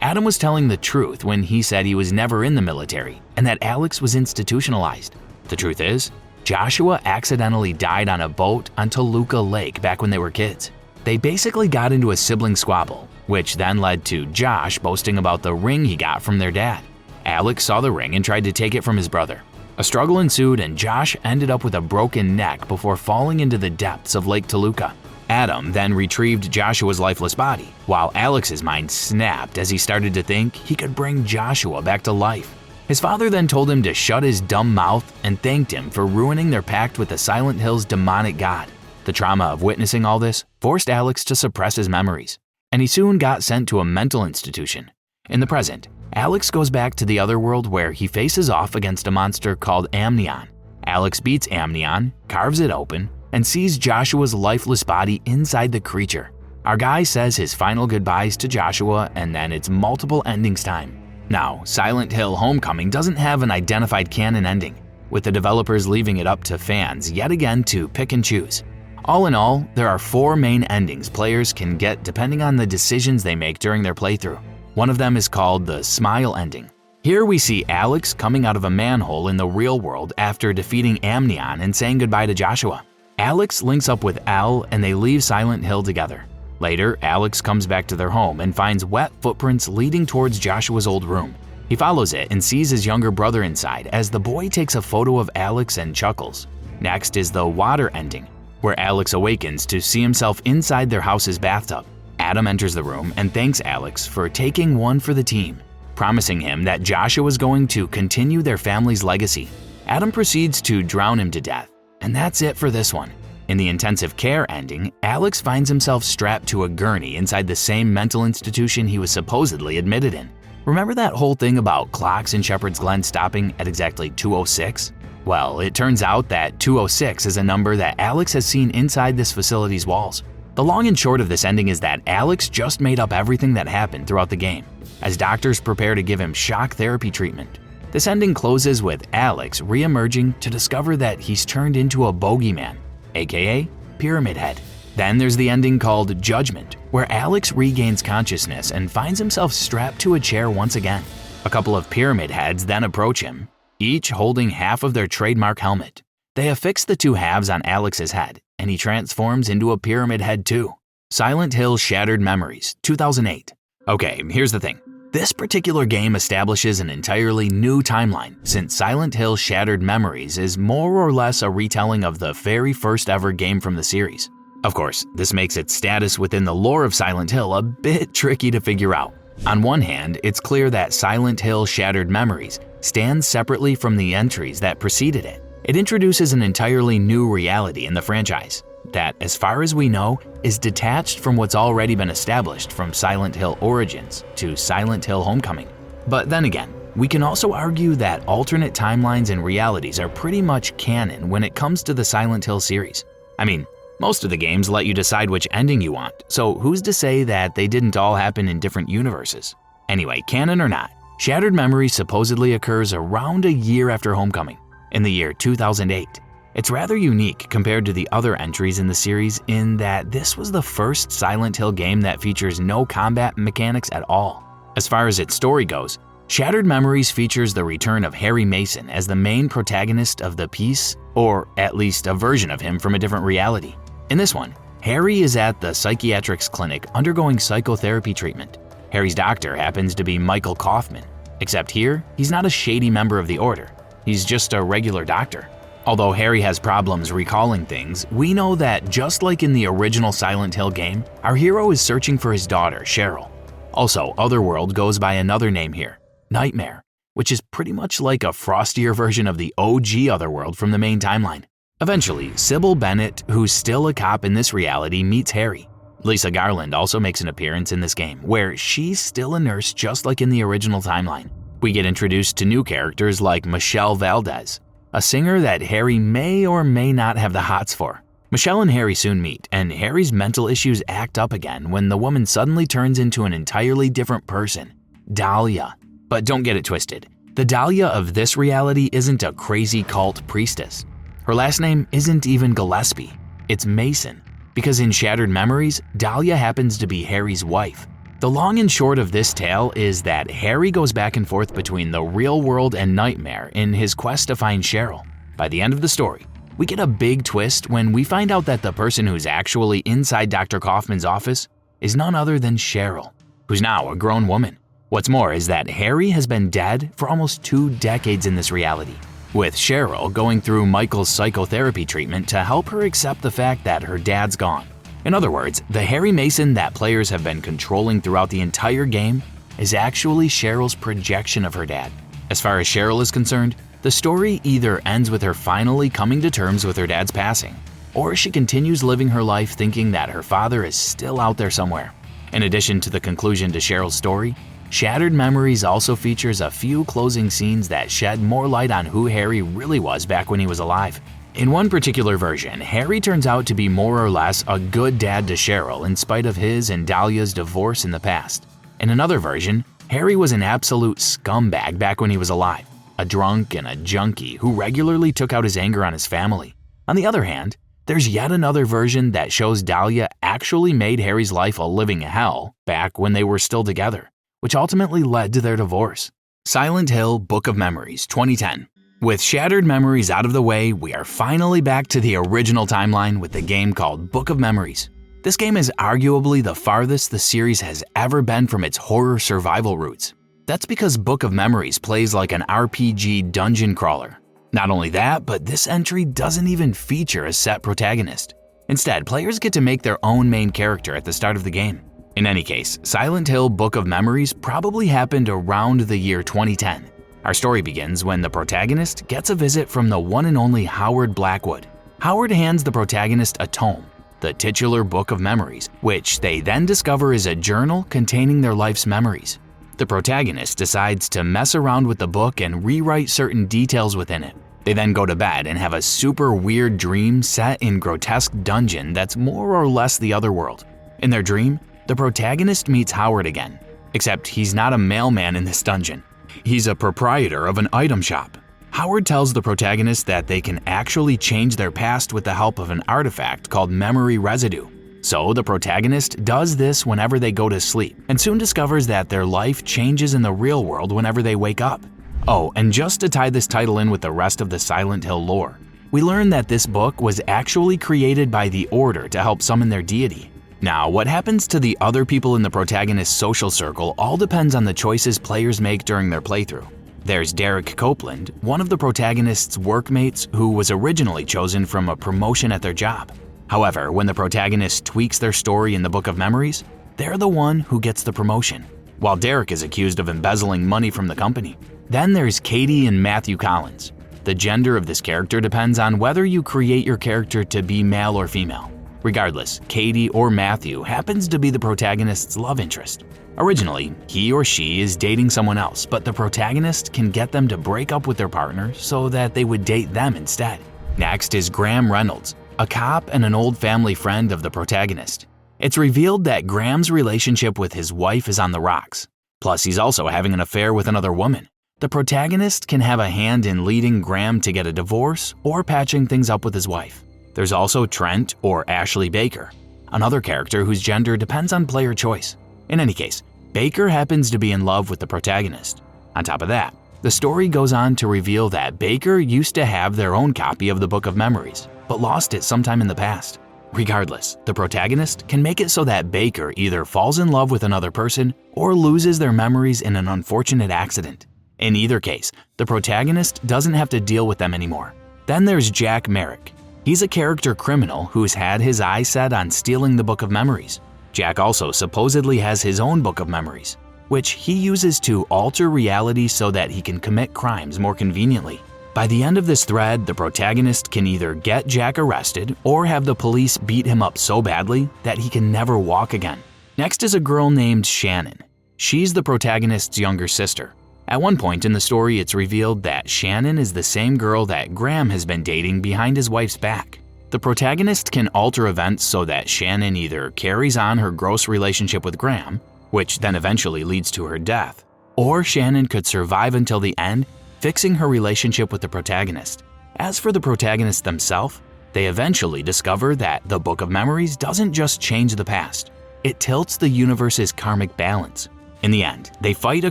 Adam was telling the truth when he said he was never in the military and that Alex was institutionalized. The truth is, Joshua accidentally died on a boat on Toluca Lake back when they were kids. They basically got into a sibling squabble, which then led to Josh boasting about the ring he got from their dad. Alex saw the ring and tried to take it from his brother. A struggle ensued and Josh ended up with a broken neck before falling into the depths of Lake Toluca. Adam then retrieved Joshua's lifeless body, while Alex's mind snapped as he started to think he could bring Joshua back to life. His father then told him to shut his dumb mouth and thanked him for ruining their pact with the Silent Hill's demonic god. The trauma of witnessing all this forced Alex to suppress his memories, and he soon got sent to a mental institution. In the present, Alex goes back to the other world where he faces off against a monster called Amnion. Alex beats Amnion, carves it open, and sees Joshua's lifeless body inside the creature. Our guy says his final goodbyes to Joshua, and then it's multiple endings time. Now, Silent Hill Homecoming doesn't have an identified canon ending, with the developers leaving it up to fans yet again to pick and choose. All in all, there are 4 main endings players can get depending on the decisions they make during their playthrough. One of them is called the Smile ending. Here we see Alex coming out of a manhole in the real world after defeating Amnion and saying goodbye to Joshua. Alex links up with Al and they leave Silent Hill together. Later, Alex comes back to their home and finds wet footprints leading towards Joshua's old room. He follows it and sees his younger brother inside as the boy takes a photo of Alex and chuckles. Next is the Water ending, where Alex awakens to see himself inside their house's bathtub. Adam enters the room and thanks Alex for taking one for the team, promising him that Joshua is going to continue their family's legacy. Adam proceeds to drown him to death, and that's it for this one. In the intensive care ending, Alex finds himself strapped to a gurney inside the same mental institution he was supposedly admitted in. Remember that whole thing about clocks in Shepherd's Glen stopping at exactly 2:06? Well, it turns out that 2:06 is a number that Alex has seen inside this facility's walls. The long and short of this ending is that Alex just made up everything that happened throughout the game, as doctors prepare to give him shock therapy treatment. This ending closes with Alex re-emerging to discover that he's turned into a bogeyman, aka Pyramid Head. Then there's the ending called Judgment, where Alex regains consciousness and finds himself strapped to a chair once again. A couple of Pyramid Heads then approach him, each holding half of their trademark helmet. They affix the 2 halves on Alex's head, and he transforms into a Pyramid Head too. Silent Hill Shattered Memories, 2008. Okay, here's the thing. This particular game establishes an entirely new timeline, since Silent Hill Shattered Memories is more or less a retelling of the very first ever game from the series. Of course, this makes its status within the lore of Silent Hill a bit tricky to figure out. On one hand, it's clear that Silent Hill Shattered Memories stands separately from the entries that preceded it. It introduces an entirely new reality in the franchise that, as far as we know, is detached from what's already been established from Silent Hill Origins to Silent Hill Homecoming. But then again, we can also argue that alternate timelines and realities are pretty much canon when it comes to the Silent Hill series. I mean, most of the games let you decide which ending you want, so who's to say that they didn't all happen in different universes? Anyway, canon or not, Shattered Memories supposedly occurs around a year after Homecoming, in the year 2008. It's rather unique compared to the other entries in the series in that this was the first Silent Hill game that features no combat mechanics at all. As far as its story goes, Shattered Memories features the return of Harry Mason as the main protagonist of the piece, or at least a version of him from a different reality. In this one, Harry is at the psychiatrics clinic undergoing psychotherapy treatment. Harry's doctor happens to be Michael Kaufman, except here, he's not a shady member of the Order. He's just a regular doctor. Although Harry has problems recalling things, we know that just like in the original Silent Hill game, our hero is searching for his daughter, Cheryl. Also, Otherworld goes by another name here, Nightmare, which is pretty much like a frostier version of the OG Otherworld from the main timeline. Eventually, Sybil Bennett, who's still a cop in this reality, meets Harry. Lisa Garland also makes an appearance in this game, where she's still a nurse just like in the original timeline. We get introduced to new characters like Michelle Valdez, a singer that Harry may or may not have the hots for. Michelle and Harry soon meet, and Harry's mental issues act up again when the woman suddenly turns into an entirely different person, Dahlia. But don't get it twisted. The Dahlia of this reality isn't a crazy cult priestess. Her last name isn't even Gillespie, it's Mason, because in Shattered Memories, Dahlia happens to be Harry's wife. The long and short of this tale is that Harry goes back and forth between the real world and Nightmare in his quest to find Cheryl. By the end of the story, we get a big twist when we find out that the person who's actually inside Dr. Kaufman's office is none other than Cheryl, who's now a grown woman. What's more is that Harry has been dead for almost 2 decades in this reality. with Cheryl going through Michael's psychotherapy treatment to help her accept the fact that her dad's gone. In other words, the Harry Mason that players have been controlling throughout the entire game is actually Cheryl's projection of her dad. As far as Cheryl is concerned, the story either ends with her finally coming to terms with her dad's passing, or she continues living her life thinking that her father is still out there somewhere. In addition to the conclusion to Cheryl's story, Shattered Memories also features a few closing scenes that shed more light on who Harry really was back when he was alive. In one particular version, Harry turns out to be more or less a good dad to Cheryl in spite of his and Dahlia's divorce in the past. In another version, Harry was an absolute scumbag back when he was alive, a drunk and a junkie who regularly took out his anger on his family. On the other hand, there's yet another version that shows Dahlia actually made Harry's life a living hell back when they were still together, which ultimately led to their divorce. Silent Hill Book of Memories 2010. With Shattered Memories out of the way, we are finally back to the original timeline with the game called Book of Memories. This game is arguably the farthest the series has ever been from its horror survival roots. That's because Book of Memories plays like an RPG dungeon crawler. Not only that, but this entry doesn't even feature a set protagonist. Instead, players get to make their own main character at the start of the game. In any case, Silent Hill Book of Memories probably happened around the year 2010. Our story begins when the protagonist gets a visit from the one and only Howard Blackwood. Howard hands the protagonist a tome, the titular Book of Memories, which they then discover is a journal containing their life's memories. The protagonist decides to mess around with the book and rewrite certain details within it. They then go to bed and have a super weird dream set in grotesque dungeon that's more or less the other world. In their dream, the protagonist meets Howard again, except he's not a mailman in this dungeon. He's a proprietor of an item shop. Howard tells the protagonist that they can actually change their past with the help of an artifact called memory residue. So the protagonist does this whenever they go to sleep and soon discovers that their life changes in the real world whenever they wake up. Oh, and just to tie this title in with the rest of the Silent Hill lore, we learn that this book was actually created by the Order to help summon their deity. Now, what happens to the other people in the protagonist's social circle all depends on the choices players make during their playthrough. There's Derek Copeland, one of the protagonist's workmates who was originally chosen from a promotion at their job. However, when the protagonist tweaks their story in the Book of Memories, they're the one who gets the promotion, while Derek is accused of embezzling money from the company. Then there's Katie and Matthew Collins. The gender of this character depends on whether you create your character to be male or female. Regardless, Katie or Matthew happens to be the protagonist's love interest. Originally, he or she is dating someone else, but the protagonist can get them to break up with their partner so that they would date them instead. Next is Graham Reynolds, a cop and an old family friend of the protagonist. It's revealed that Graham's relationship with his wife is on the rocks. Plus, he's also having an affair with another woman. The protagonist can have a hand in leading Graham to get a divorce or patching things up with his wife. There's also Trent, or Ashley Baker, another character whose gender depends on player choice. In any case, Baker happens to be in love with the protagonist. On top of that, the story goes on to reveal that Baker used to have their own copy of the Book of Memories, but lost it sometime in the past. Regardless, the protagonist can make it so that Baker either falls in love with another person or loses their memories in an unfortunate accident. In either case, the protagonist doesn't have to deal with them anymore. Then there's Jack Merrick. He's a character criminal who's had his eyes set on stealing the Book of Memories. Jack also supposedly has his own Book of Memories, which he uses to alter reality so that he can commit crimes more conveniently. By the end of this thread, the protagonist can either get Jack arrested or have the police beat him up so badly that he can never walk again. Next is a girl named Shannon. She's the protagonist's younger sister. At one point in the story, it's revealed that Shannon is the same girl that Graham has been dating behind his wife's back. The protagonist can alter events so that Shannon either carries on her gross relationship with Graham, which then eventually leads to her death, or Shannon could survive until the end, fixing her relationship with the protagonist. As for the protagonists themselves, they eventually discover that the Book of Memories doesn't just change the past, it tilts the universe's karmic balance. In the end, they fight a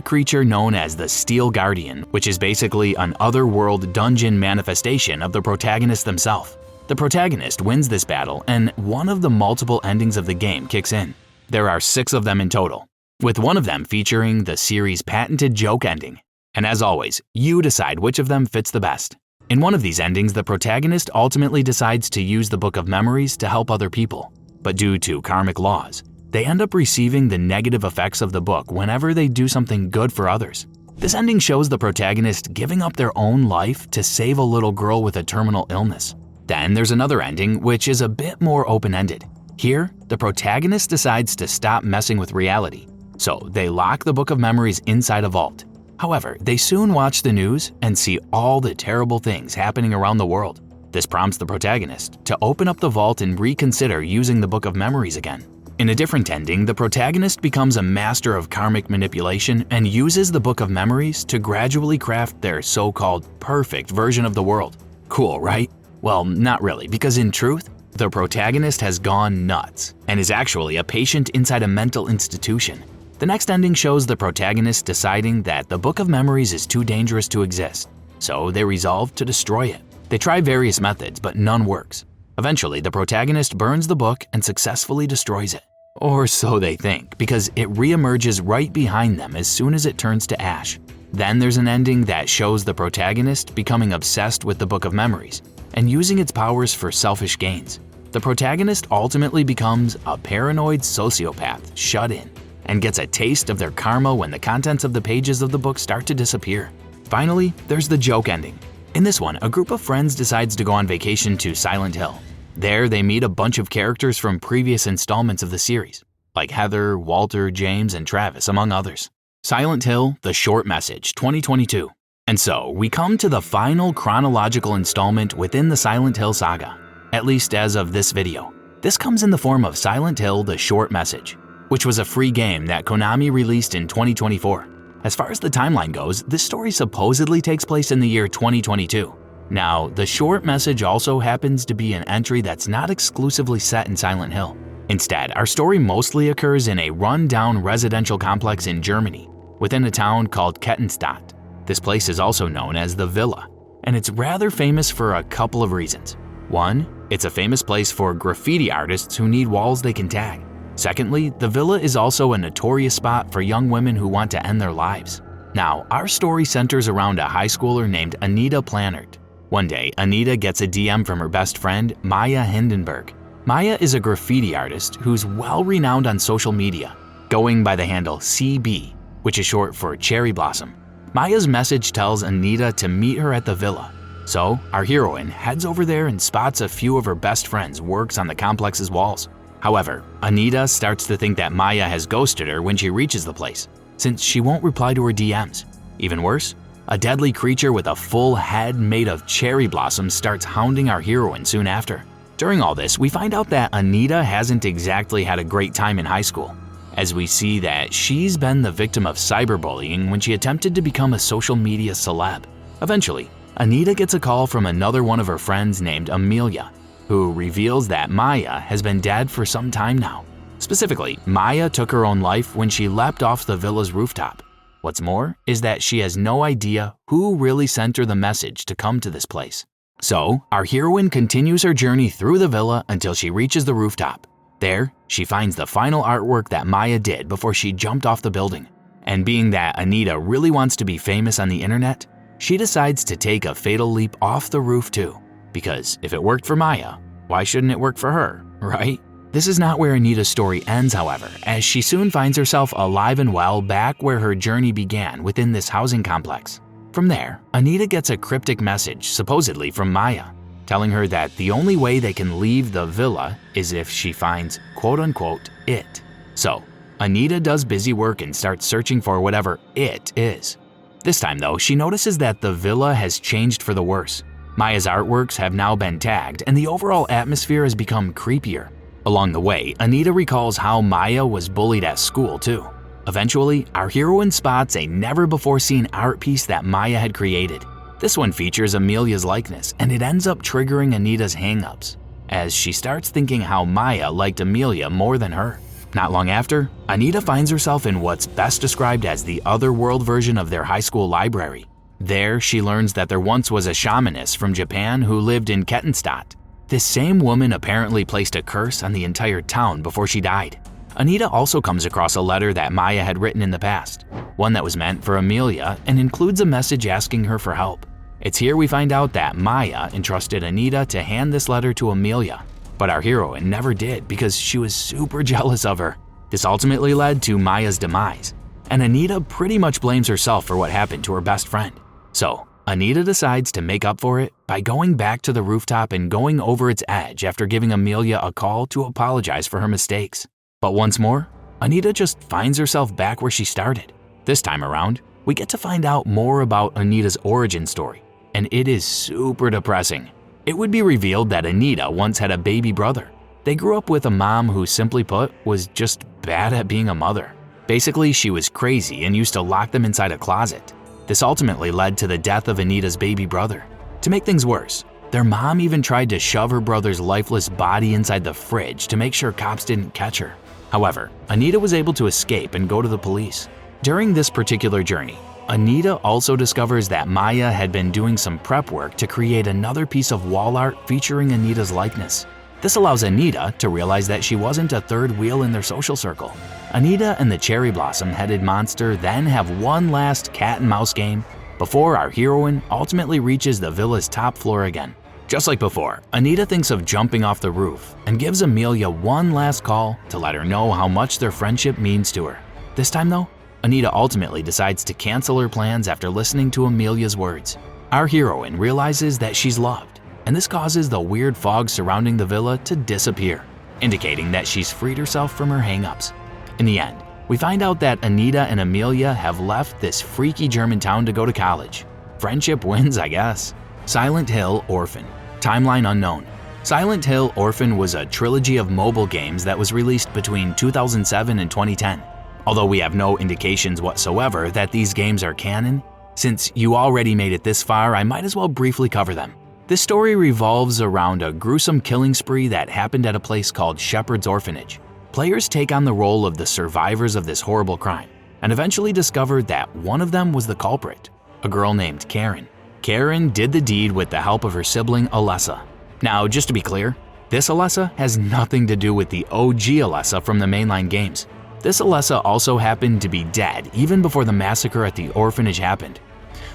creature known as the Steel Guardian, which is basically an otherworld dungeon manifestation of the protagonist themselves. The protagonist wins this battle, and one of the multiple endings of the game kicks in. There are 6 of them in total, with one of them featuring the series' patented joke ending. And as always, you decide which of them fits the best. In one of these endings, the protagonist ultimately decides to use the Book of Memories to help other people, but due to karmic laws, they end up receiving the negative effects of the book whenever they do something good for others. This ending shows the protagonist giving up their own life to save a little girl with a terminal illness. Then there's another ending which is a bit more open-ended. Here, the protagonist decides to stop messing with reality, so they lock the Book of Memories inside a vault. However, they soon watch the news and see all the terrible things happening around the world. This prompts the protagonist to open up the vault and reconsider using the Book of Memories again. In a different ending, the protagonist becomes a master of karmic manipulation and uses the Book of Memories to gradually craft their so-called perfect version of the world. Cool, right? Well, not really, because in truth, the protagonist has gone nuts and is actually a patient inside a mental institution. The next ending shows the protagonist deciding that the Book of Memories is too dangerous to exist, so they resolve to destroy it. They try various methods, but none works. Eventually, the protagonist burns the book and successfully destroys it. Or so they think, because it reemerges right behind them as soon as it turns to ash. Then there's an ending that shows the protagonist becoming obsessed with the Book of Memories and using its powers for selfish gains. The protagonist ultimately becomes a paranoid sociopath shut in and gets a taste of their karma when the contents of the pages of the book start to disappear. Finally, there's the joke ending. In this one, a group of friends decides to go on vacation to Silent Hill. There, they meet a bunch of characters from previous installments of the series, like Heather, Walter, James, and Travis, among others. Silent Hill: The Short Message, 2022. And so, we come to the final chronological installment within the Silent Hill saga, at least as of this video. This comes in the form of Silent Hill: The Short Message, which was a free game that Konami released in 2024. As far as the timeline goes, this story supposedly takes place in the year 2022. Now, the short message also happens to be an entry that's not exclusively set in Silent Hill. Instead, our story mostly occurs in a run-down residential complex in Germany, within a town called Kettenstadt. This place is also known as the Villa, and it's rather famous for a couple of reasons. One, it's a famous place for graffiti artists who need walls they can tag. Secondly, the Villa is also a notorious spot for young women who want to end their lives. Now, our story centers around a high schooler named Anita Plannert. One day, Anita gets a DM from her best friend, Maya Hindenburg. Maya is a graffiti artist who's well-renowned on social media, going by the handle CB, which is short for Cherry Blossom. Maya's message tells Anita to meet her at the Villa. So, our heroine heads over there and spots a few of her best friends' works on the complex's walls. However, Anita starts to think that Maya has ghosted her when she reaches the place, since she won't reply to her DMs. Even worse, a deadly creature with a full head made of cherry blossoms starts hounding our heroine soon after. During all this, we find out that Anita hasn't exactly had a great time in high school, as we see that she's been the victim of cyberbullying when she attempted to become a social media celeb. Eventually, Anita gets a call from another one of her friends named Amelia, who reveals that Maya has been dead for some time now. Specifically, Maya took her own life when she leapt off the villa's rooftop. What's more is that she has no idea who really sent her the message to come to this place. So, our heroine continues her journey through the villa until she reaches the rooftop. There, she finds the final artwork that Maya did before she jumped off the building. And being that Anita really wants to be famous on the internet, she decides to take a fatal leap off the roof too. Because if it worked for Maya, why shouldn't it work for her, right? This is not where Anita's story ends, however, as she soon finds herself alive and well back where her journey began within this housing complex. From there, Anita gets a cryptic message, supposedly from Maya, telling her that the only way they can leave the villa is if she finds quote-unquote it. So, Anita does busy work and starts searching for whatever it is. This time though, she notices that the villa has changed for the worse. Maya's artworks have now been tagged and the overall atmosphere has become creepier. Along the way, Anita recalls how Maya was bullied at school too. Eventually, our heroine spots a never-before-seen art piece that Maya had created. This one features Amelia's likeness, and it ends up triggering Anita's hang-ups, as she starts thinking how Maya liked Amelia more than her. Not long after, Anita finds herself in what's best described as the otherworld version of their high school library. There, she learns that there once was a shamaness from Japan who lived in Kettenstadt. This same woman apparently placed a curse on the entire town before she died. Anita also comes across a letter that Maya had written in the past, one that was meant for Amelia and includes a message asking her for help. It's here we find out that Maya entrusted Anita to hand this letter to Amelia, but our heroine never did because she was super jealous of her. This ultimately led to Maya's demise, and Anita pretty much blames herself for what happened to her best friend. So, Anita decides to make up for it by going back to the rooftop and going over its edge after giving Amelia a call to apologize for her mistakes. But once more, Anita just finds herself back where she started. This time around, we get to find out more about Anita's origin story, and it is super depressing. It would be revealed that Anita once had a baby brother. They grew up with a mom who, simply put, was just bad at being a mother. Basically, she was crazy and used to lock them inside a closet. This ultimately led to the death of Anita's baby brother. To make things worse, their mom even tried to shove her brother's lifeless body inside the fridge to make sure cops didn't catch her. However, Anita was able to escape and go to the police. During this particular journey, Anita also discovers that Maya had been doing some prep work to create another piece of wall art featuring Anita's likeness. This allows Anita to realize that she wasn't a third wheel in their social circle. Anita and the Cherry Blossom-headed monster then have one last cat and mouse game before our heroine ultimately reaches the villa's top floor again. Just like before, Anita thinks of jumping off the roof and gives Amelia one last call to let her know how much their friendship means to her. This time though, Anita ultimately decides to cancel her plans after listening to Amelia's words. Our heroine realizes that she's loved, and this causes the weird fog surrounding the villa to disappear, indicating that she's freed herself from her hang-ups. In the end, we find out that Anita and Amelia have left this freaky German town to go to college. Friendship wins, I guess. Silent Hill Orphan. Timeline unknown. Silent Hill Orphan was a trilogy of mobile games that was released between 2007 and 2010. Although we have no indications whatsoever that these games are canon, since you already made it this far, I might as well briefly cover them. This story revolves around a gruesome killing spree that happened at a place called Shepherd's Orphanage. Players take on the role of the survivors of this horrible crime, and eventually discover that one of them was the culprit, a girl named Karen. Karen did the deed with the help of her sibling Alessa. Now, just to be clear, this Alessa has nothing to do with the OG Alessa from the mainline games. This Alessa also happened to be dead even before the massacre at the orphanage happened.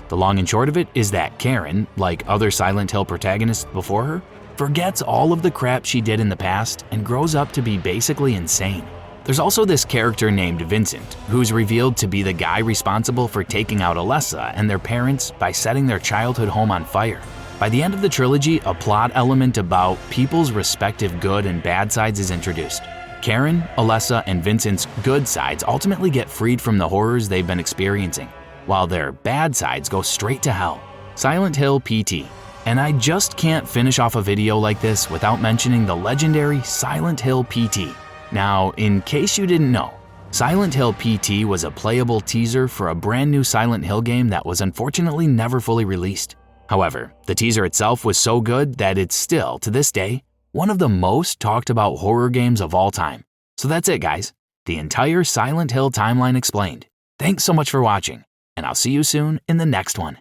The long and short of it is that Karen, like other Silent Hill protagonists before her, forgets all of the crap she did in the past and grows up to be basically insane. There's also this character named Vincent, who's revealed to be the guy responsible for taking out Alessa and their parents by setting their childhood home on fire. By the end of the trilogy, a plot element about people's respective good and bad sides is introduced. Karen, Alessa, and Vincent's good sides ultimately get freed from the horrors they've been experiencing, while their bad sides go straight to hell. Silent Hill PT. And I just can't finish off a video like this without mentioning the legendary Silent Hill PT. Now, in case you didn't know, Silent Hill PT was a playable teaser for a brand new Silent Hill game that was unfortunately never fully released. However, the teaser itself was so good that it's still, to this day, one of the most talked about horror games of all time. So that's it, guys. The entire Silent Hill timeline explained. Thanks so much for watching, and I'll see you soon in the next one.